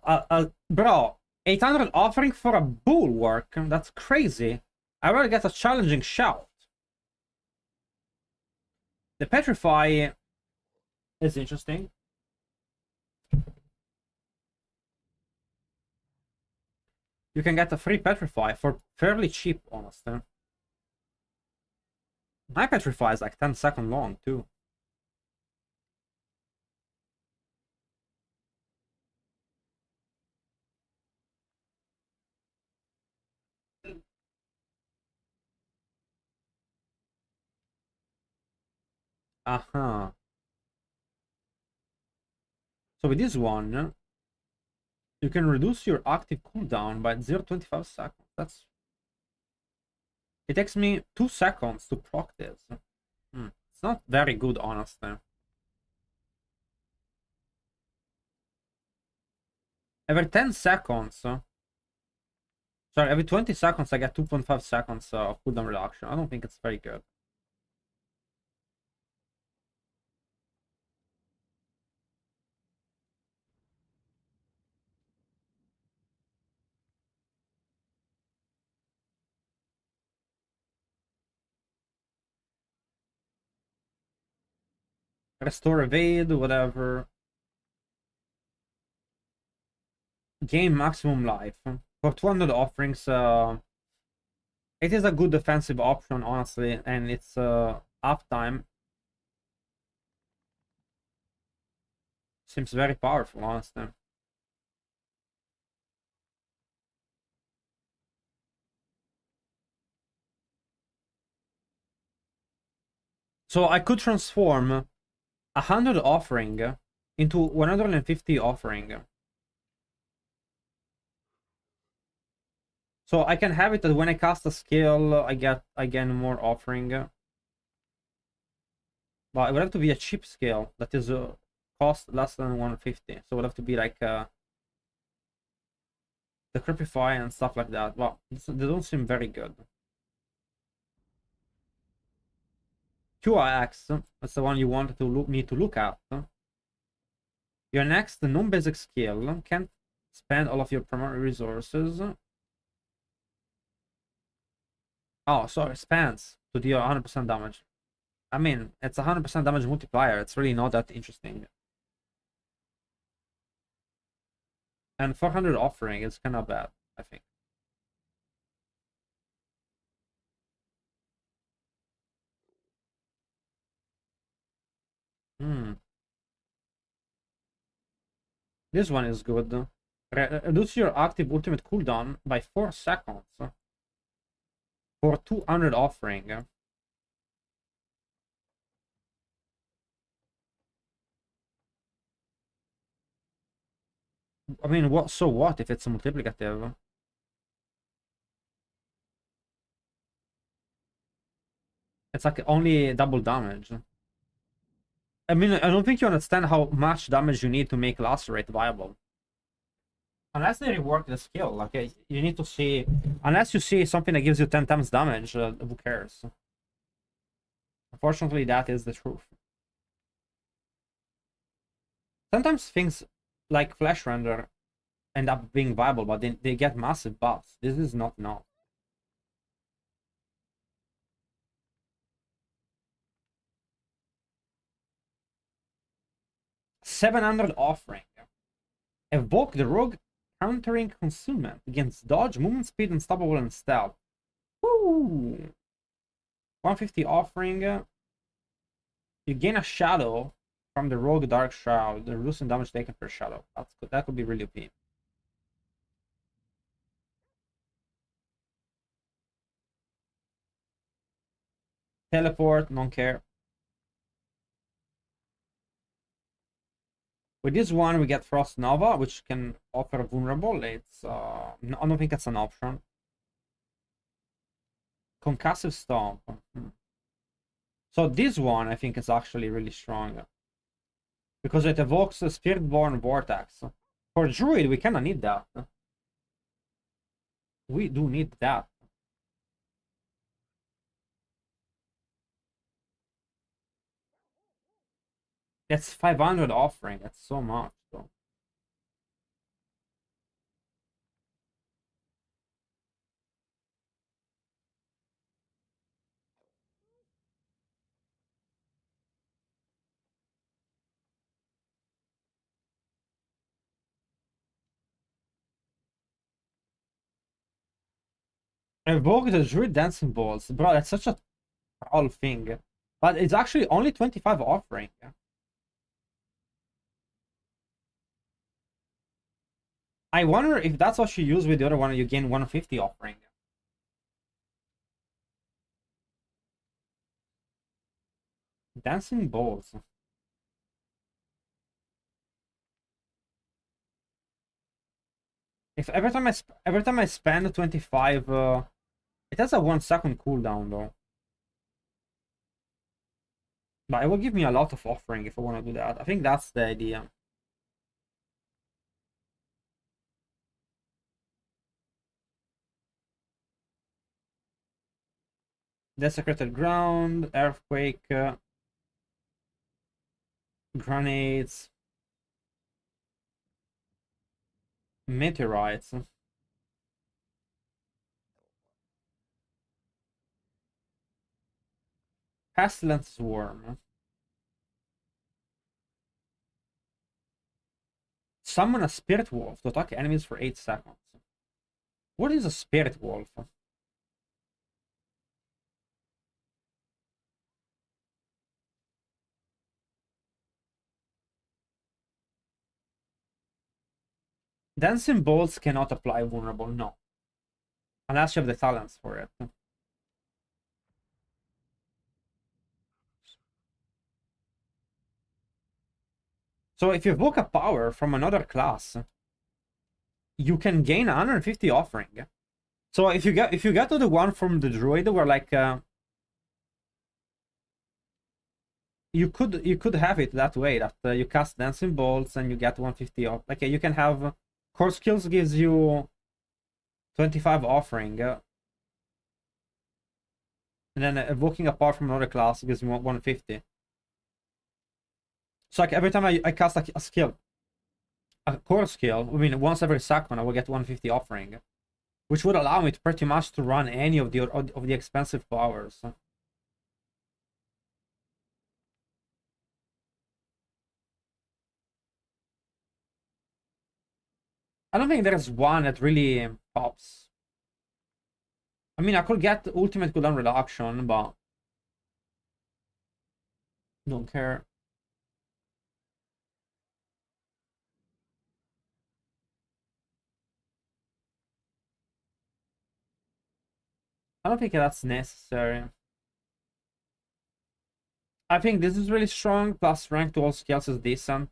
bro. 800 offering for a bulwark. That's crazy. I rather get a challenging shout. The petrify is interesting. You can get a free petrify for fairly cheap, honestly. My petrify is like 10 seconds long too. Uh-huh. So with this one, you can reduce your active cooldown by 0.25 seconds. That's... It takes me 2 seconds to proc this. It's not very good, honestly. Every 10 seconds... Sorry, every 20 seconds I get 2.5 seconds of cooldown reduction. I don't think it's very good. Restore evade, whatever. Gain maximum life. For 200 offerings, it is a good defensive option, honestly, and it's uptime. Seems very powerful, honestly. So I could transform 100 offering into 150 offering. So I can have it that when I cast a skill, I gain more offering. But it would have to be a cheap skill that is cost less than 150. So it would have to be like the Cripify and stuff like that. Well, they don't seem very good. QIX, that's the one you wanted to me to look at. Your next non-basic skill can't spend all of your primary resources. Oh, sorry, spans to deal 100% damage. I mean, it's a 100% damage multiplier. It's really not that interesting. And 400 offering is kind of bad, I think. Hmm. This one is good. Reduce your active ultimate cooldown by 4 seconds for 200 offering. I mean, what? So what if it's a multiplicative? It's like only double damage. I mean, I don't think you understand how much damage you need to make Lacerate viable. Unless they rework the skill, okay, you need to see. Unless you see something that gives you 10 times damage, who cares? Unfortunately, that is the truth. Sometimes things like Flesh Render end up being viable, but they get massive buffs. This is not enough. $700 offering. Evoke the rogue countering concealment against dodge, movement speed, unstoppable, and stealth. Woo! 150 offering. You gain a shadow from the rogue dark shroud, reducing damage taken per shadow. That's good. That could be really OP. Teleport, don't care. With this one, we get Frost Nova, which can offer vulnerable. It's no, I don't think that's an option. Concussive Stomp. So this one, I think, is actually really strong because it evokes a Spiritborn Vortex. For Druid, we kind of need that. We do need that. That's 500 offering. That's so much, though. Evoke the Druid Dancing Balls. Bro, that's such a troll thing. But it's actually only 25 offering. I wonder if that's what you use with the other one, you gain 150 offering. Dancing Balls. If every time I spend 25, it has a 1 second cooldown though. But it will give me a lot of offering if I want to do that. I think that's the idea. Desecrated Ground, Earthquake, Grenades, Meteorites. Pestilence Swarm. Summon a spirit wolf to attack enemies for 8 seconds. What is a spirit wolf? Dancing bolts cannot apply vulnerable, no. Unless you have the talents for it. So if you evoke a power from another class, you can gain 150 offering. So if you get to the one from the druid where like you could have it that way, that you cast dancing bolts and you get 150 off. Like you can have core skills gives you 25 offering, and then evoking a power from another class gives me 150. So like every time I cast a skill, a core skill, I mean once every second I will get 150 offering, which would allow me to pretty much to run any of the expensive powers. I don't think there's one that really pops. I mean, I could get ultimate cooldown reduction, but don't care. I don't think that's necessary. I think this is really strong, plus rank to all skills is decent.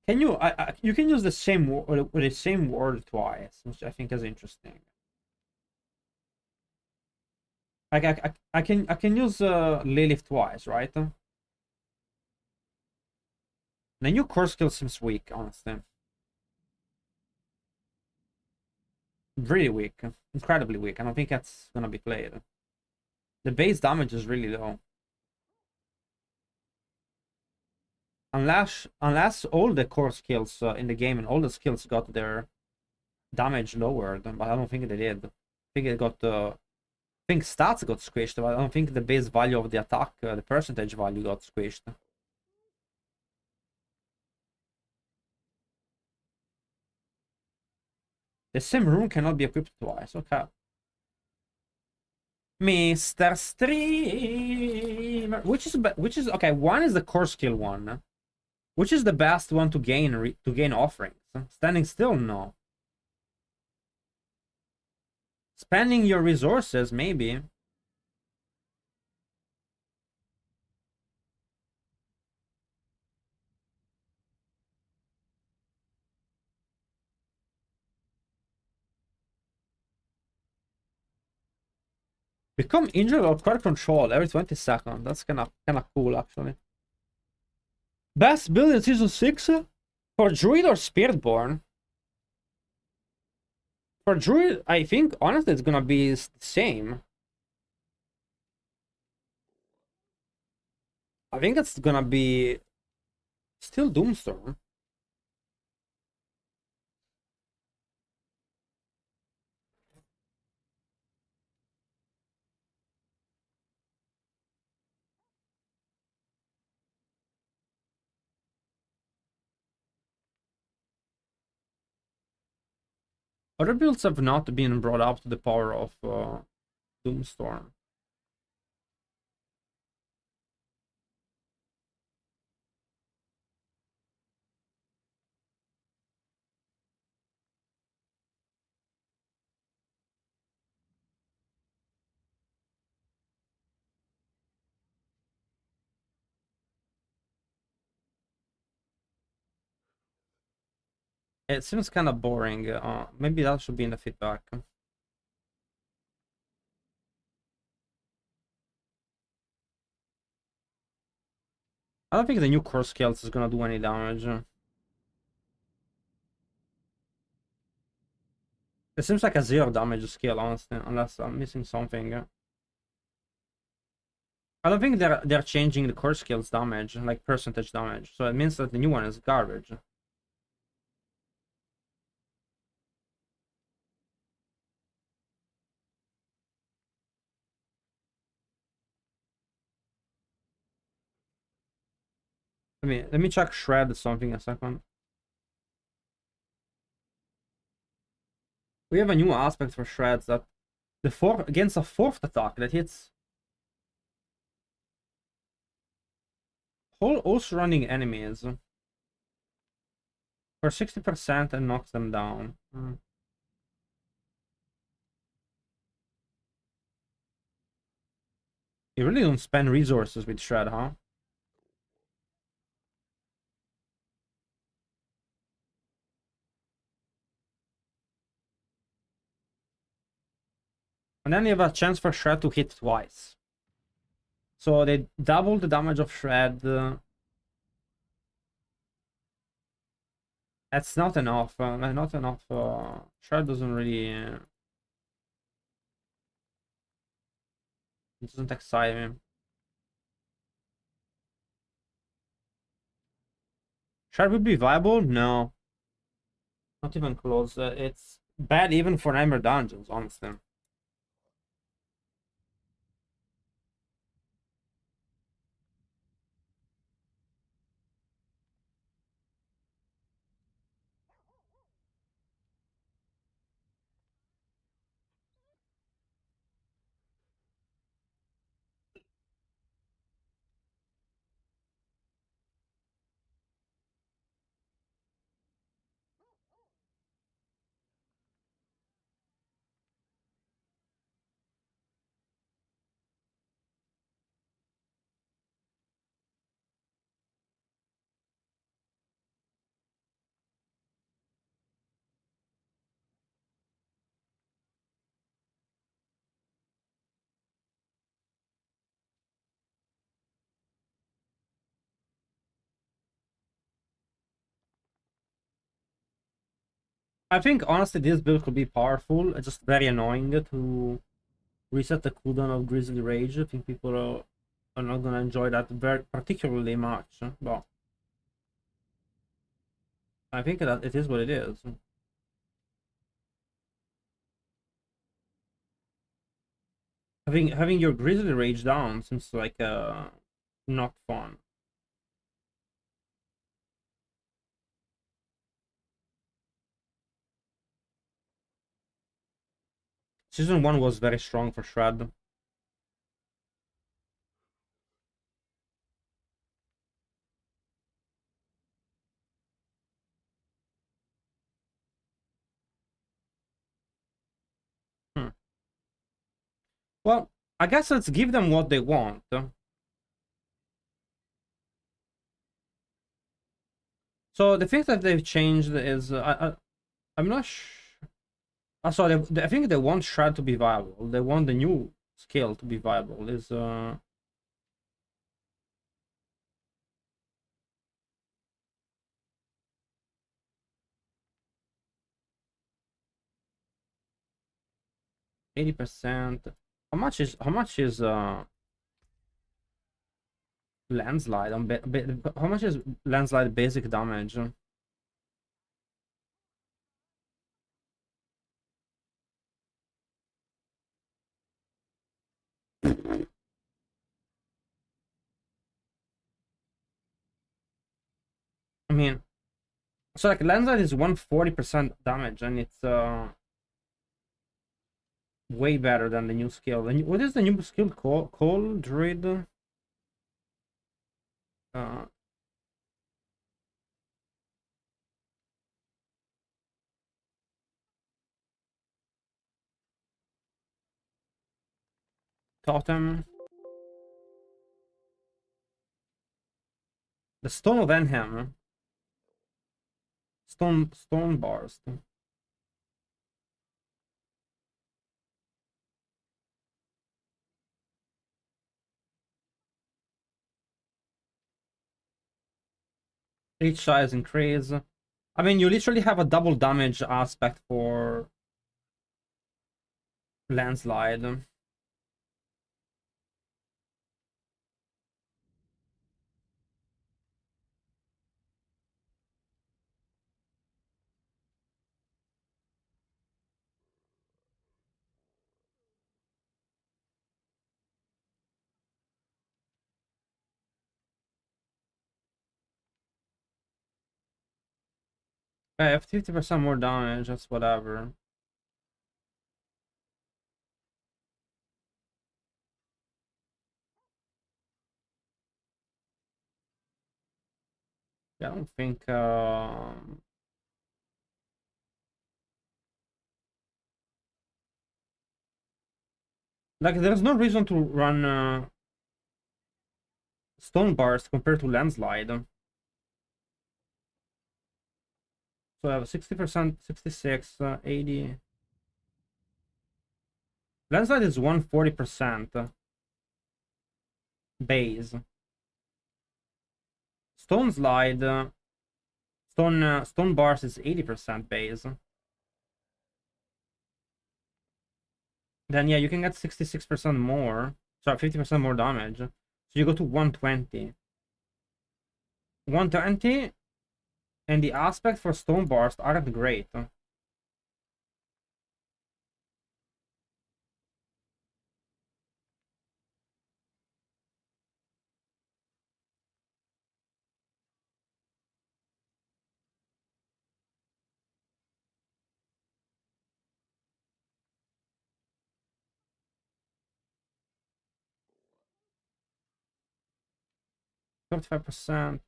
Can you? You can use the same word twice, which I think is interesting. Like I can use Lilith twice, right? The new core skill seems weak, honestly. Really weak, incredibly weak. I don't think that's gonna be played. The base damage is really low. Unless all the core skills in the game and all the skills got their damage lowered, but I don't think they did. I think it got I think stats got squished, but I don't think the base value of the attack, the percentage value got squished. The same rune cannot be equipped twice. Okay. Mr. Streamer, which is okay. One is the core skill one. Which is the best one to gain offerings? Standing still, no. Spending your resources, maybe. Become injured or card control every 20 seconds. That's kind of cool, actually. Best build in season 6 for druid or spiritborn. For druid, I think honestly it's gonna be the same. I think it's gonna be still Doomstorm. Other builds have not been brought up to the power of Doomstorm. It seems kind of boring. Maybe that should be in the feedback. I don't think the new core skills is gonna do any damage. It seems like a 0 damage skill, honestly, unless I'm missing something. I don't think they're changing the core skills damage, like percentage damage. So it means that the new one is garbage. Let me check shred something a second. We have a new aspect for shreds that the fourth against a fourth attack that hits whole host running enemies for 60% and knocks them down. You really don't spend resources with shred, huh? And then you have a chance for shred to hit twice. So they double the damage of shred. That's not enough. Not enough. Shred doesn't really. It doesn't excite me. Shred would be viable? No. Not even close. It's bad even for Nightmare Dungeons, honestly. I think honestly this build could be powerful. It's just very annoying to reset the cooldown of Grizzly Rage. I think people are not gonna enjoy that very particularly much. But I think that it is what it is. Having your Grizzly Rage down seems like not fun. Season 1 was very strong for Shred. Hmm. Well, I guess let's give them what they want. So the thing that they've changed is I'm not so I think they want Shred to be viable. They want the new skill to be viable. Is 80%. How much is landslide on how much is landslide basic damage? I mean, so like landslide is 140% damage, and it's way better than the new skill. And what is the new skill called? Cold Druid. Uh, Totem. The Stone of Enham. Stone bars. Each size increase. I mean, you literally have a double damage aspect for landslide. I have 50% more damage, that's whatever. Yeah, I don't think like there's no reason to run stone bars compared to landslide. So I have 60%, 66, 80. Landslide is 140% base. Stone slide, stone bars is 80% base. Then yeah, you can get 66% more. Sorry, 50% more damage. So you go to 120. 120, and the aspect for stone bars aren't great. 35%.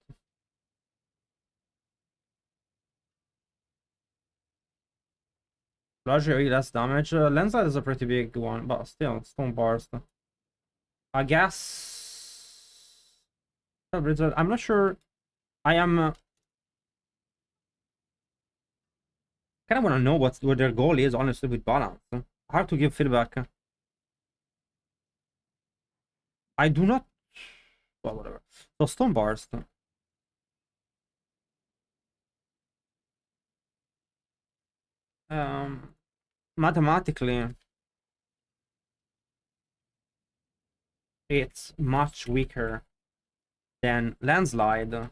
Largely less damage. Landslide is a pretty big one, but still, stone bars. I guess. I'm not sure. I am. Kind of want to know what their goal is, honestly, with balance. Hard to give feedback. I do not. Well, whatever. So stone bars. Mathematically, it's much weaker than landslide.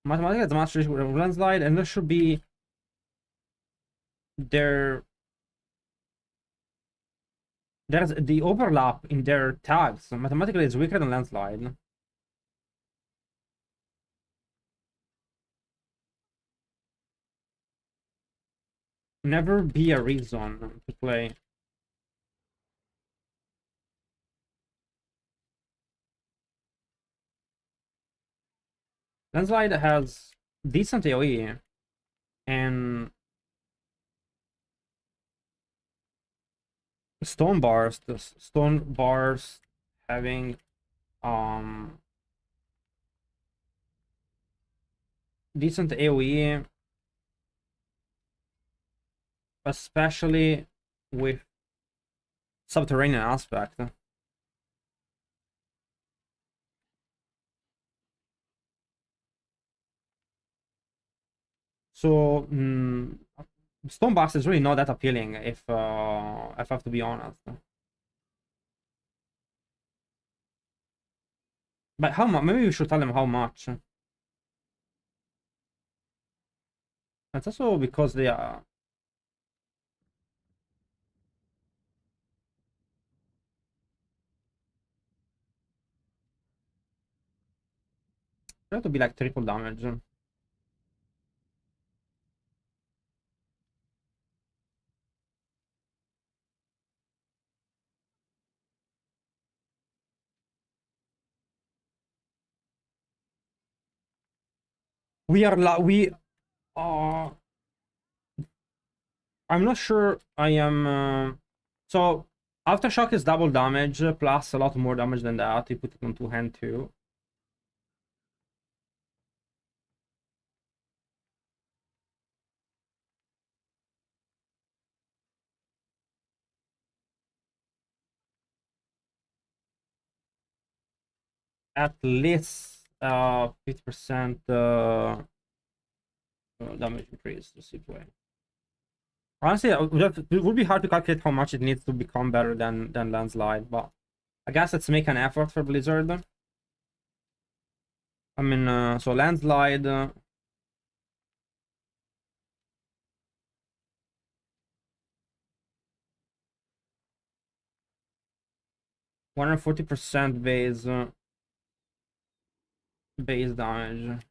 Mathematically, it's much weaker than landslide, and there should be their there's the overlap in their tags. Mathematically, it's weaker than landslide. Never be a reason to play. Landslide has decent AoE and stone bars. The stone bars having decent AoE, especially with subterranean aspect. So stone bars is really not that appealing if I have to be honest. But how much? Maybe we should tell them how much. It's also because they are. They have to be like triple damage. We are we uh I'm not sure I am so aftershock is double damage plus a lot more damage than that. You put it on two hand too. At least 50% damage increase to see play. Honestly, it would be hard to calculate how much it needs to become better than landslide, but I guess let's make an effort for Blizzard. I mean, so landslide. 140% base damage.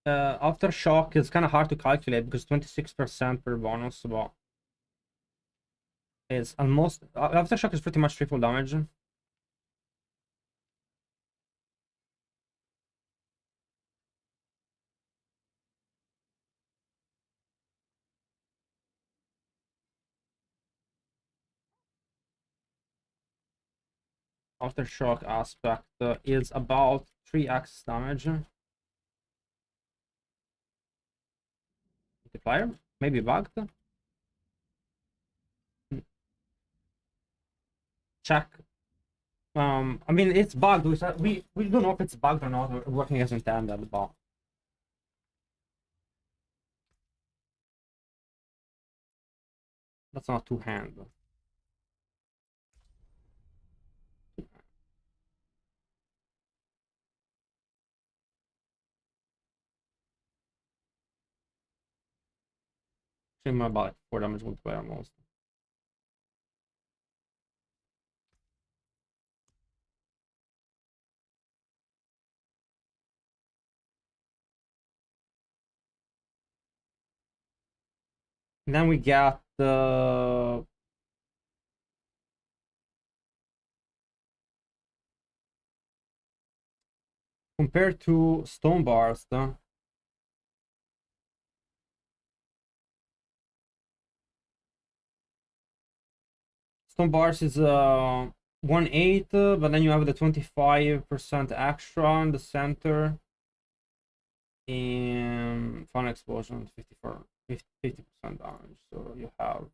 Aftershock is kind of hard to calculate because 26% per bonus, but it's almost Aftershock is pretty much triple damage. Aftershock aspect is about 3x damage. Multiplier? Maybe bugged? Check. I mean, it's bugged. We don't know if it's bugged or not, or working as intended, but that's not two-hand. More about 4 damage multiplier almost. And then we got the compared to Stone Bars, Stone Bars is 1/8, but then you have the 25% extra in the center. And Fun Explosion 50% damage. So you have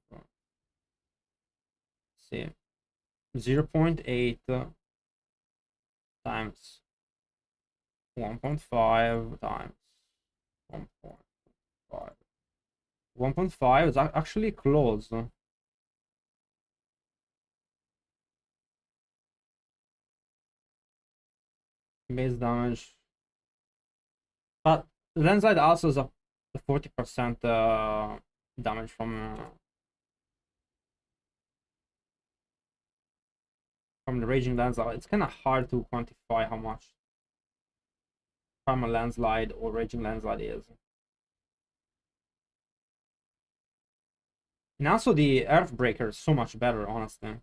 see 0.8 times 1.5 times 1.5. 1.5 is actually close. Base damage. But Landslide also is a 40% damage from the Raging Landslide. It's kind of hard to quantify how much from a Landslide or Raging Landslide is. And also the Earthbreaker is so much better, honestly.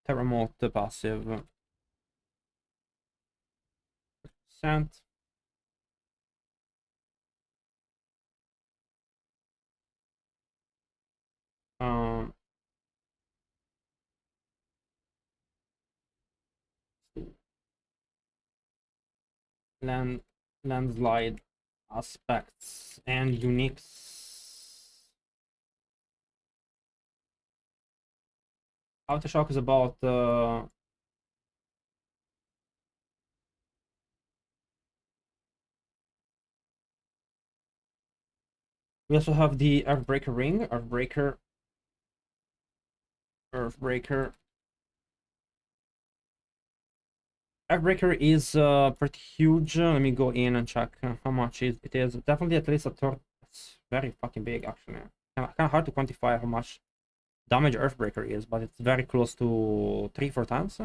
Terremote passive. Percent. Landslide aspects and uniques. Aftershock is about we also have the Earthbreaker ring, Earthbreaker. Earthbreaker is pretty huge. Let me go in and check how much it is. Definitely at least a third. It's very fucking big, actually. Kind of hard to quantify how much damage Earthbreaker is, but it's very close to 3-4 times.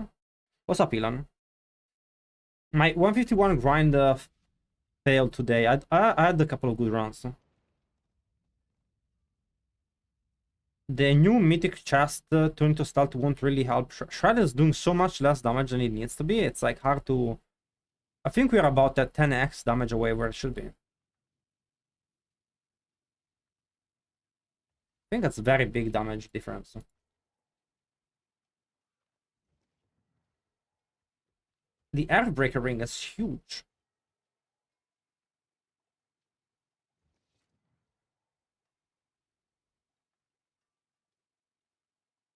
What's up, Elon? My 151 grind failed today. I had a couple of good runs. The new Mythic chest turned to stealth won't really help. Shred is doing so much less damage than it needs to be. It's like hard to... I think we're about that 10x damage away where it should be. I think that's a very big damage difference. The Earthbreaker ring is huge.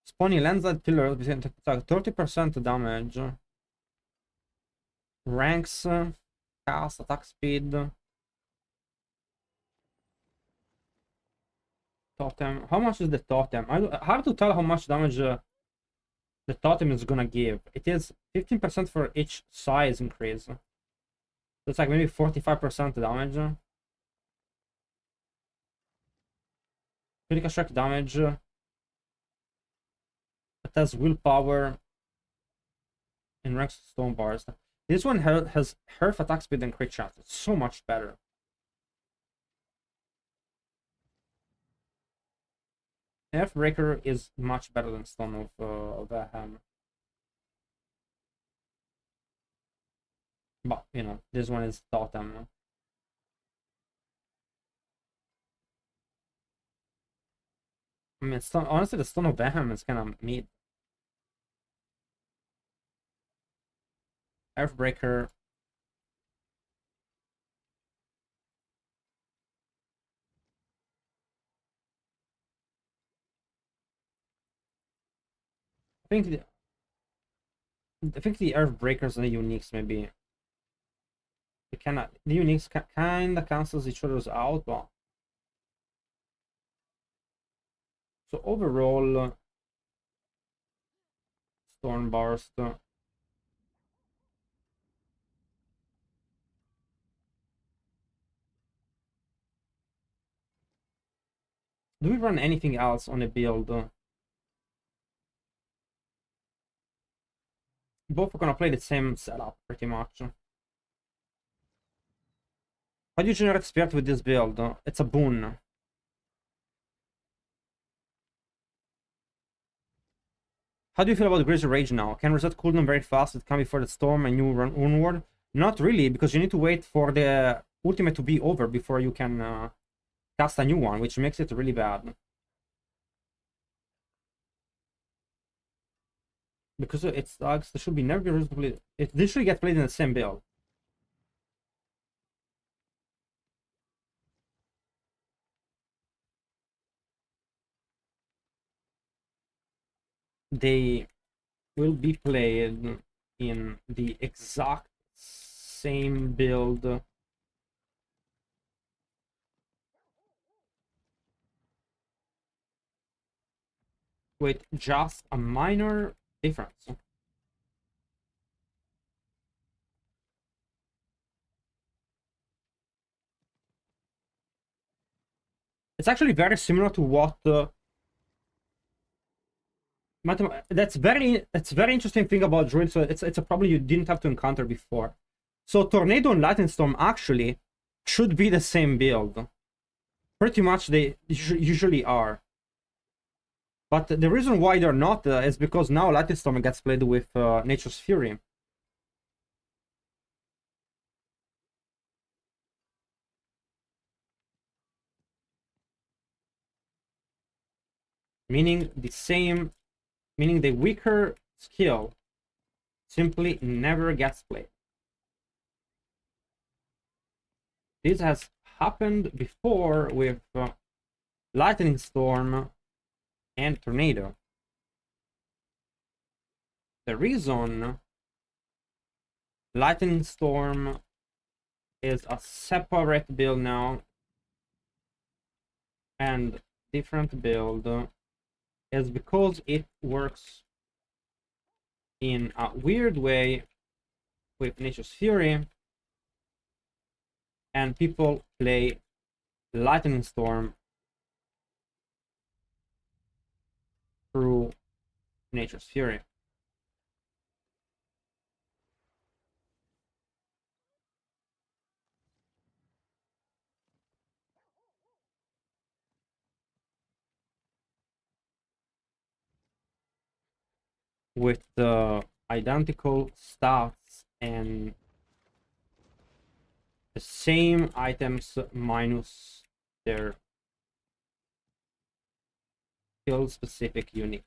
Spawning Landslide Pillar with 30% damage. Ranks, cast, attack speed. Totem. How much is the totem? Hard to tell how much damage the totem is gonna give. It is 15% for each size increase. That's like maybe 45% damage. Critical strike damage. has willpower and ranks stone bars. This one has health, attack speed, and crit chance. It's so much better. Earthbreaker is much better than Stone of the Hammer. But, you know, this one is Totem. I mean, honestly, the Stone of Valheim is kind of mid. Earthbreaker. I think the Earthbreakers and the Uniques maybe. The Uniques kind of cancels each other's out, but so overall, Stormburst. Do we run anything else on a build? Both are gonna play the same setup pretty much. How do you generate spirit with this build? It's a boon. How do you feel about Grizzly Rage now? Can reset cooldown very fast. It can before the storm and you run onward. Not really, because you need to wait for the ultimate to be over before you can cast a new one, which makes it really bad. Because it's dogs, there should be never be reason to play. It literally gets played in the same build. They will be played in the exact same build. With just a minor difference. It's actually very similar to what that's very interesting thing about Druid. So it's a problem you didn't have to encounter before. So Tornado and Lightning Storm actually should be the same build. Pretty much they usually are. But the reason why they're not is because now Lightning Storm gets played with Nature's Fury. Meaning the weaker skill simply never gets played. This has happened before with Lightning Storm and Tornado. The reason Lightning Storm is a separate build now and different build is because it works in a weird way with Nature's Fury, and people play Lightning Storm through Nature's Fury. With the identical stats and the same items minus their skill specific units.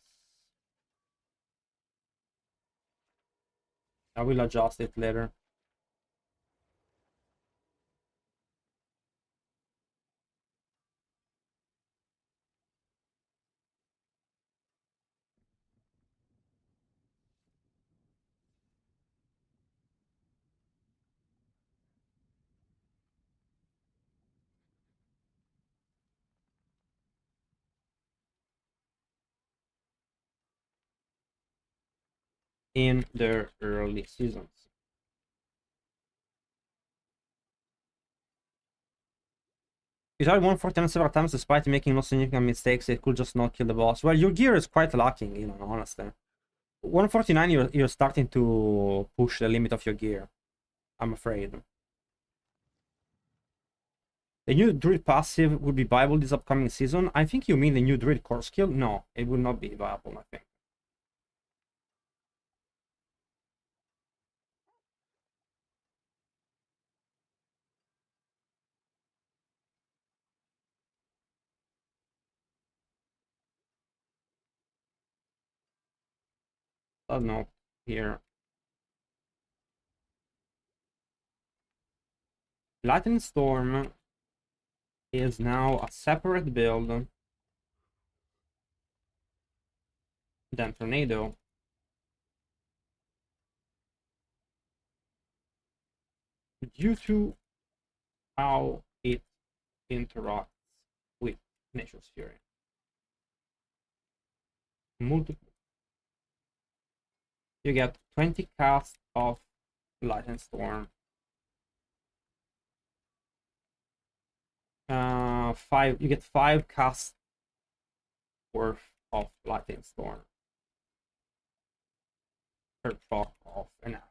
I will adjust it later. In their early seasons. You tried 149 several times despite making no significant mistakes. It could just not kill the boss. Well, your gear is quite lacking, you know, honestly. 149, you're starting to push the limit of your gear, I'm afraid. The new druid passive will be viable this upcoming season. I think you mean the new druid core skill? No, it will not be viable, I think. No, here. Lightning Storm is now a separate build than Tornado. Due to how it interacts with Nature's Fury. Multiple. You get 20 casts of Lightning Storm. 5. You get 5 casts worth of Lightning Storm per proc of an app.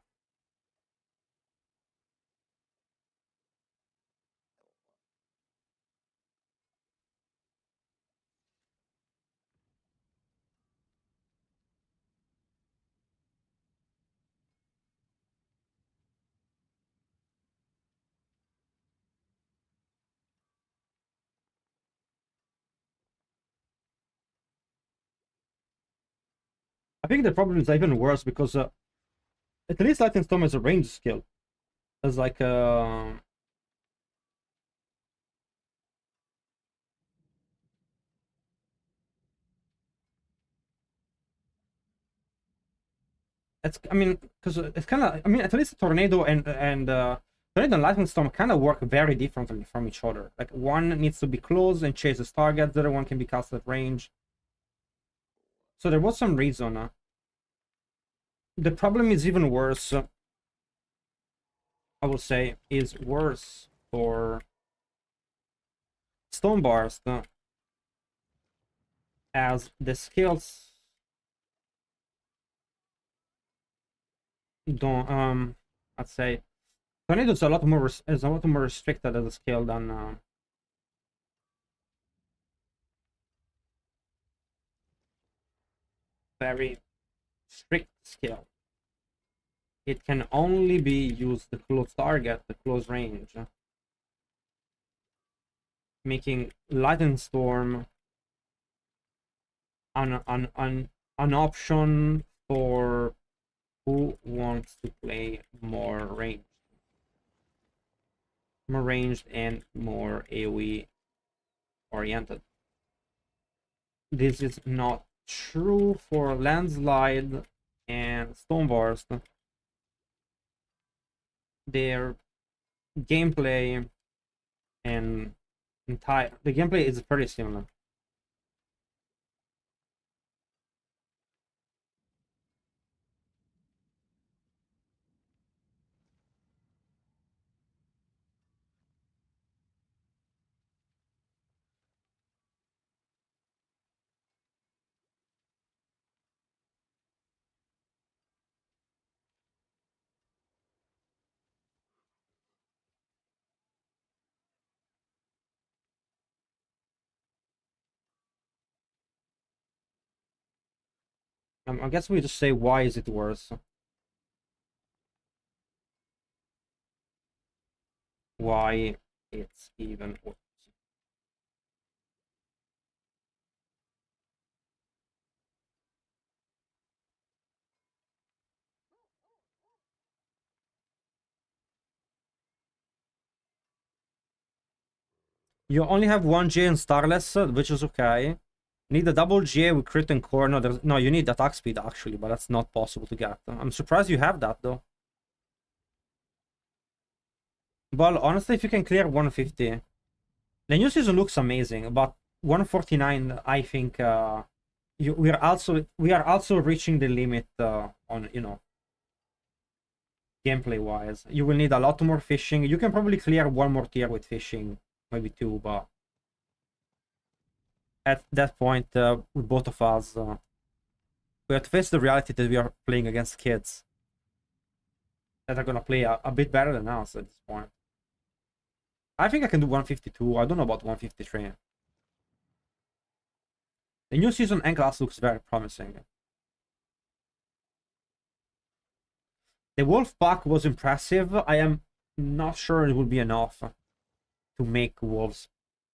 I think the problem is even worse because at least Lightning Storm is a range skill. It's like it's, I mean, because it's kind of, I mean, at least Tornado and Tornado and Lightning Storm kind of work very differently from each other. Like one needs to be close and chases targets, the other one can be cast at range. So there was some reason. The problem is even worse. I will say is worse for Stoneburst, as the skills don't I'd say Tornado is a lot more restricted as a skill than very strict skill. It can only be used to close target, the close range, making Lightning Storm an option for who wants to play more ranged and more AoE oriented. This is not true for Landslide and Stoneburst. Their gameplay and the gameplay is pretty similar. I guess we just say, why is it worse? Why it's even worse. You only have one GA in Starless, which is okay. Need a double GA with crit and core. No, you need attack speed actually, but that's not possible to get. I'm surprised you have that though. Well, honestly, if you can clear 150, the new season looks amazing. But 149, I think we are also reaching the limit on, you know, gameplay wise. You will need a lot more fishing. You can probably clear one more tier with fishing, maybe two, but at that point, with both of us, we have to face the reality that we are playing against kids that are gonna play a bit better than us at this point. I think I can do 152. I don't know about 153. The new season end class looks very promising. The wolf pack was impressive. I am not sure it will be enough to make wolves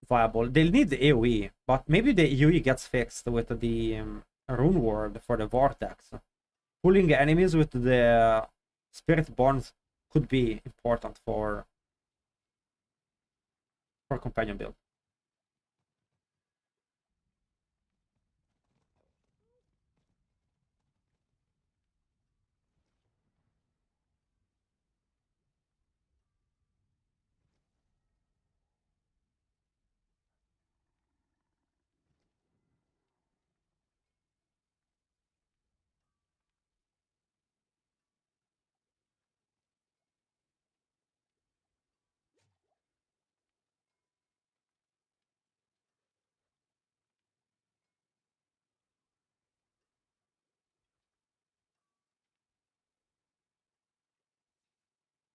viable. They'll need the AoE, but maybe the AoE gets fixed with the rune word for the vortex. Pulling enemies with the spirit bonds could be important for companion build.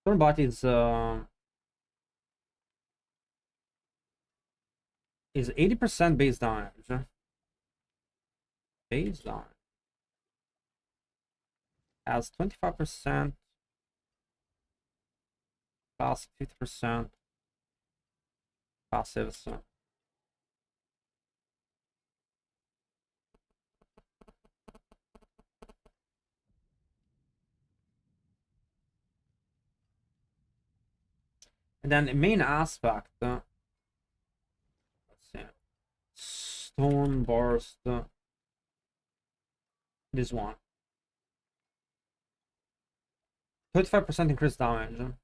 Turn is 80% base damage. Base damage has 25% plus 50% passives. And then the main aspect, let's see, stone burst, this one. 35% increased damage.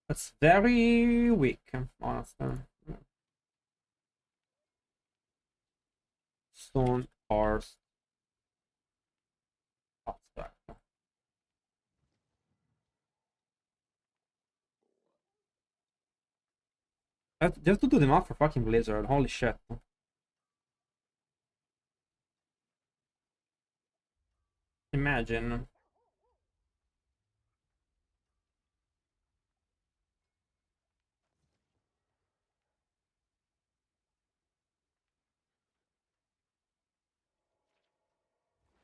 That's very weak, honestly. Stone burst aspect. Just to do the math for fucking Blizzard, holy shit. Imagine.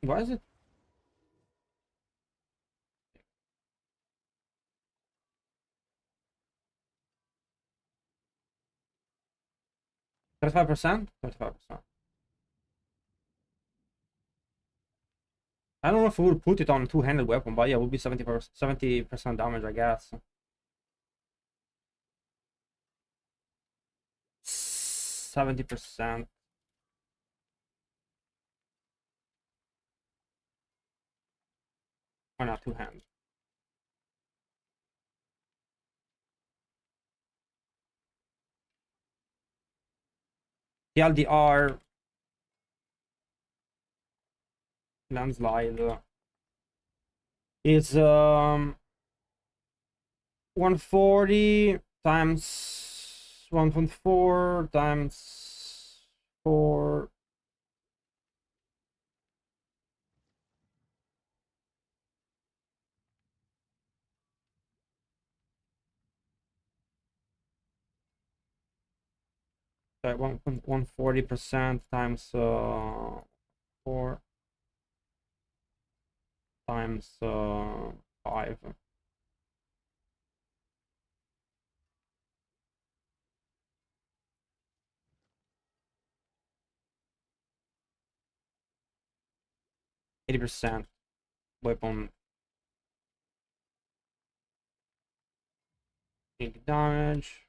Why is it? $35%? 35%. I don't know if we would put it on a two-handed weapon, but yeah, it would be 70% damage, I guess. 70%. Why not two-hand? TLDR landslide is 140 times 1.4 times 4. Sorry, 140% times 4 times 5. %80 weapon damage.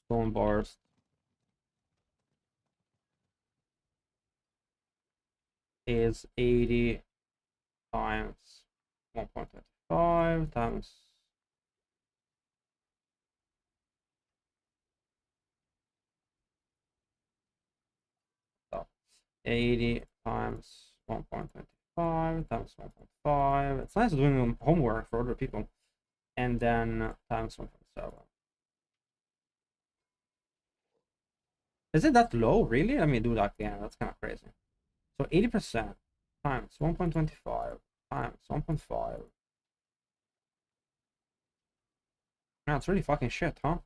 Stone burst is 80 times 1.25 times 80 times 1.25 times 1.5. It's nice doing homework for other people. And then times 1.7. Is it that low, really? Let me do that again. That's kind of crazy. So 80% times 1.25 times 1.5. Man, it's really fucking shit, huh?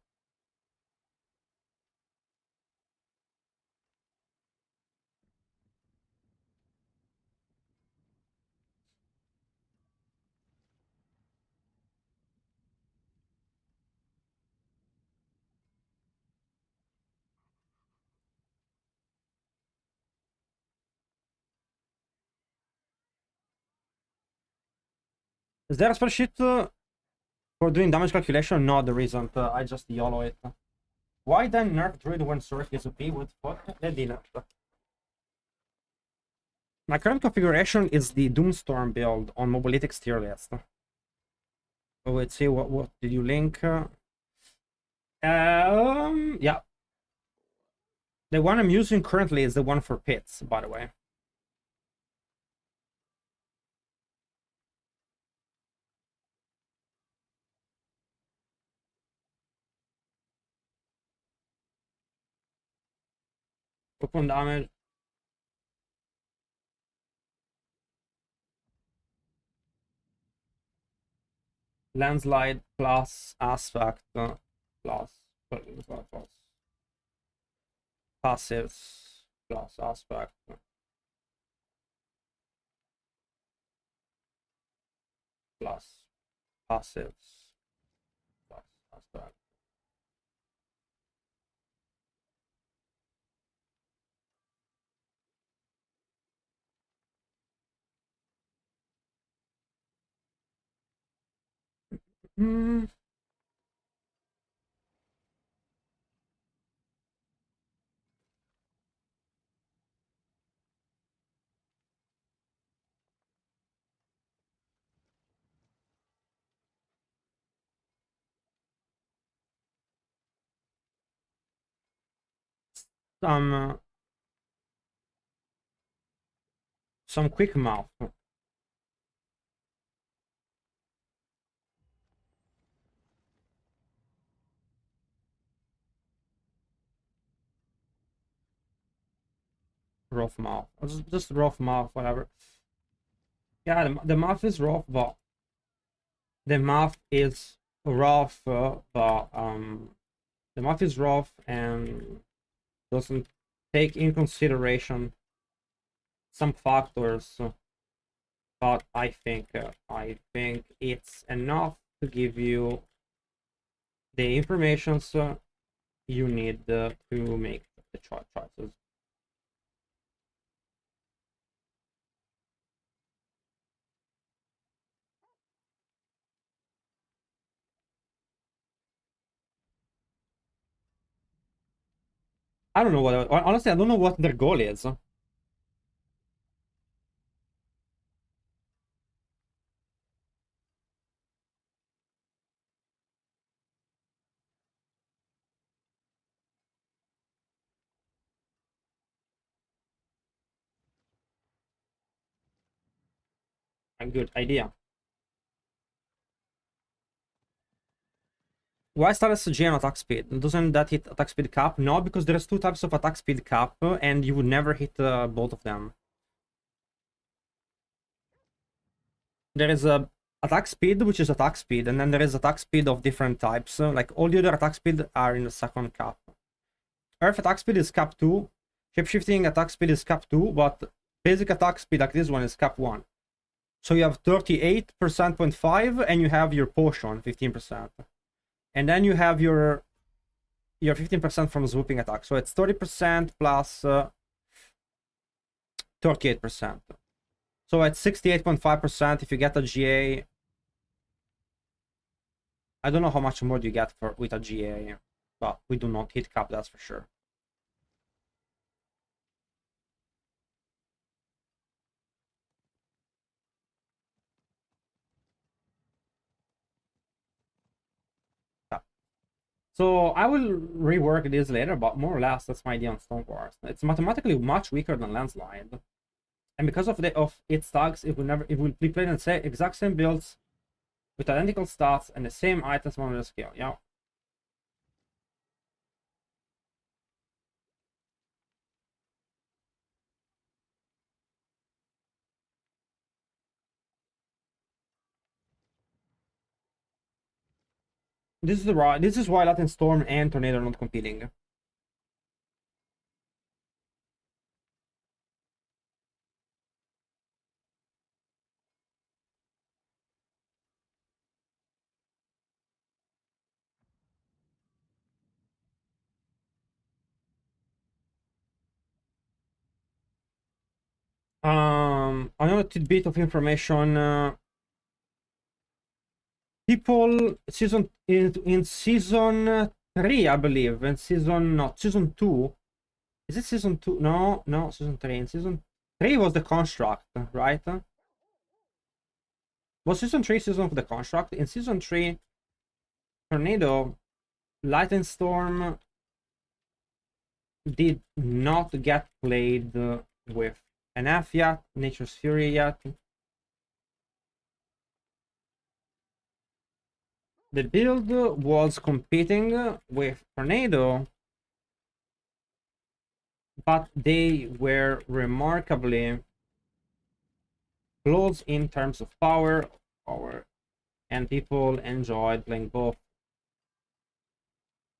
Is there a spreadsheet for doing damage calculation? No, there isn't. I just YOLO it. Why then nerf druid when Sork is OP? What the fuck? They didn't. My current configuration is the Doomstorm build on Mobilitics tier list. Oh, let's see, what did you link? Yeah. The one I'm using currently is the one for pits, by the way. Coupon damage. Landslide plus aspect plus passives plus aspect plus passives plus aspect. Hmm. Some quick mouth. Rough mouth. Just rough mouth, whatever. Yeah, the mouth is rough, but the mouth is rough, the mouth is rough and doesn't take in consideration some factors. But I think it's enough to give you the information you need to make the choices. I don't know what, honestly, I don't know what their goal is. A good idea. Why start SG on attack speed? Doesn't that hit attack speed cap? No, because there's two types of attack speed cap, and you would never hit both of them. There is a attack speed, which is attack speed, and then there is attack speed of different types. Like all the other attack speed are in the second cap. Earth attack speed is cap 2. Shapeshifting attack speed is cap 2, but basic attack speed like this one is cap 1. So you have 38% 0.5, and you have your potion 15%. And then you have your 15% from swooping attack. So it's 30% plus 38%. So at 68.5%, if you get a GA, I don't know how much more you get with a GA, but we do not hit cap, that's for sure. So I will rework this later, but more or less that's my idea on Stone Wars. It's mathematically much weaker than Landslide. And because of its tags, it will be played in the exact same builds with identical stats and the same items on the scale. Yeah. This is why Latin Storm and Tornado are not competing. Another tidbit of information. People in season 3, I believe, and season 2. Is it season 2? No, season 3. In season 3 was the construct, right? Was season 3 season of the construct? In season 3, Tornado, Lightning Storm did not get played with NF yet, Nature's Fury yet. The build was competing with Tornado, but they were remarkably close in terms of power, and people enjoyed playing both.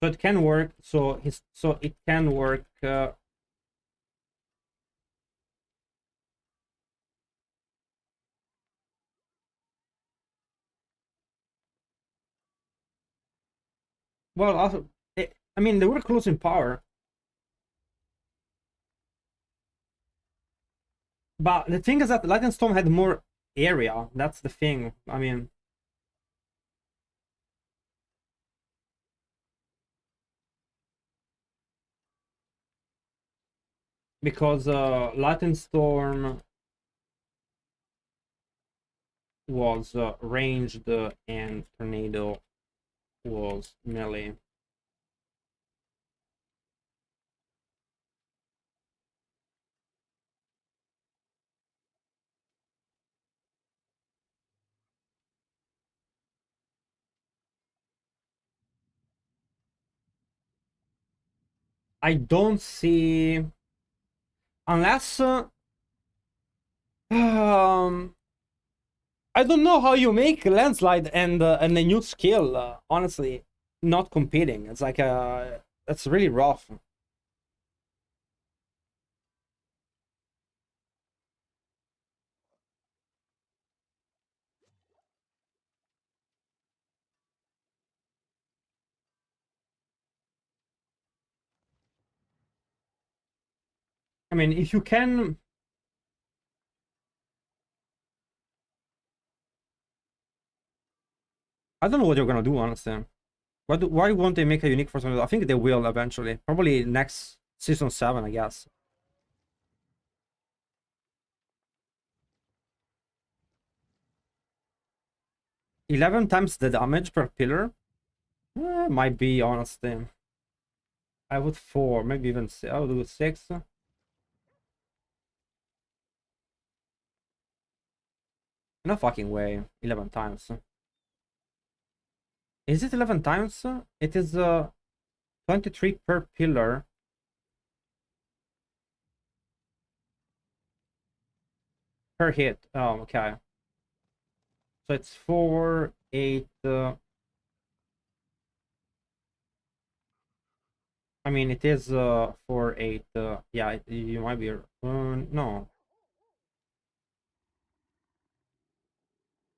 So it can work. So it can work. Well, also, I mean, they were close in power, but the thing is that Lightning Storm had more area. That's the thing. I mean, because Lightning Storm was ranged and Tornado was melee. I don't see, unless um I don't know how you make landslide and a new skill. Honestly, not competing. It's like that's really rough. I mean, if you can, I don't know what you're gonna do, honestly. Why won't they make a unique for something? I think they will eventually. Probably next season 7, I guess. 11 times the damage per pillar? Might be, honestly. I would 4, maybe even I would do 6. No fucking way. 11 times. Is it 11 times? It is 23 per pillar. Per hit. Oh, okay. So it's 4, 8. I mean, it is 4, 8. Yeah, you might be. No.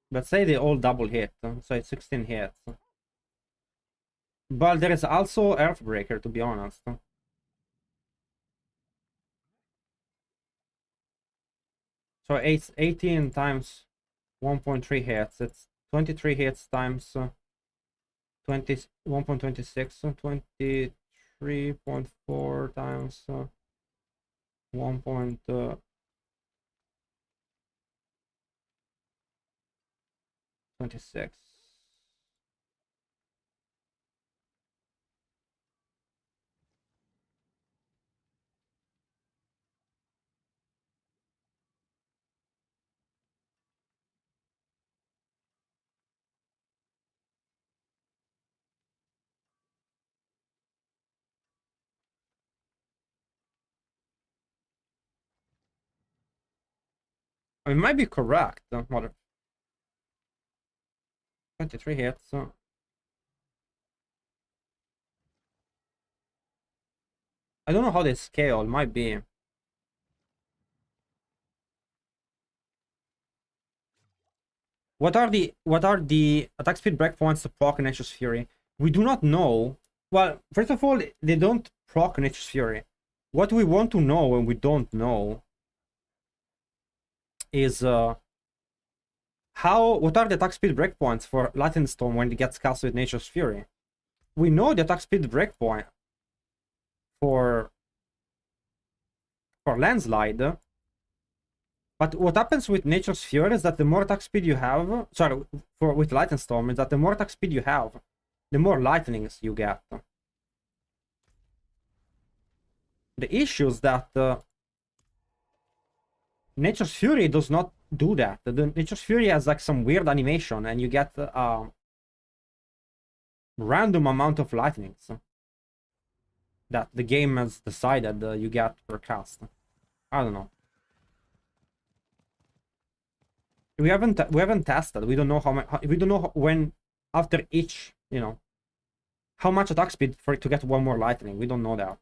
But say they all double hit. So it's 16 hits. But there is also Earthbreaker, to be honest. So it's 18 times 1.3 hits. It's 23 hits times 20, 1.26, 23.4 times 1.26. I might be correct. Mother. 23 hits. I don't know how they scale. Might be. What are the attack speed breakpoints to proc Nature's Fury? We do not know. Well, first of all, they don't proc Nature's Fury. What we want to know and we don't know is what are the attack speed breakpoints for Lightning Storm when it gets cast with Nature's Fury? We know the attack speed breakpoint for Landslide. But what happens with Nature's Fury is that the more attack speed you have, sorry, with Lightning Storm, is that the more attack speed you have, the more lightnings you get. The issue is that Nature's Fury does not do that. The Nature's Fury has like some weird animation, and you get a random amount of lightnings that the game has decided you get per cast. I don't know. We haven't tested. We don't know how much. We don't know when after each, you know, how much attack speed for it to get one more lightning. We don't know that.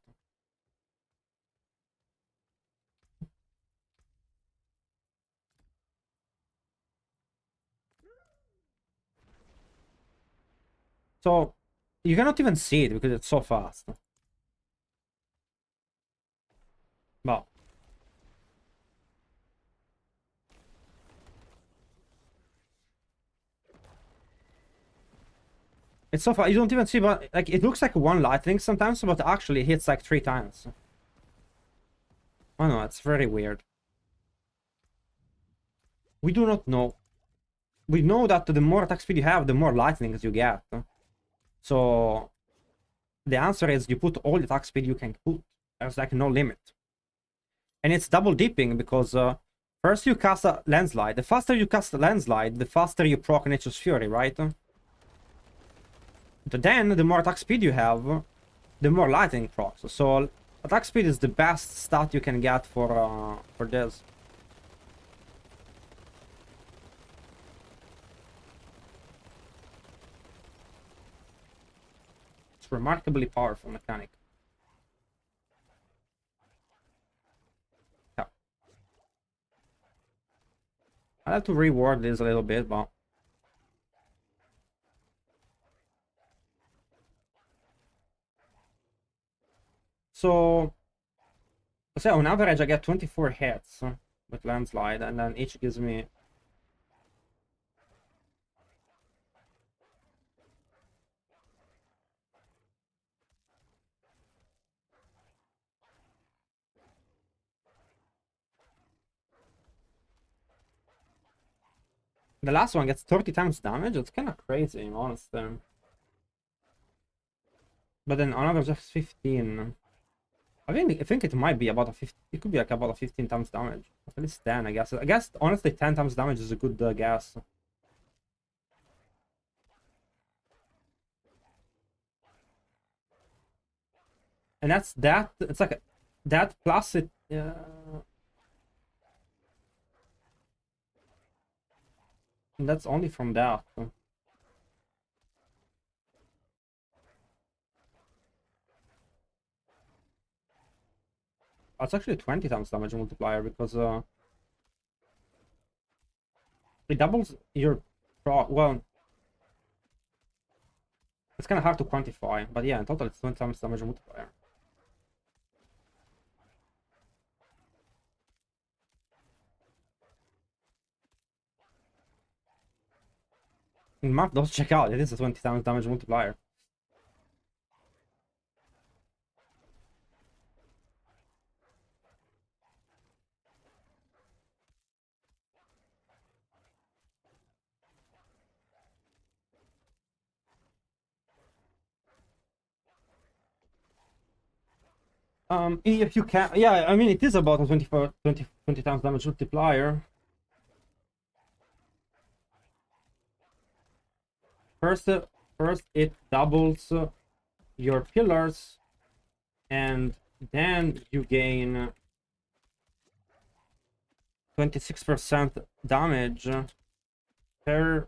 So you cannot even see it because it's so fast. Well. It's so far, you don't even see, but like it looks like one lightning sometimes, but actually it hits like 3 times. I don't know, it's very weird. We do not know. We know that the more attack speed you have, the more lightnings you get. So the answer is you put all the attack speed you can put. There's like no limit. And it's double dipping because first you cast a Landslide. The faster you cast a Landslide, the faster you proc Nature's Fury, right? But then, the more attack speed you have, the more lightning procs. So, attack speed is the best stat you can get for this. It's a remarkably powerful mechanic. Yeah. I have to reward this a little bit, but so on average I get 24 hits with Landslide, and then each gives me the last one gets 30 times damage. It's kind of crazy, honestly. But then another just 15. I think it might be about a 50. It could be like about a 15 times damage. At least 10, I guess. I guess honestly 10 times damage is a good guess. And that's that. It's like that plus it. And that's only from that. It's actually 20 times damage multiplier because it doubles your pro. Well, it's kind of hard to quantify, but yeah, in total it's 20 times damage multiplier. In map, those check out. It is a 20 times damage multiplier. If you can, yeah, I mean it is about a 20 times damage multiplier. First it doubles your pillars, and then you gain 26% damage per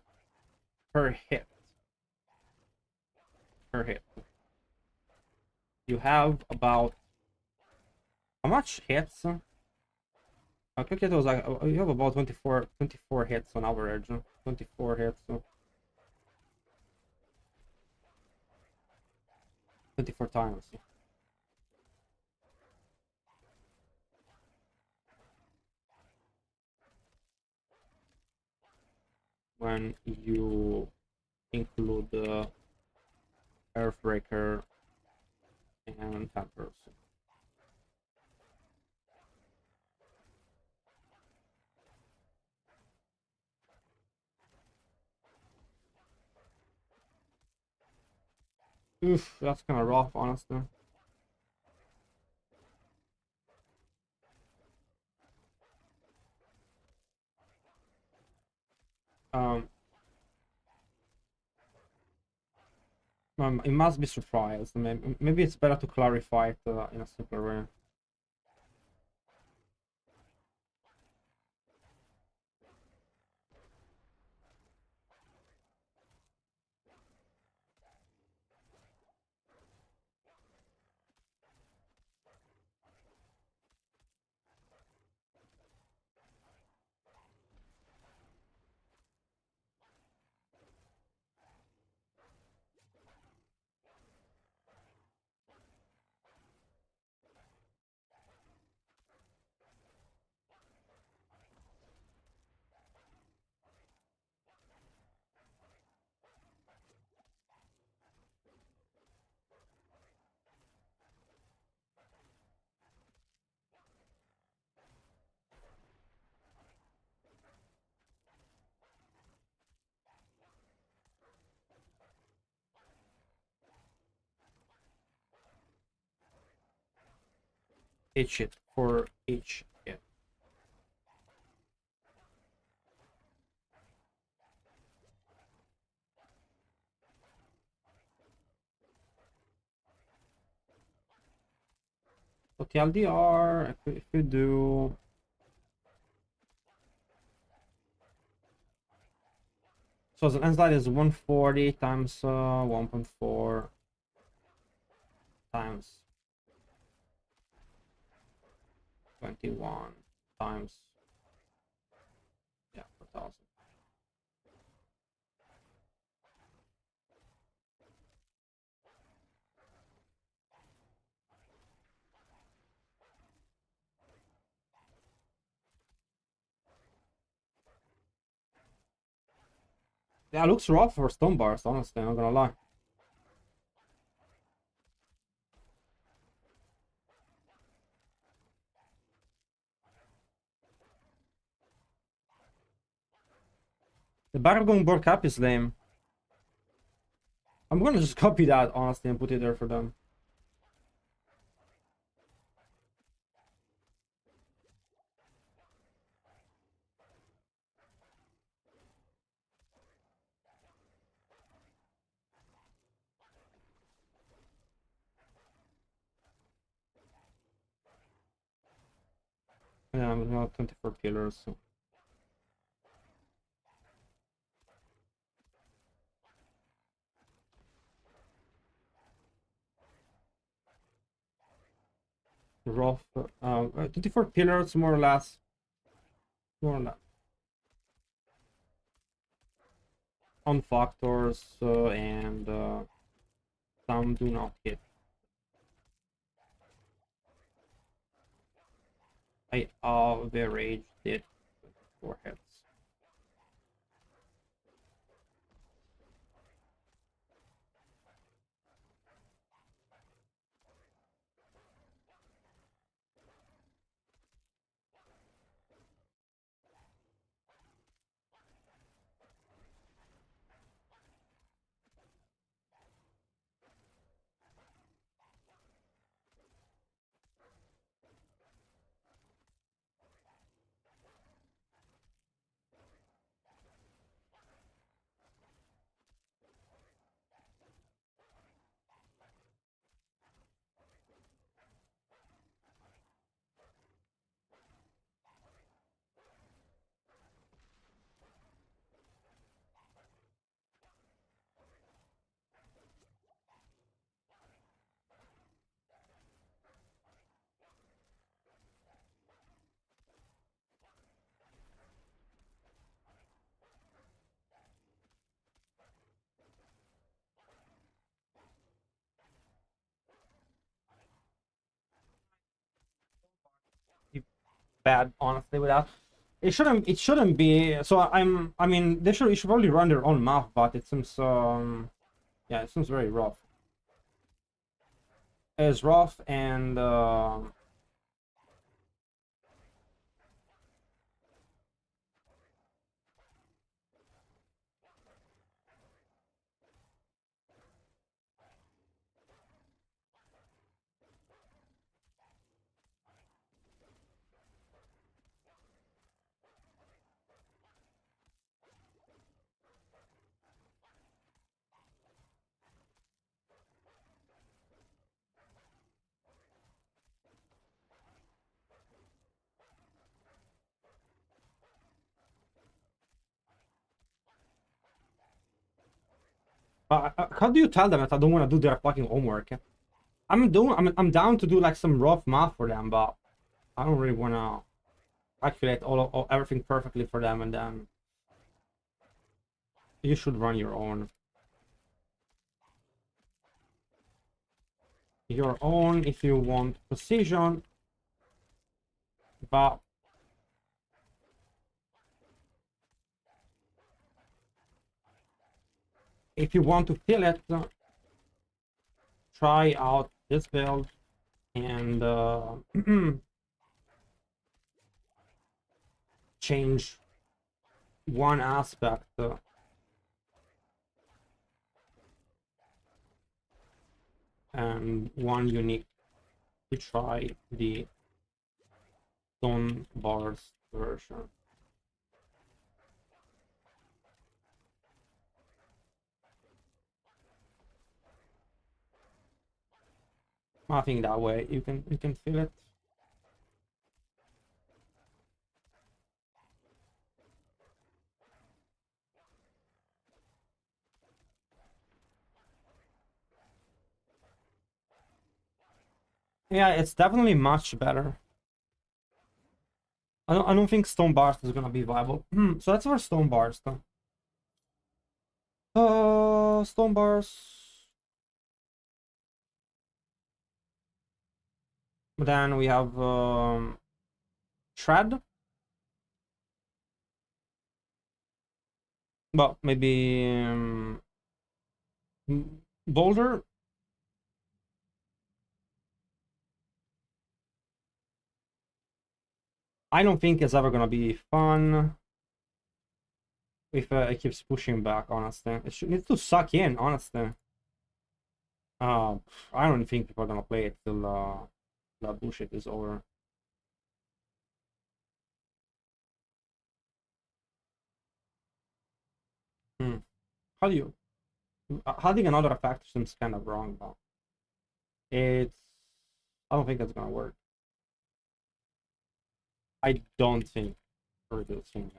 hit. Per hit. You have about how much hits? I think it was like you have about 24 hits on average. 24 hits. 24 times. When you include the Earthbreaker and Tempers. Oof, that's kind of rough, honestly. It must be surprised. Maybe it's better to clarify it in a simpler way. Each hit for each hit. So TLDR, if you do so the landslide is 140 times 1.4 times 21 times 4,000. Yeah, it looks rough for stone bars, honestly, I'm not gonna lie. The Bargon Board Cap is lame. I'm gonna just copy that, honestly, and put it there for them. Yeah, I'm not 24 pillars. So. Rough. 24 pillars, more or less. More or less. On factors and some do not hit. I average did 4 hits. bad, honestly, with that. It shouldn't be. So I mean, you should probably run their own map, but it seems yeah, it seems very rough. It's rough and how do you tell them that I don't want to do their fucking homework? I'm down to do like some rough math for them, but I don't really want to calculate all everything perfectly for them, and then you should run your own. Your own if you want precision, but if you want to kill it, try out this build and change one aspect and one unique to try the stone bars version. I think that way you can feel it. Yeah, it's definitely much better. I don't think stone bars is gonna be viable. So that's for stone bars though. Stone bars. Then we have shred. Well, maybe boulder. I don't think it's ever gonna be fun if it keeps pushing back. Honestly, it needs to suck in. Honestly, I don't think people are gonna play it till that bullshit is over. How do you? Having another effect seems kind of wrong, but it's. I don't think that's gonna work. I don't think for this thing.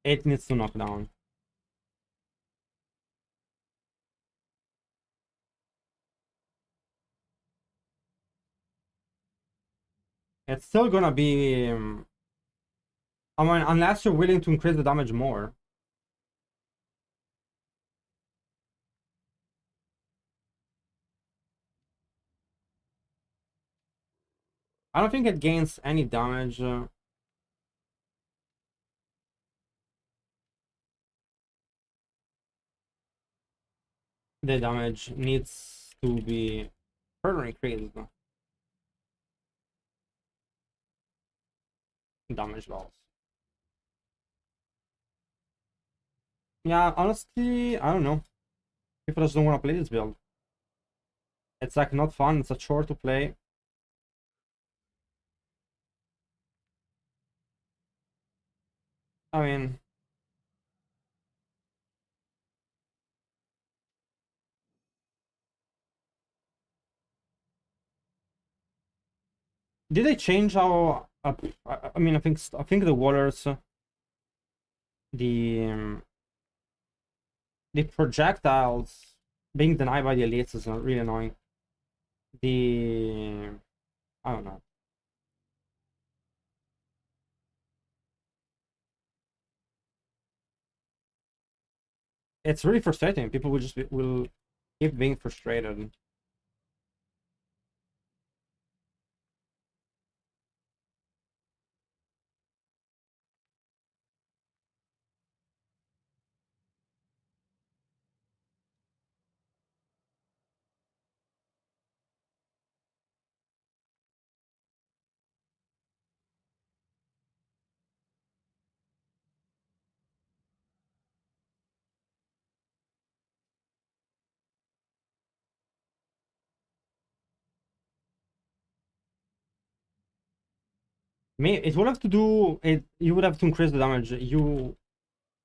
It needs to knock down. It's still gonna be. I mean, unless you're willing to increase the damage more. I don't think it gains any damage. The damage needs to be further increased. Damage loss. Yeah, honestly, I don't know. People just don't want to play this build. It's like not fun. It's a chore to play. I mean, did they change how? I mean, I think the waters, the the projectiles being denied by the elites is really annoying. The I don't know. It's really frustrating. People will just will keep being frustrated. Me, it would have to do it. You would have to increase the damage. You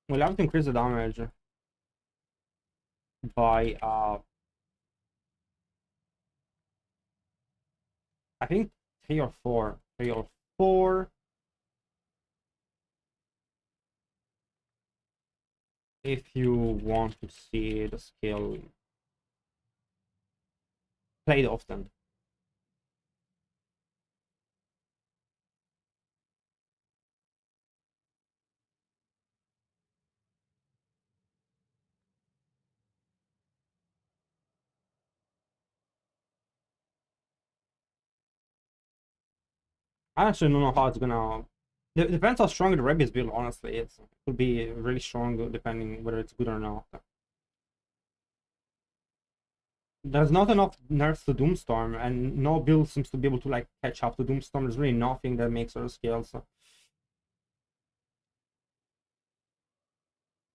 will have to increase the damage by I think 3 or 4. 3 or 4. If you want to see the skill played often. I actually don't know how it's gonna. It depends how strong the rabbit build. Honestly, it could be really strong depending whether it's good or not. There's not enough nerfs to Doomstorm, and no build seems to be able to like catch up to Doomstorm. There's really nothing that makes her scale. So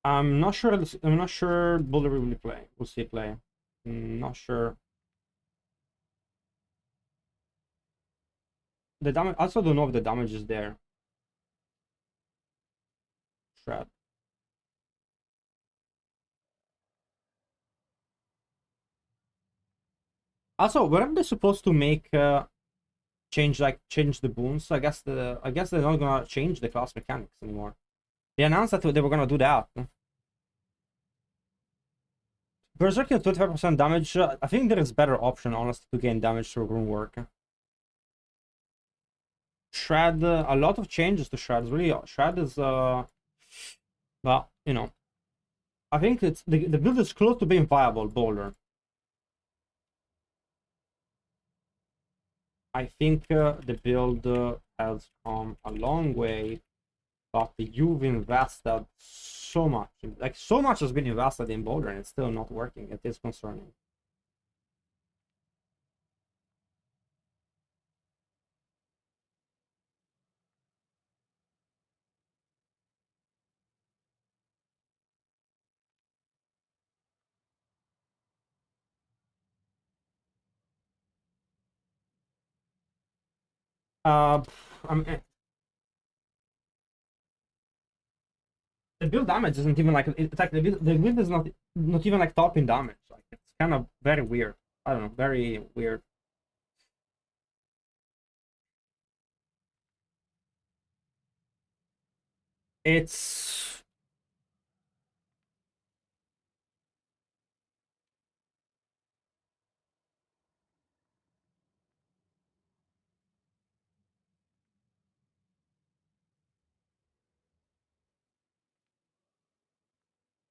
I'm not sure. I'm not sure Boulder will play. We'll see play. Not sure. The damage. I also don't know if the damage is there. Shred. Also, weren't they supposed to make change the boons? I guess they're not gonna change the class mechanics anymore. They announced that they were gonna do that. Berserker 25% damage. I think there is better option, honestly, to gain damage through rune work. Shred, a lot of changes to Shred. Really, Shred is well, you know, I think it's the build is close to being viable. Boulder. I think the build has come a long way, but you've invested so much. Like so much has been invested in Boulder, and it's still not working. It is concerning. Uh, I mean, the build damage isn't even like it's like the build is not even like top in damage. Like it's kind of very weird. I don't know, very weird. It's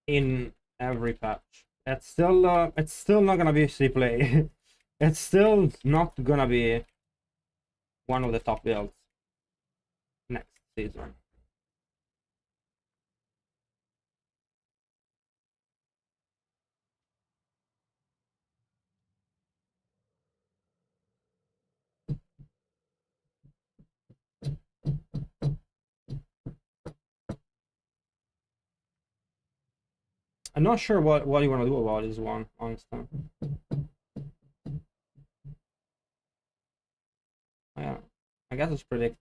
in every patch. It's still not gonna be free play. It's still not gonna be one of the top builds next season. I'm not sure what you want to do about this one, honestly. Yeah, I guess it's predict.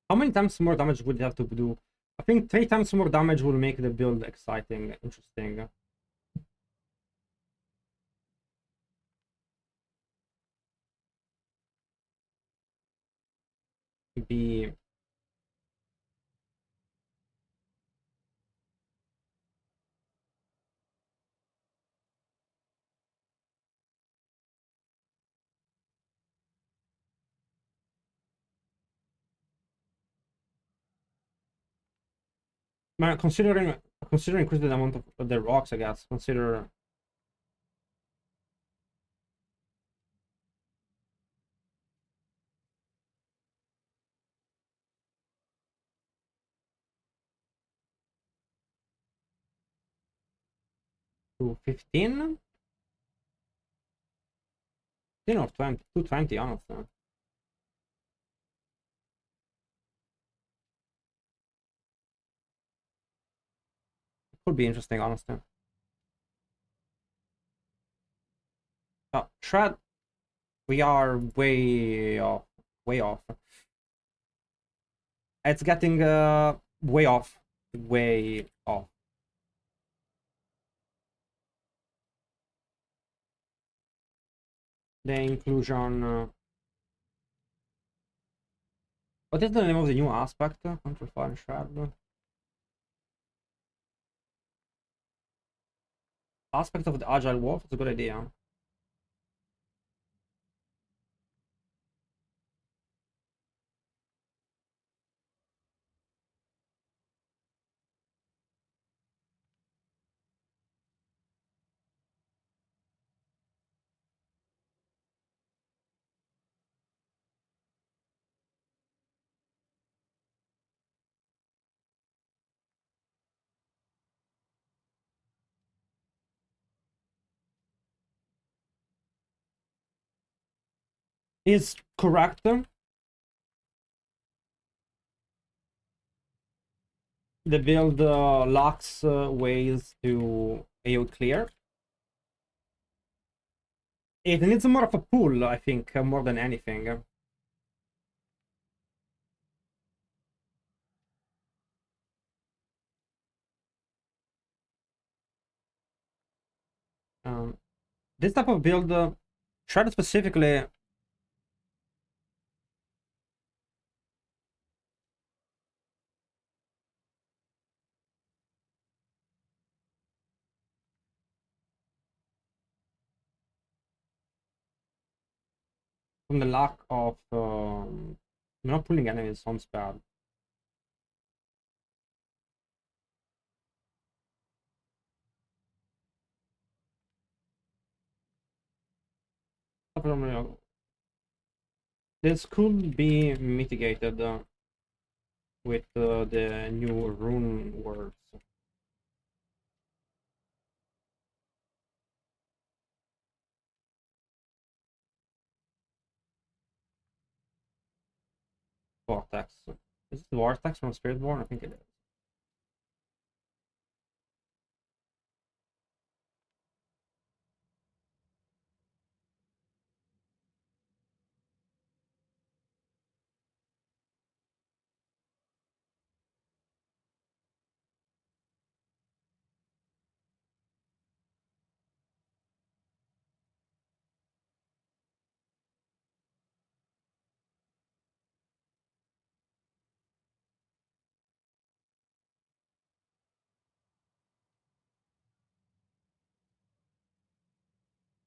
How many times more damage would you have to do I think 3 times more damage will make the build exciting, interesting. Be man, considering increasing the amount of the rocks, I guess. Consider to 15? 15 or 20? 220, honestly. Could be interesting, honestly. Shred, we are way off. Way off. It's getting way off. Way off. The inclusion. What is the name of the new aspect? Control Fire and Shred. Aspect of the Agile Wolf. It's a good idea. Is correct. The build lacks ways to AO clear. It needs more of a pull, I think, more than anything. This type of build, Shred specifically, from the lack of not pulling enemies sounds bad. This could be mitigated with the new rune words. Vortex. Is it Vortex from Spiritborn? I think it is.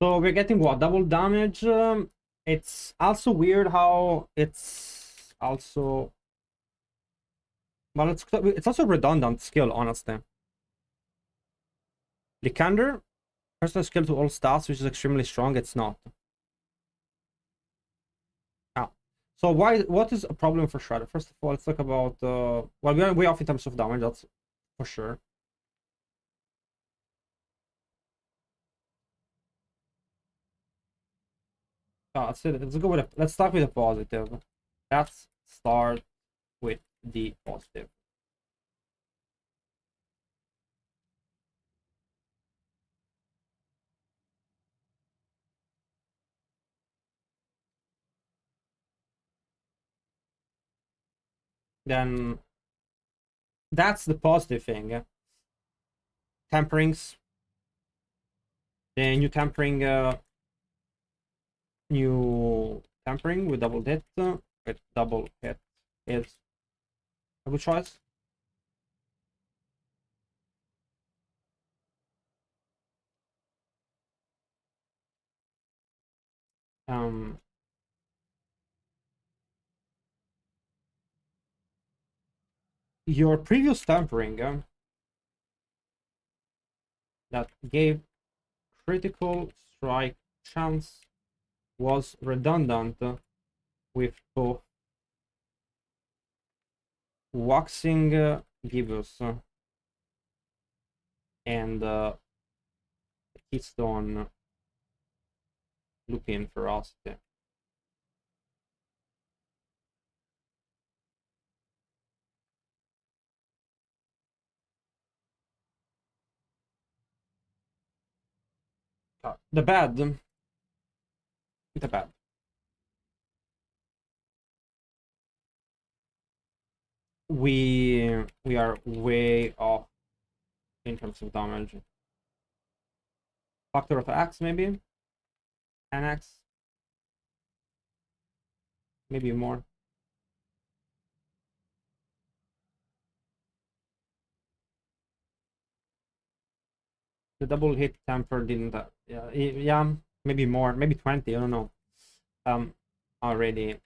So we're getting what? Double damage? It's also weird how it's also... Well, it's also redundant skill, honestly. Lycander, personal skill to all stats, which is extremely strong. It's not. Ah. So what is a problem for Shredder? First of all, let's talk about... well, we are way off in terms of damage, that's for sure. Let's go with let's start with a positive. Let's start with the positive. Then That's the positive thing. Temperings. The new tempering, with double hit. With double hit is a good choice. Your previous tempering that gave critical strike chance was redundant with both waxing gibbous and keystone lupin ferocity. The bad. The bad. We are way off in terms of damage. Factor of X maybe? 10x? Maybe more. The double hit temper didn't yeah, maybe more, maybe 20, I don't know. Already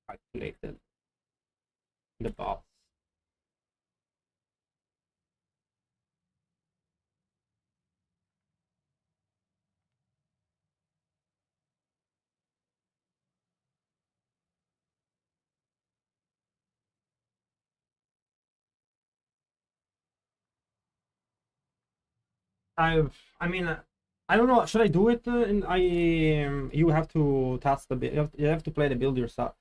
calculated the buffs. I mean, I don't know. Should I do it? You have to test the build. You have to play the build yourself.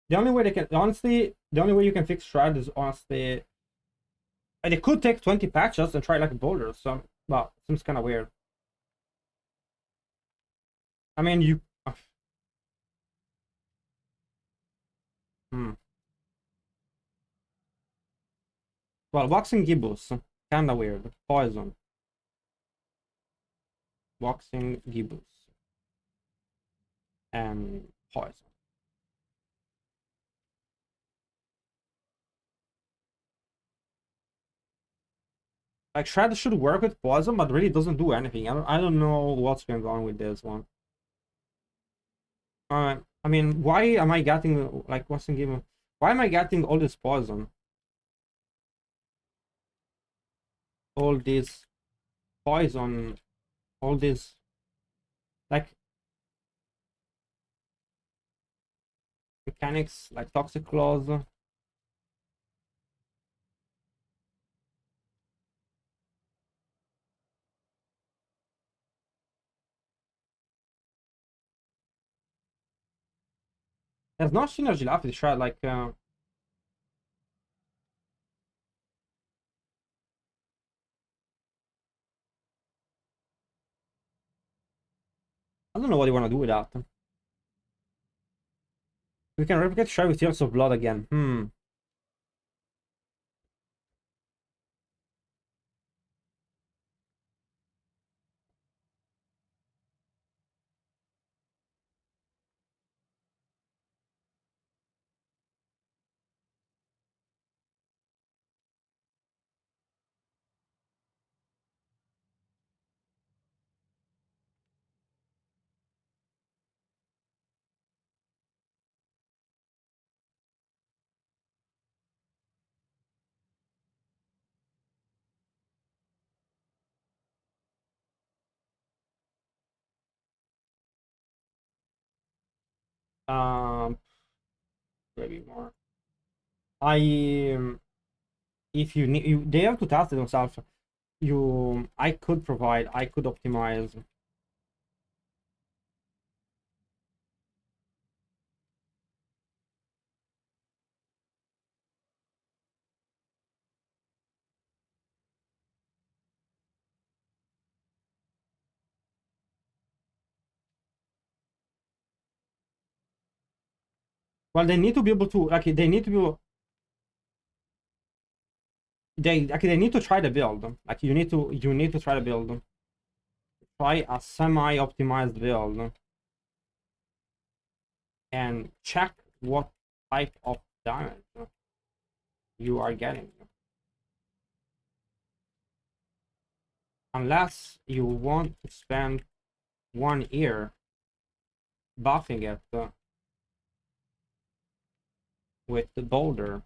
The only way they can, honestly, the only way you can fix shred is honestly, and it could take 20 patches and try like a boulder. So, but seems kind of weird. I mean, you. Hmm. Well, boxing gibbous, kinda weird. Poison. Boxing gibbous. And poison. Like shred should work with poison, but really doesn't do anything. I don't know what's going on with this one. I mean, why am I getting like what's in given? Why am I getting all this poison? All this poison, all this like mechanics, like toxic claws. There's no synergy left with shred. Like I don't know what you want to do with that. We can replicate shred with tears of blood again. Um, maybe more. I if you need, they have to test it themselves. I could provide, I could optimize. Well, they need to be able to, like, they need to be able, they need to try the build. Like you need to try the build. Try a semi-optimized build and check what type of damage you are getting. Unless you want to spend 1 year buffing it with the boulder.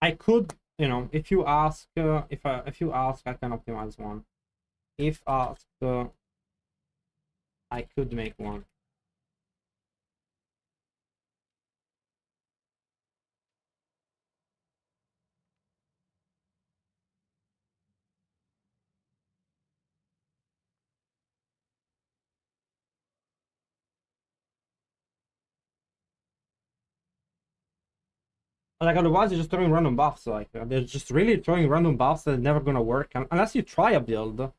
I could, if you ask, if you ask, I can optimize one. If asked, I could make one. Like otherwise, they're just throwing random buffs. Like they're just really throwing random buffs that are never gonna work unless you try a build.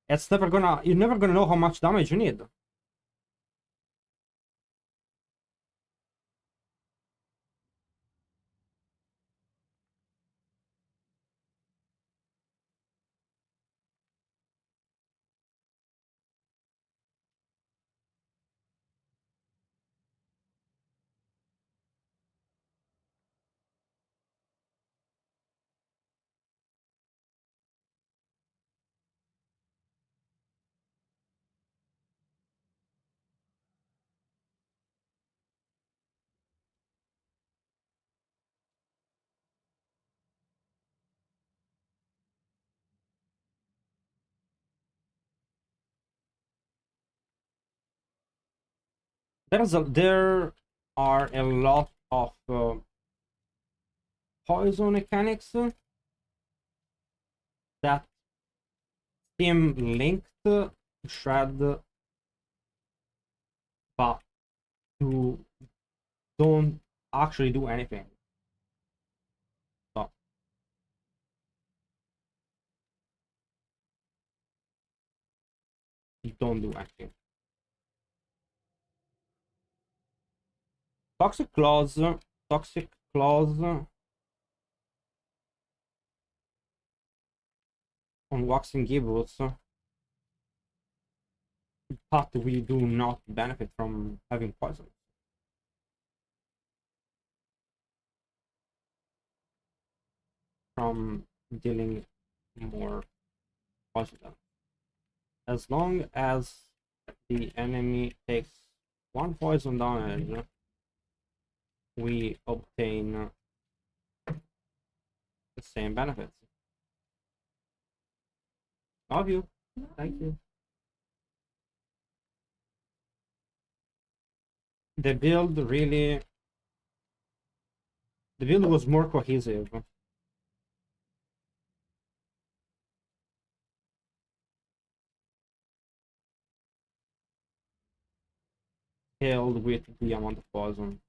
It's never gonna. You're never gonna know how much damage you need. There are a lot of poison mechanics that seem linked to shred, but to don't actually do anything. So you don't do anything. Toxic claws on waxing gibbous, but we do not benefit from having poison. From dealing more poison damage. As long as the enemy takes 1 poison damage, we obtain the same benefits. Love you. Thank you. The build was more cohesive. Scaled with the amount of poison.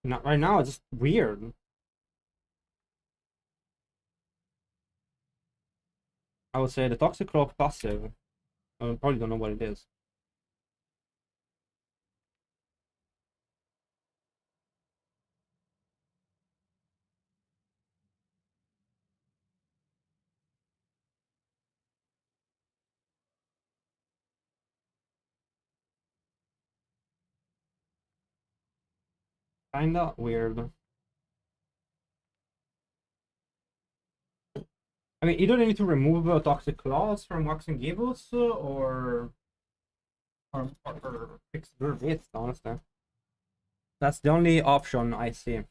Not right now, it's just weird. I would say the Toxic Claw passive. I probably don't know what it is. Kinda weird. I mean, either they need to remove Toxic Claws from Waxing Gables, or or fix their bits, honestly. That's the only option I see.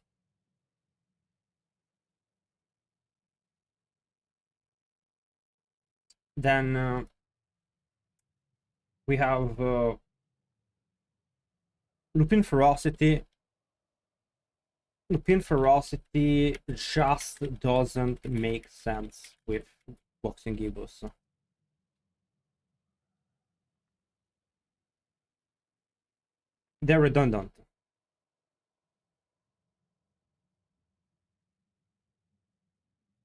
Then we have Lupin Ferocity. Lupin Ferocity just doesn't make sense with boxing Gibbous. They're redundant.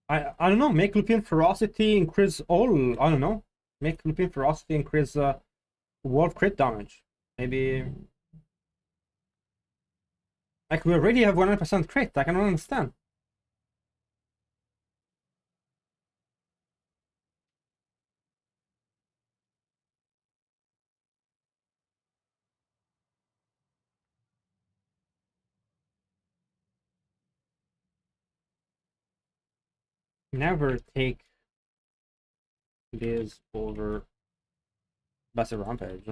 I don't know. Make Lupin Ferocity increase all. I don't know. Make Lupin Ferocity increase wolf crit damage. Maybe. Like we already have 100% crit. I cannot understand. Never take this over Best Rampage.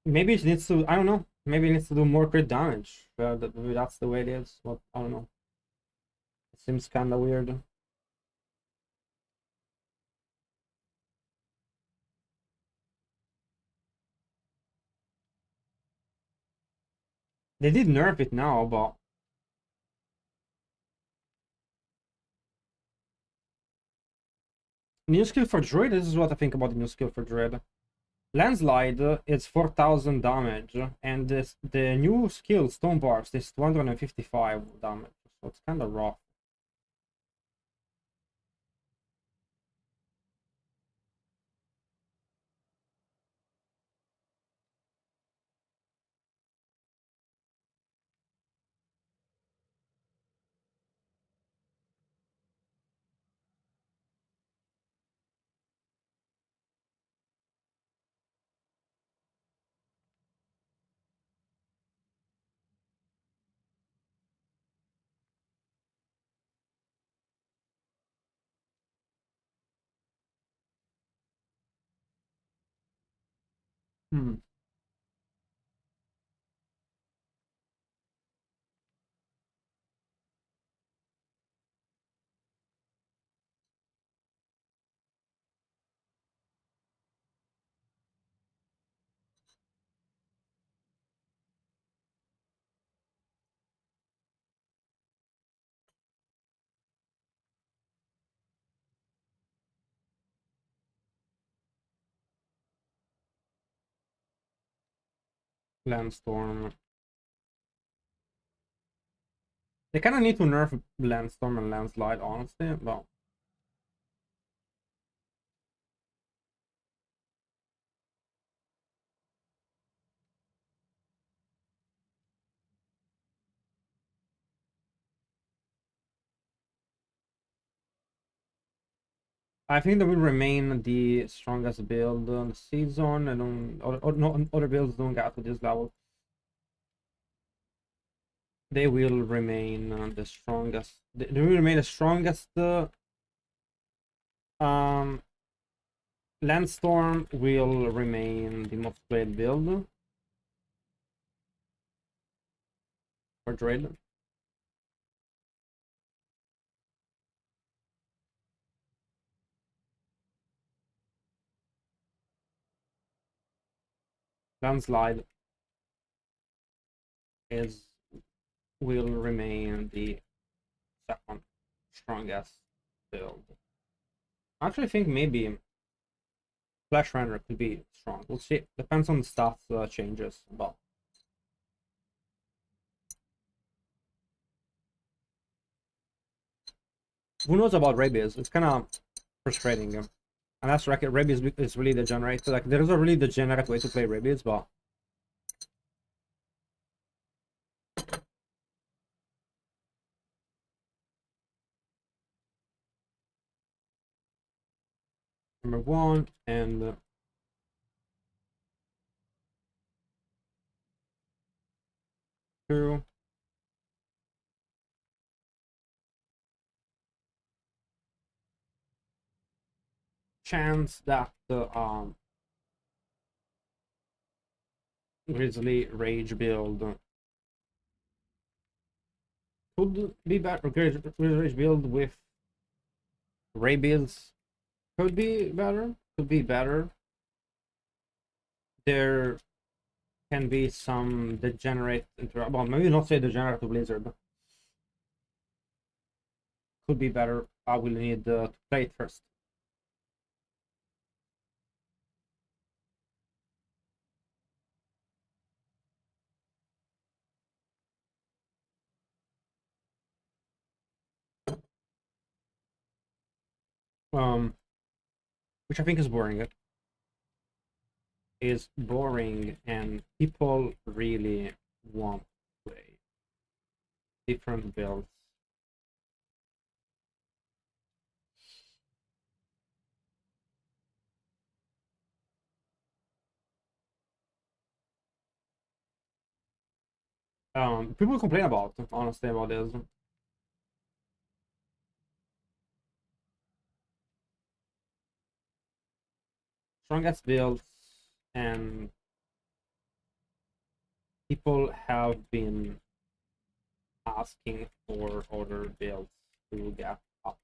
Maybe it needs to. I don't know. Maybe it needs to do more crit damage. Maybe that's the way it is. But I don't know. It seems kind of weird. They did nerf it now, but new skill for Druid. This is what I think about the new skill for Druid. Landslide is 4,000 damage, and the new skill Stonebarks is 255 damage. So it's kind of rough. Hmm. Landstorm. They kind of need to nerf Landstorm and Landslide, honestly, but I think that will remain the strongest build on the season. I don't, or no, other builds don't get to this level. They will remain the strongest. They will remain the strongest. Landstorm will remain the most played build for Druid. Landslide will remain the second strongest build. I actually think maybe Flash Render could be strong. We'll see. Depends on the stats changes, but who knows about Rabies? It's kind of frustrating. Unless Rabies is really degenerate. Like there is a really degenerate way to play Rabies, but armor 1 and 2. Chance that Grizzly Rage build could be better. Grizzly Rage build with Ray builds could be better. Could be better. There can be some degenerate well, maybe not say degenerate to Blizzard. Could be better. I will need to play it first. Which I think is boring. Is boring, and people really want to play different builds. People complain about, honestly, about this. Strongest builds, and people have been asking for other builds to get up there.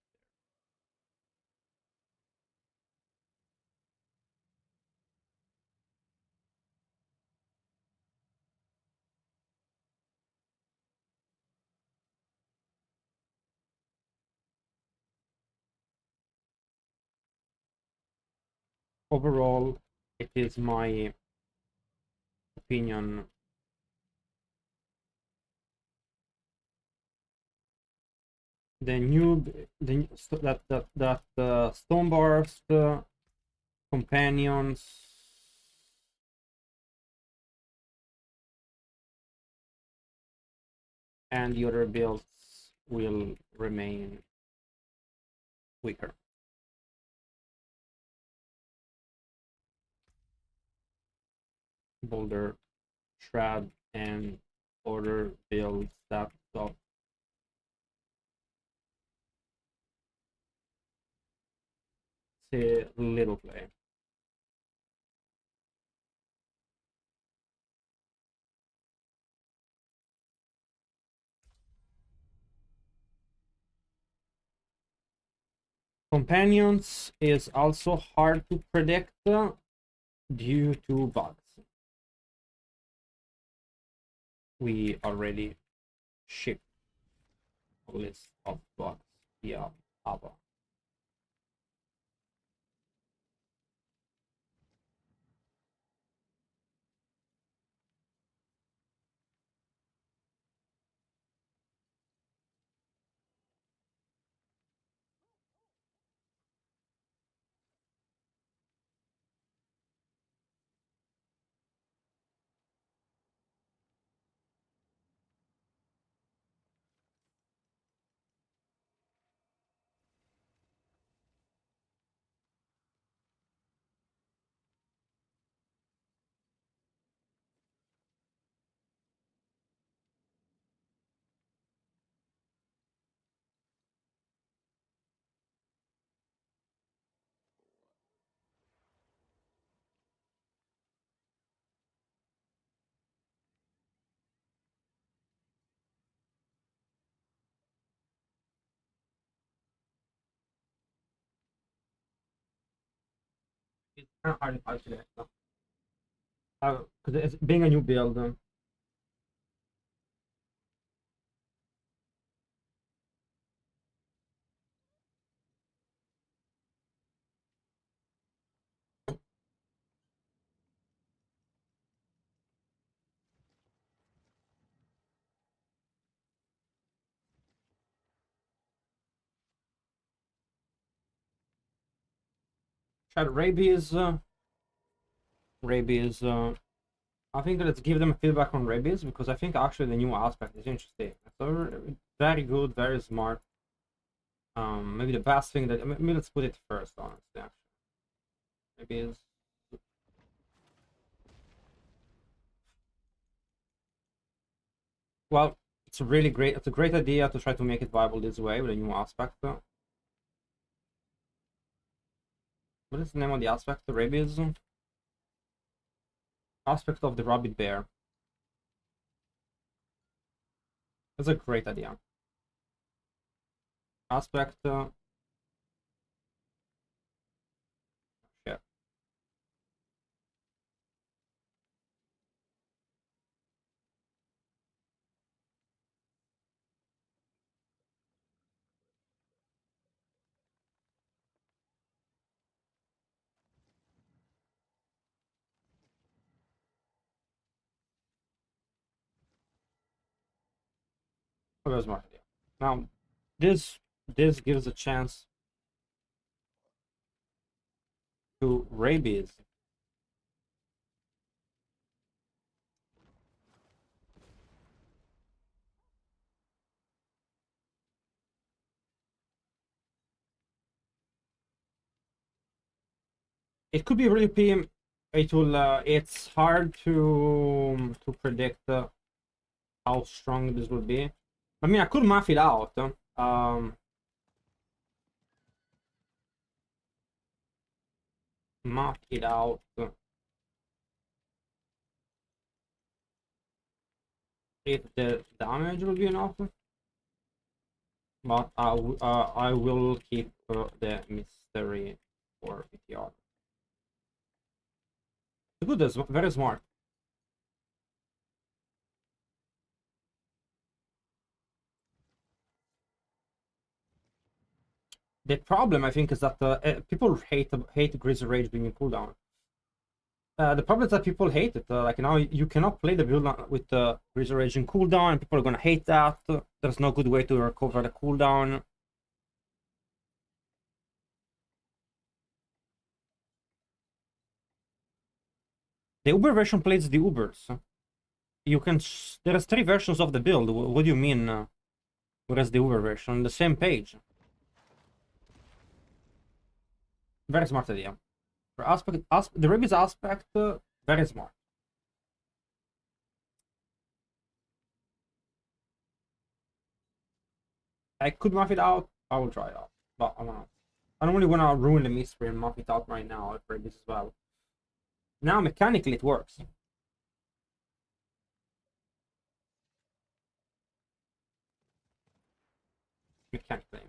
Overall, it is my opinion that Stoneburst companions and the other builds will remain weaker. Boulder, Shroud, and other builds that got say little play. Companions is also hard to predict due to bugs. We already shipped a list of bugs via Ava. It's kind of hard to calculate because it's being a new build. Chat rabies. Rabies. I think let's give them feedback on rabies because I think actually the new aspect is interesting. So very good, very smart. Maybe the best thing that maybe let's put it first, honestly. Actually. Maybe it's... Well, it's a really great, it's a great idea to try to make it viable this way with a new aspect. What is the name of the aspect? The rabies? Aspect of the rabbit bear. That's a great idea. Aspect. Yeah. Very smart idea. Now, this gives a chance to rabies. It could be really PM. It will. It's hard to predict how strong this will be. I mean, I could math it out. Math it out. If the damage will be enough, but I will keep the mystery for PTR. Good, that's very smart. The problem, I think, is that people hate Grizzly Rage being in cooldown. The problem is that people hate it. Like now, you cannot play the build with Grizzly Rage in cooldown, and people are gonna hate that. There's no good way to recover the cooldown. The Uber version plays the Ubers. You can. There's 3 versions of the build. What do you mean? Whereas the Uber version on the same page. Very smart idea. For the rabies aspect, very smart. I could map it out. I will try it out, but I don't really want to ruin the mystery and map it out right now for this as well. Now mechanically it works. Mechanically.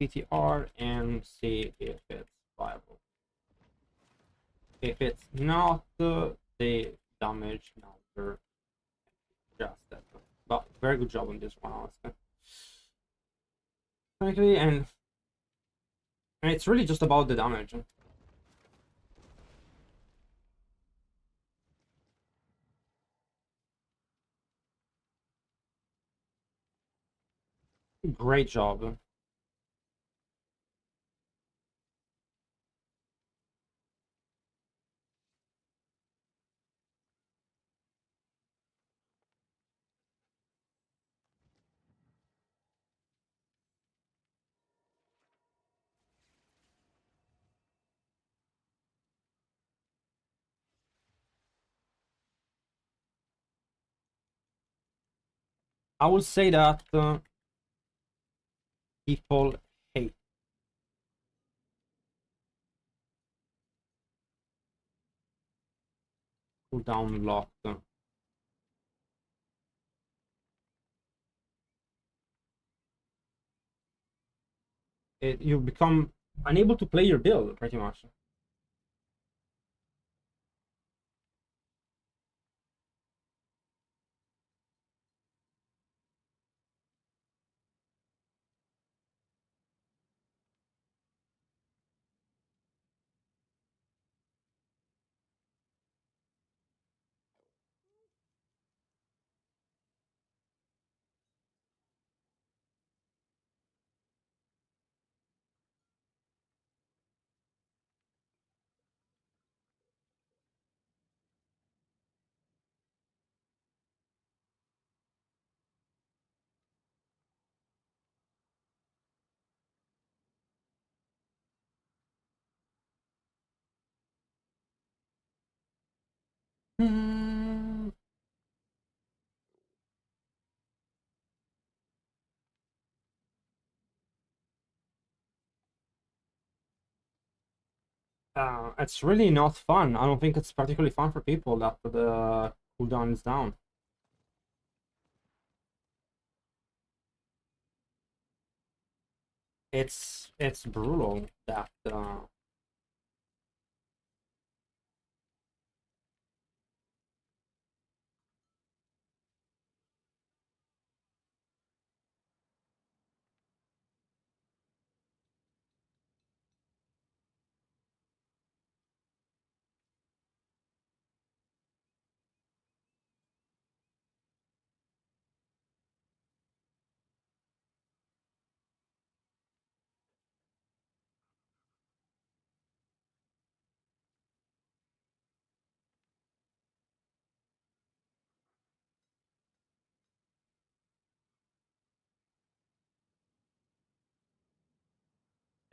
PTR and see if it's viable. If it's not, the damage number just that. But very good job on this one, honestly. Frankly, and it's really just about the damage. Great job. I would say that people hate cooldown lock. You become unable to play your build pretty much. Hmm. It's really not fun. I don't think it's particularly fun for people that the cooldown is down. It's brutal that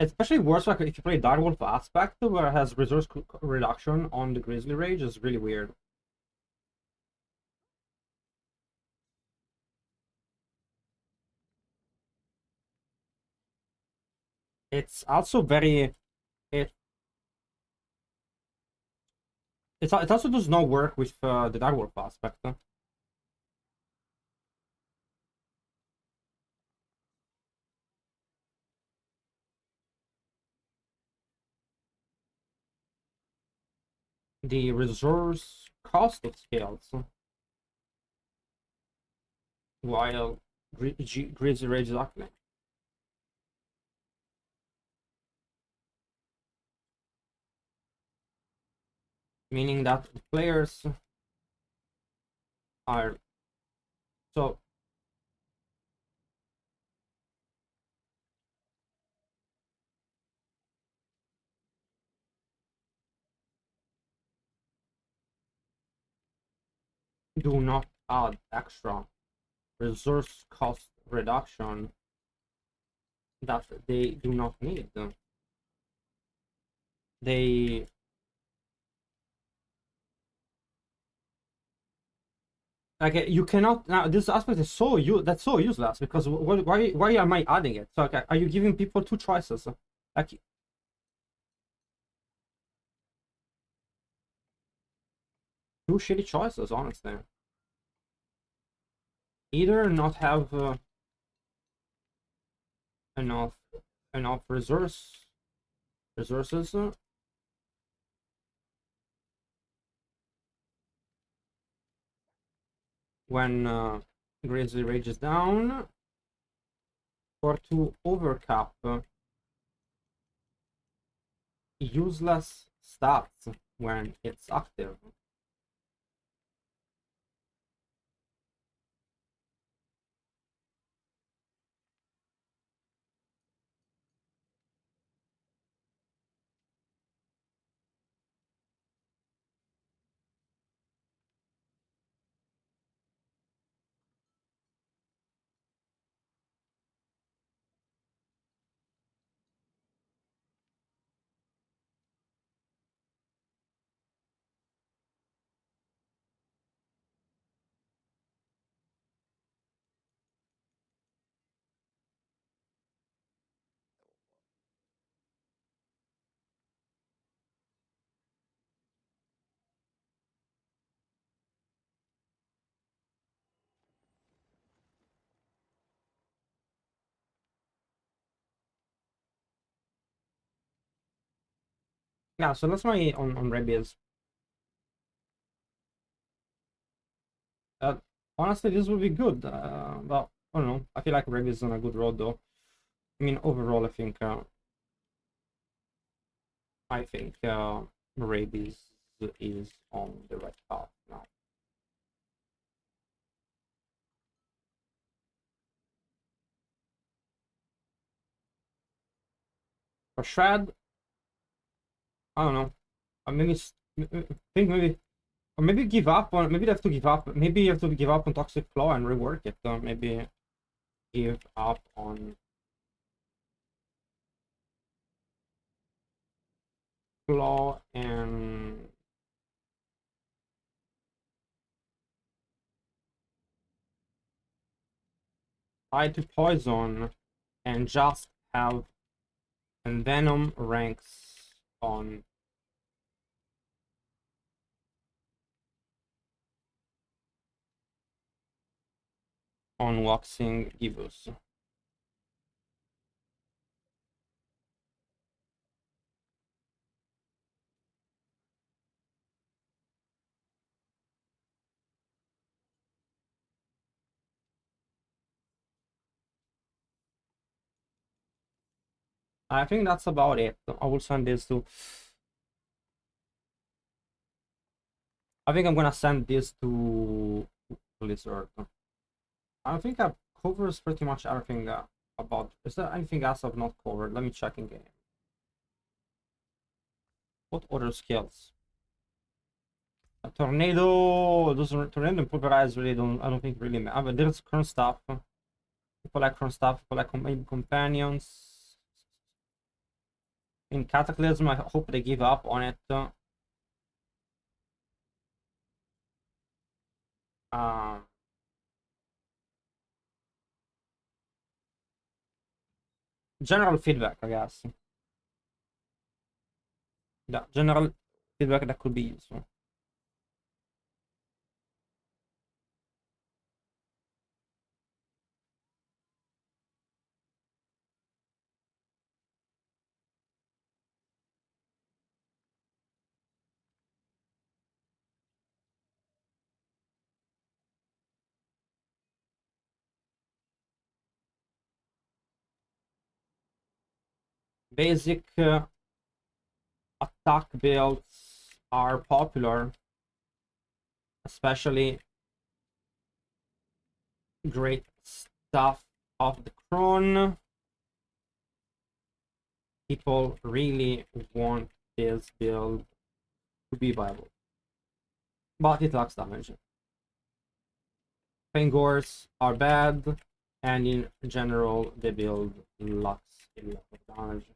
it's especially worse like if you play Direwolf Aspect where it has resource reduction on the Grizzly Rage is really weird. It's also very it it also does not work with the Direwolf Aspect. The resource cost of scales while Grizzly Rage is active. Meaning that the players are so do not add extra resource cost reduction that they do not need. They like you cannot now. This aspect is that's so useless because why am I adding it? So are you giving people two choices? Like two shitty choices, honestly. Either not have enough resources when Grizzly Rage is down, or to overcap useless stats when it's active. Yeah, so that's my on Rabies. Uh, Honestly, this would be good. But I don't know. I feel like Rabies is on a good road though. I mean, overall, I think Rabies is on the right path now. For Shred, I don't know. Maybe think maybe or maybe give up on maybe they have to give up. Maybe you have to give up on Toxic Claw and rework it. Maybe give up on Claw and Try to poison and just have envenom ranks on waxing Gibus. I think that's about it. I will send this to. I think I'm gonna send this to Blizzard. I think I've covered pretty much everything about. Is there anything else I've not covered? Let me check in game. What other skills? A tornado doesn't. Tornado and pulverize really don't. I don't think really. I mean, there's current stuff. People like current stuff. People like maybe companions. In Cataclysm, I hope they give up on it. Um, General feedback, I guess. Yeah, general feedback that could be useful. Basic attack builds are popular, especially great stuff of the Cron. People really want this build to be viable, but it lacks damage. Fangors are bad, and in general, the build lacks a lot of damage.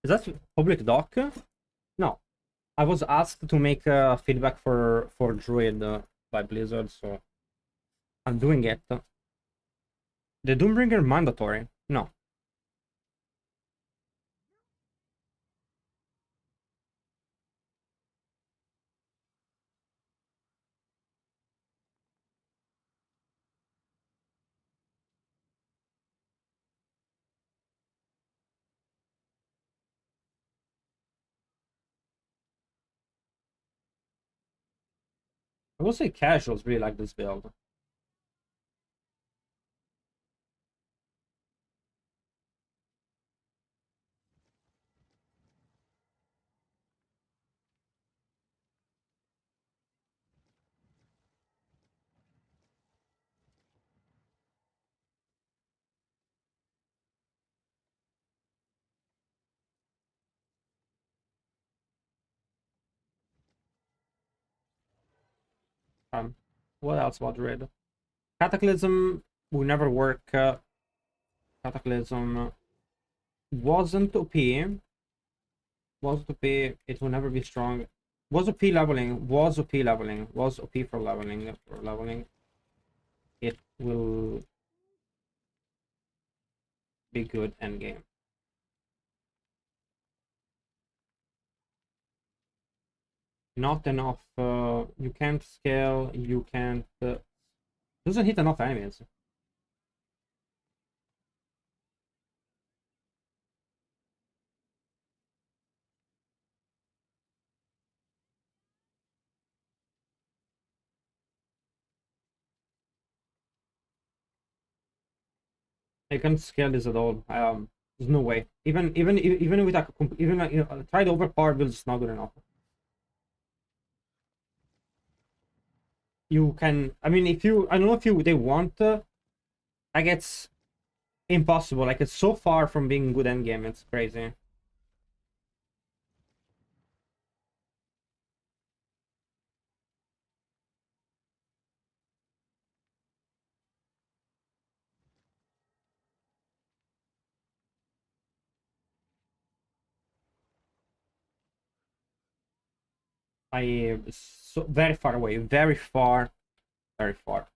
Is that public doc? No. I was asked to make feedback for Druid by Blizzard, so I'm doing it. The Doombringer mandatory? No. I will say casuals really like this build. What else about Druid? Cataclysm will never work. Cataclysm wasn't OP. Was OP. It will never be strong. Was OP leveling. Was OP leveling. Was OP for leveling. For leveling. It will be good endgame. Not enough. You can't scale. You can't. Doesn't hit enough enemies. I can't scale this at all. There's no way. Even with a try the overpowered build is not good enough. You can. I mean, if you, I don't know if they want. Like it's impossible. Like it's so far from being good endgame. It's crazy. So very far away, very far, very far.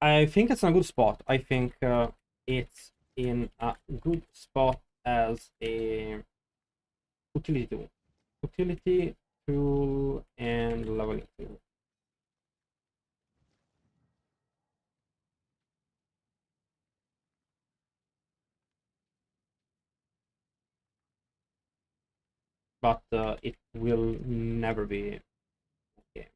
I think it's in a good spot. I think it's in a good spot as a utility tool. Utility tool and leveling tool. But it will never be okay.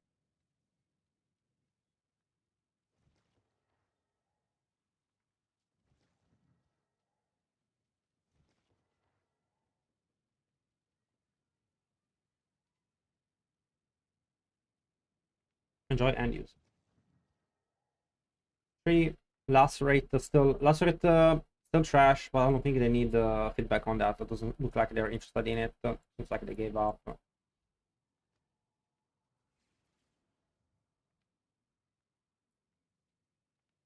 Enjoy and use. 3 lacerate lacerate still trash, but I don't think they need feedback on that. It doesn't look like they're interested in it. Looks like they gave up.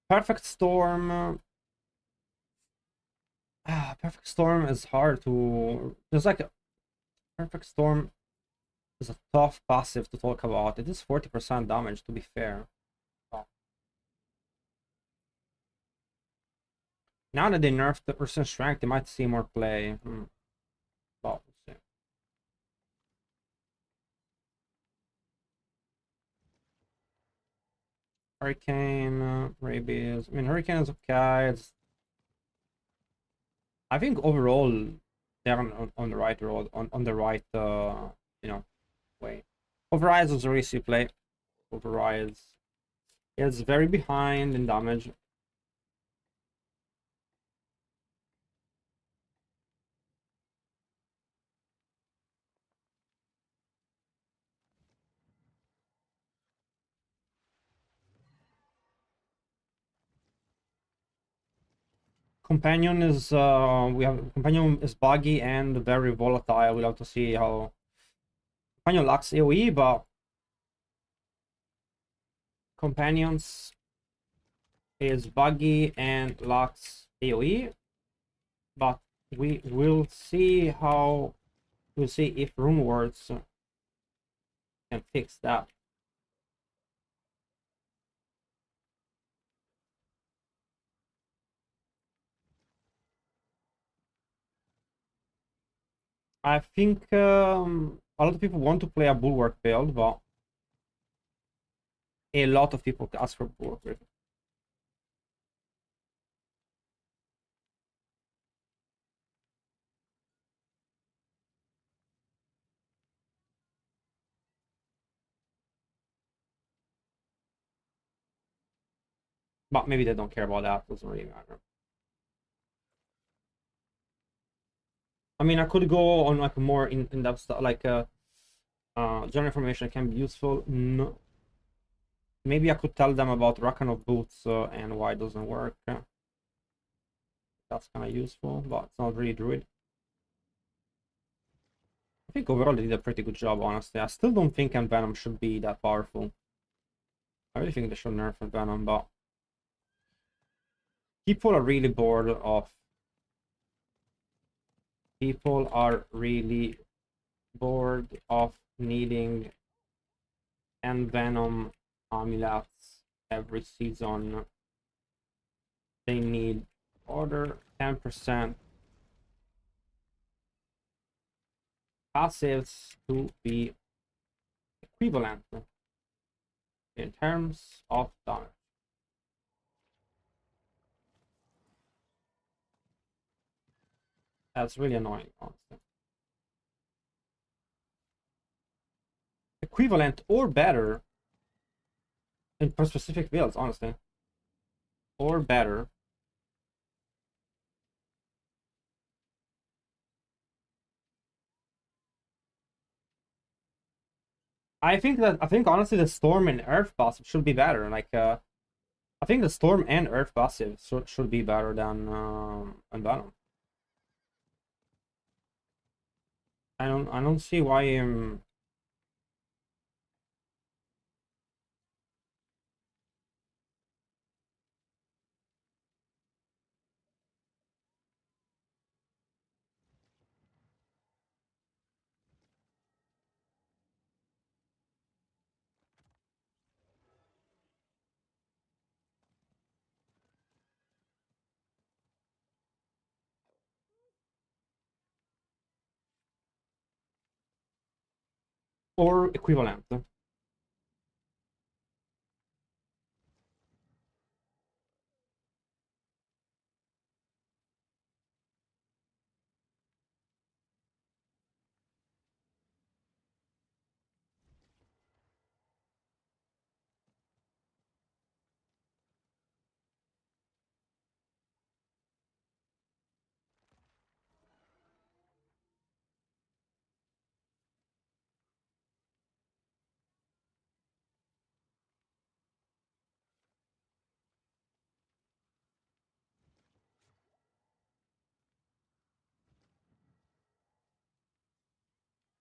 Perfect Storm. Perfect Storm is hard to. There's like Perfect Storm is a tough passive to talk about. It is 40% damage, to be fair. Oh. Now that they nerfed the percent strength, they might see more play. Well, we'll see. Hurricane, Rabies. I mean, Hurricane is okay. I think overall they're on the right road, on the right, way. Overrise was a risky play. Overrise is very behind in damage. Companion is Companion is buggy and very volatile. We'll have to see how Companion lacks AoE, but Companions is buggy and lacks AoE. But we will see how we'll see if Rune words can fix that. I think a lot of people want to play a Bulwark build, but a lot of people ask for Bulwark. But maybe they don't care about that. Doesn't really matter. I mean, I could go on like more in-depth stuff, like general information can be useful. No, maybe I could tell them about Rakanov boots and why it doesn't work. That's kind of useful, but it's not really Druid. I think overall they did a pretty good job, honestly. I still don't think Venom should be that powerful. I really think they should nerf Venom, but people are really bored of. People are really bored of needing Venom amulets every season. They need order 10% passives to be equivalent in terms of damage. That's really annoying, honestly. Equivalent or better in for specific builds, honestly. Or better. I think honestly the Storm and Earth passive should be better. Like I think the Storm and Earth passive should be better than Venom. I don't see why or equivalent.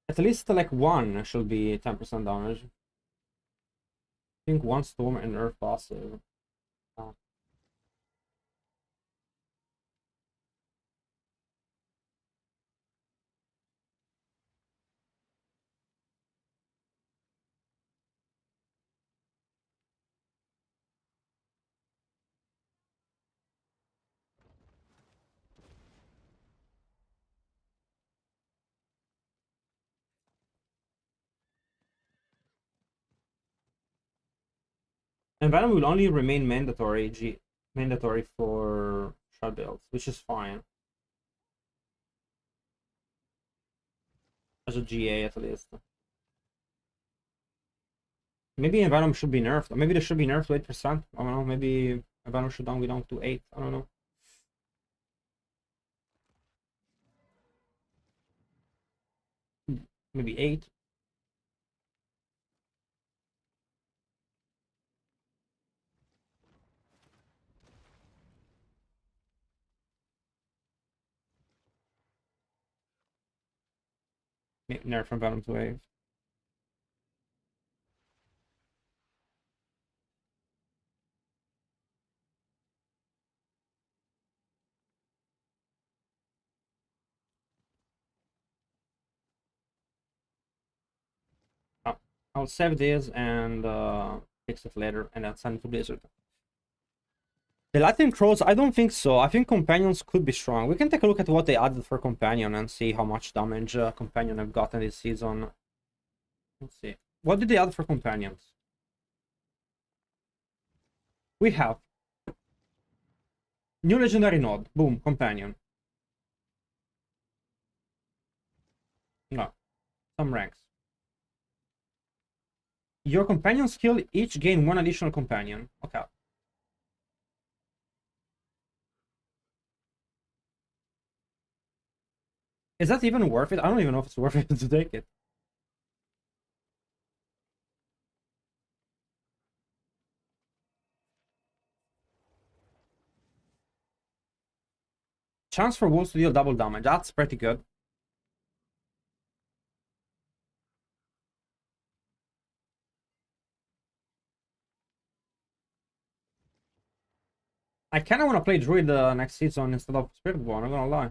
At least like one should be 10% damage. I think one storm and earth passive. And Venom will only remain mandatory for shard builds, which is fine. As a GA at least. Maybe Venom should be nerfed. Or maybe they should be nerfed to 8%. I don't know. Maybe Venom should be down to 8. I don't know. Maybe 8. Nerf from Venom to 8. I'll save this and fix it later and then send it to Blizzard. The Lightning Crows, I don't think so. I think Companions could be strong. We can take a look at what they added for Companion and see how much damage Companion have gotten this season. Let's see. What did they add for Companions? We have new Legendary Node. Boom, Companion. No. Some ranks. Your companion skill each gain one additional companion. Okay. Is that even worth it? I don't even know if it's worth it to take it. Chance for wolves to deal double damage. That's pretty good. I kind of want to play Druid next season instead of Spirit Born, I'm gonna lie.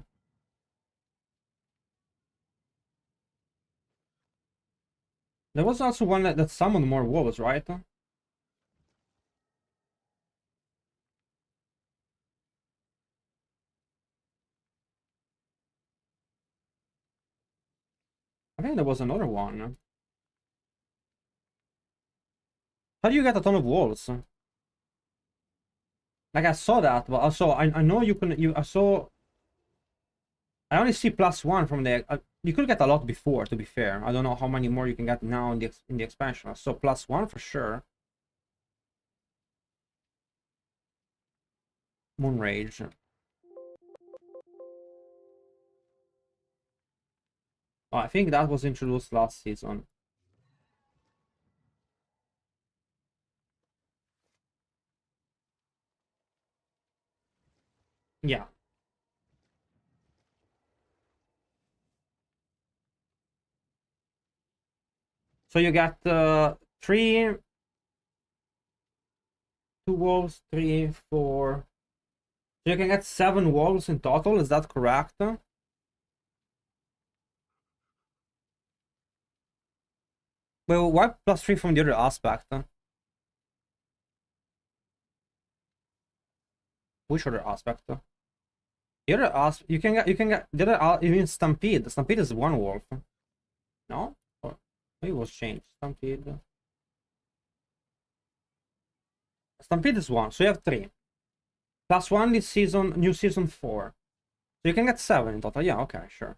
There was also one that summoned more wolves, right? I think there was another one. How do you get a ton of wolves? Like I saw that, but also I know you can I saw. I only see +1 from the. You could get a lot before, to be fair. I don't know how many more you can get now in the expansion. So +1 for sure. Moon Rage. Oh, I think that was introduced last season. Yeah. So you got 2 wolves, 3, 4. So you can get 7 wolves in total. Is that correct? Well, why +3 from the other aspect? Which other aspect? The other aspect you can get the other. You mean Stampede? Stampede is 1 wolf. No. It was changed. Stampede. Stampede is 1, so you have 3. Plus 1 this season, new season 4. So you can get 7 in total. Yeah, okay, sure.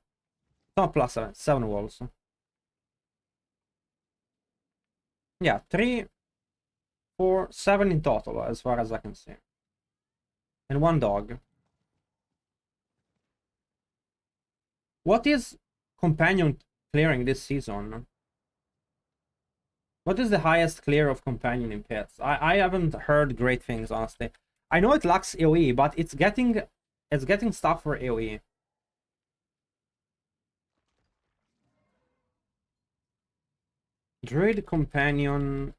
Not plus 7, 7 wolves. Yeah, 3, 4, 7 in total, as far as I can see. And 1 dog. What is companion clearing this season? What is the highest clear of companion in pits? I haven't heard great things, honestly. I know it lacks AoE, but it's getting stuff for AoE. Druid companion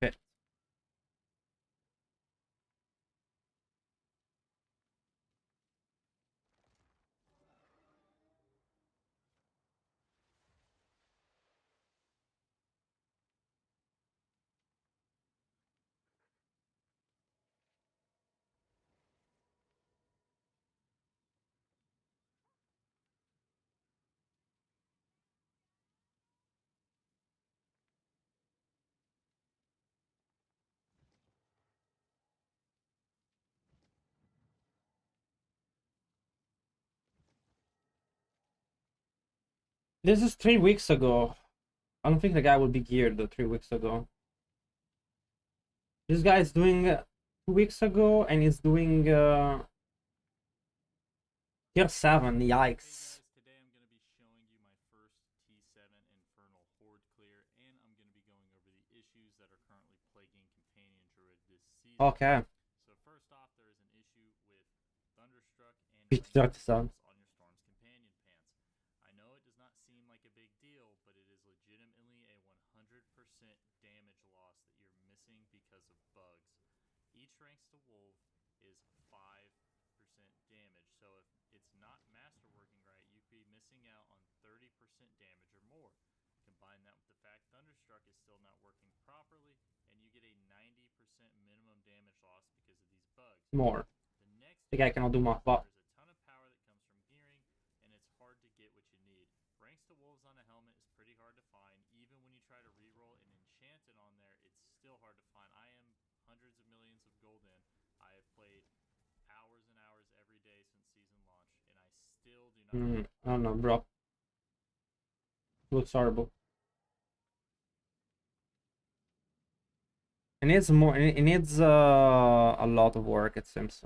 pit. This is 3 weeks ago. I don't think the guy will be geared 3 weeks ago. This guy is doing 2 weeks ago, and he's doing tier 7. Yikes. Today I'm going to be showing you my first T7 Infernal Horde clear, and I'm going to be going over the issues that are currently plaguing Companion Druid this season. Okay. So first off, there is an issue with Thunderstruck and Pick 37. on your Storm's Companion pants. I know it does not seem like a big deal, but it is legitimately a 100% damage loss that you're missing because of bugs. Each ranks to Wolf is 5% damage, so if it's not masterworking right, you could be missing out on 30% damage or more. Combine that with the fact Thunderstruck is still not working properly, and you get a 90% minimum damage loss because of these bugs. More. The next I think I cannot do much, but there's a ton of power that comes from gearing, and it's hard to get what you need. Ranks to Wolves on a helmet is pretty hard to find. Even when you try to reroll an enchanted on there, it's still hard to find. I am hundreds of millions of gold in. I have played hours and hours every day since season launch, and I still do not. I don't know, bro. Looks horrible. It needs more. It needs a lot of work, it seems.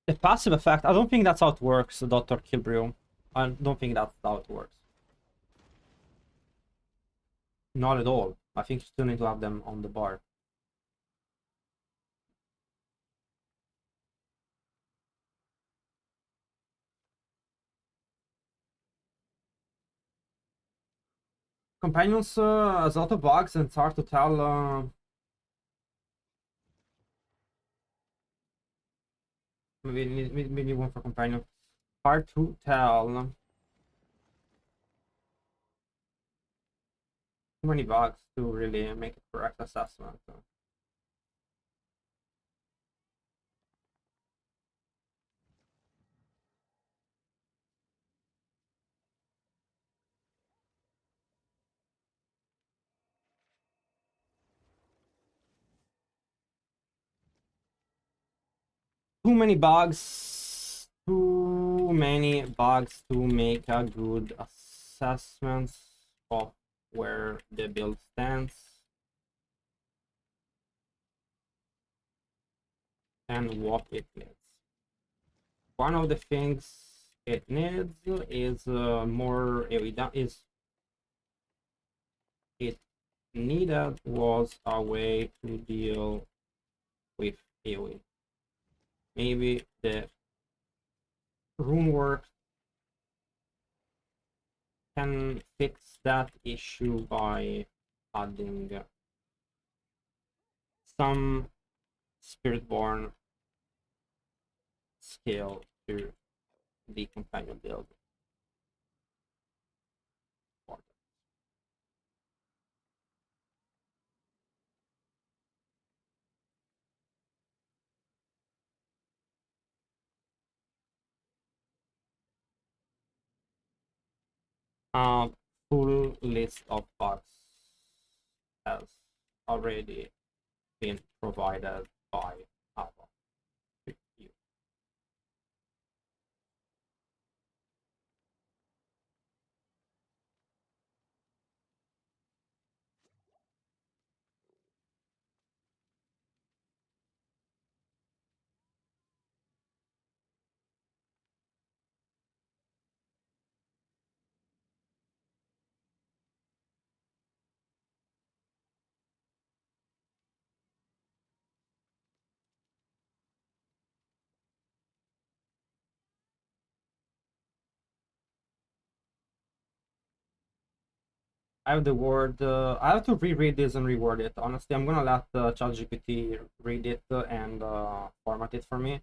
The passive effect, I don't think that's how it works, Dr. Kilbrew. I don't think that's how it works. Not at all. I think you still need to have them on the bar. Companions has a lot of bugs, and it's hard to tell. Maybe one for companion. Hard to tell. Too many bugs to really make a correct assessment. Too many bugs. Too many bugs to make a good assessment of where the build stands and what it needs. One of the things it needs is more AoE. It needed was a way to deal with AoE. Maybe the rune work can fix that issue by adding some Spiritborn skill to the companion build. Full list of bugs has already been provided by Ava to you. I have the word. I have to reread this and reword it. Honestly, I'm gonna let ChatGPT read it and format it for me.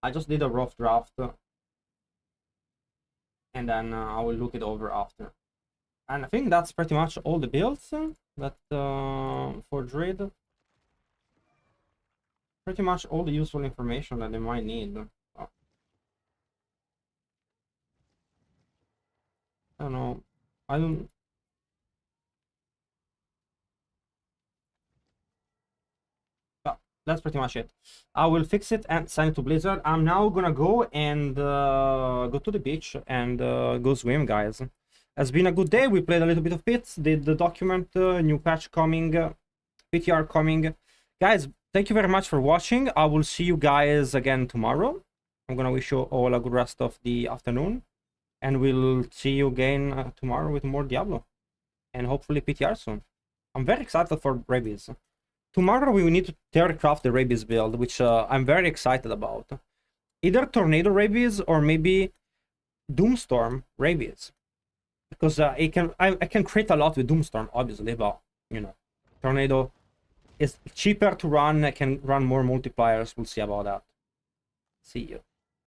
I just did a rough draft, and then I will look it over after. And I think that's pretty much all the builds that for Druid. Pretty much all the useful information that they might need. I don't know. I don't. That's pretty much it. I will fix it and send it to Blizzard. I'm now gonna go and go to the beach and go swim, guys. It's been a good day. We played a little bit of Pits, did the document, new patch coming, PTR coming. Guys, thank you very much for watching. I will see you guys again tomorrow. I'm gonna wish you all a good rest of the afternoon. And we'll see you again tomorrow with more Diablo. And hopefully PTR soon. I'm very excited for Rabies. Tomorrow we will need to tiercraft the Rabies build, which I'm very excited about. Either Tornado Rabies or maybe DOOMSTORM Rabies. Because I can create a lot with DOOMSTORM, obviously, but, you know, Tornado is cheaper to run. I can run more multipliers. We'll see about that. See you.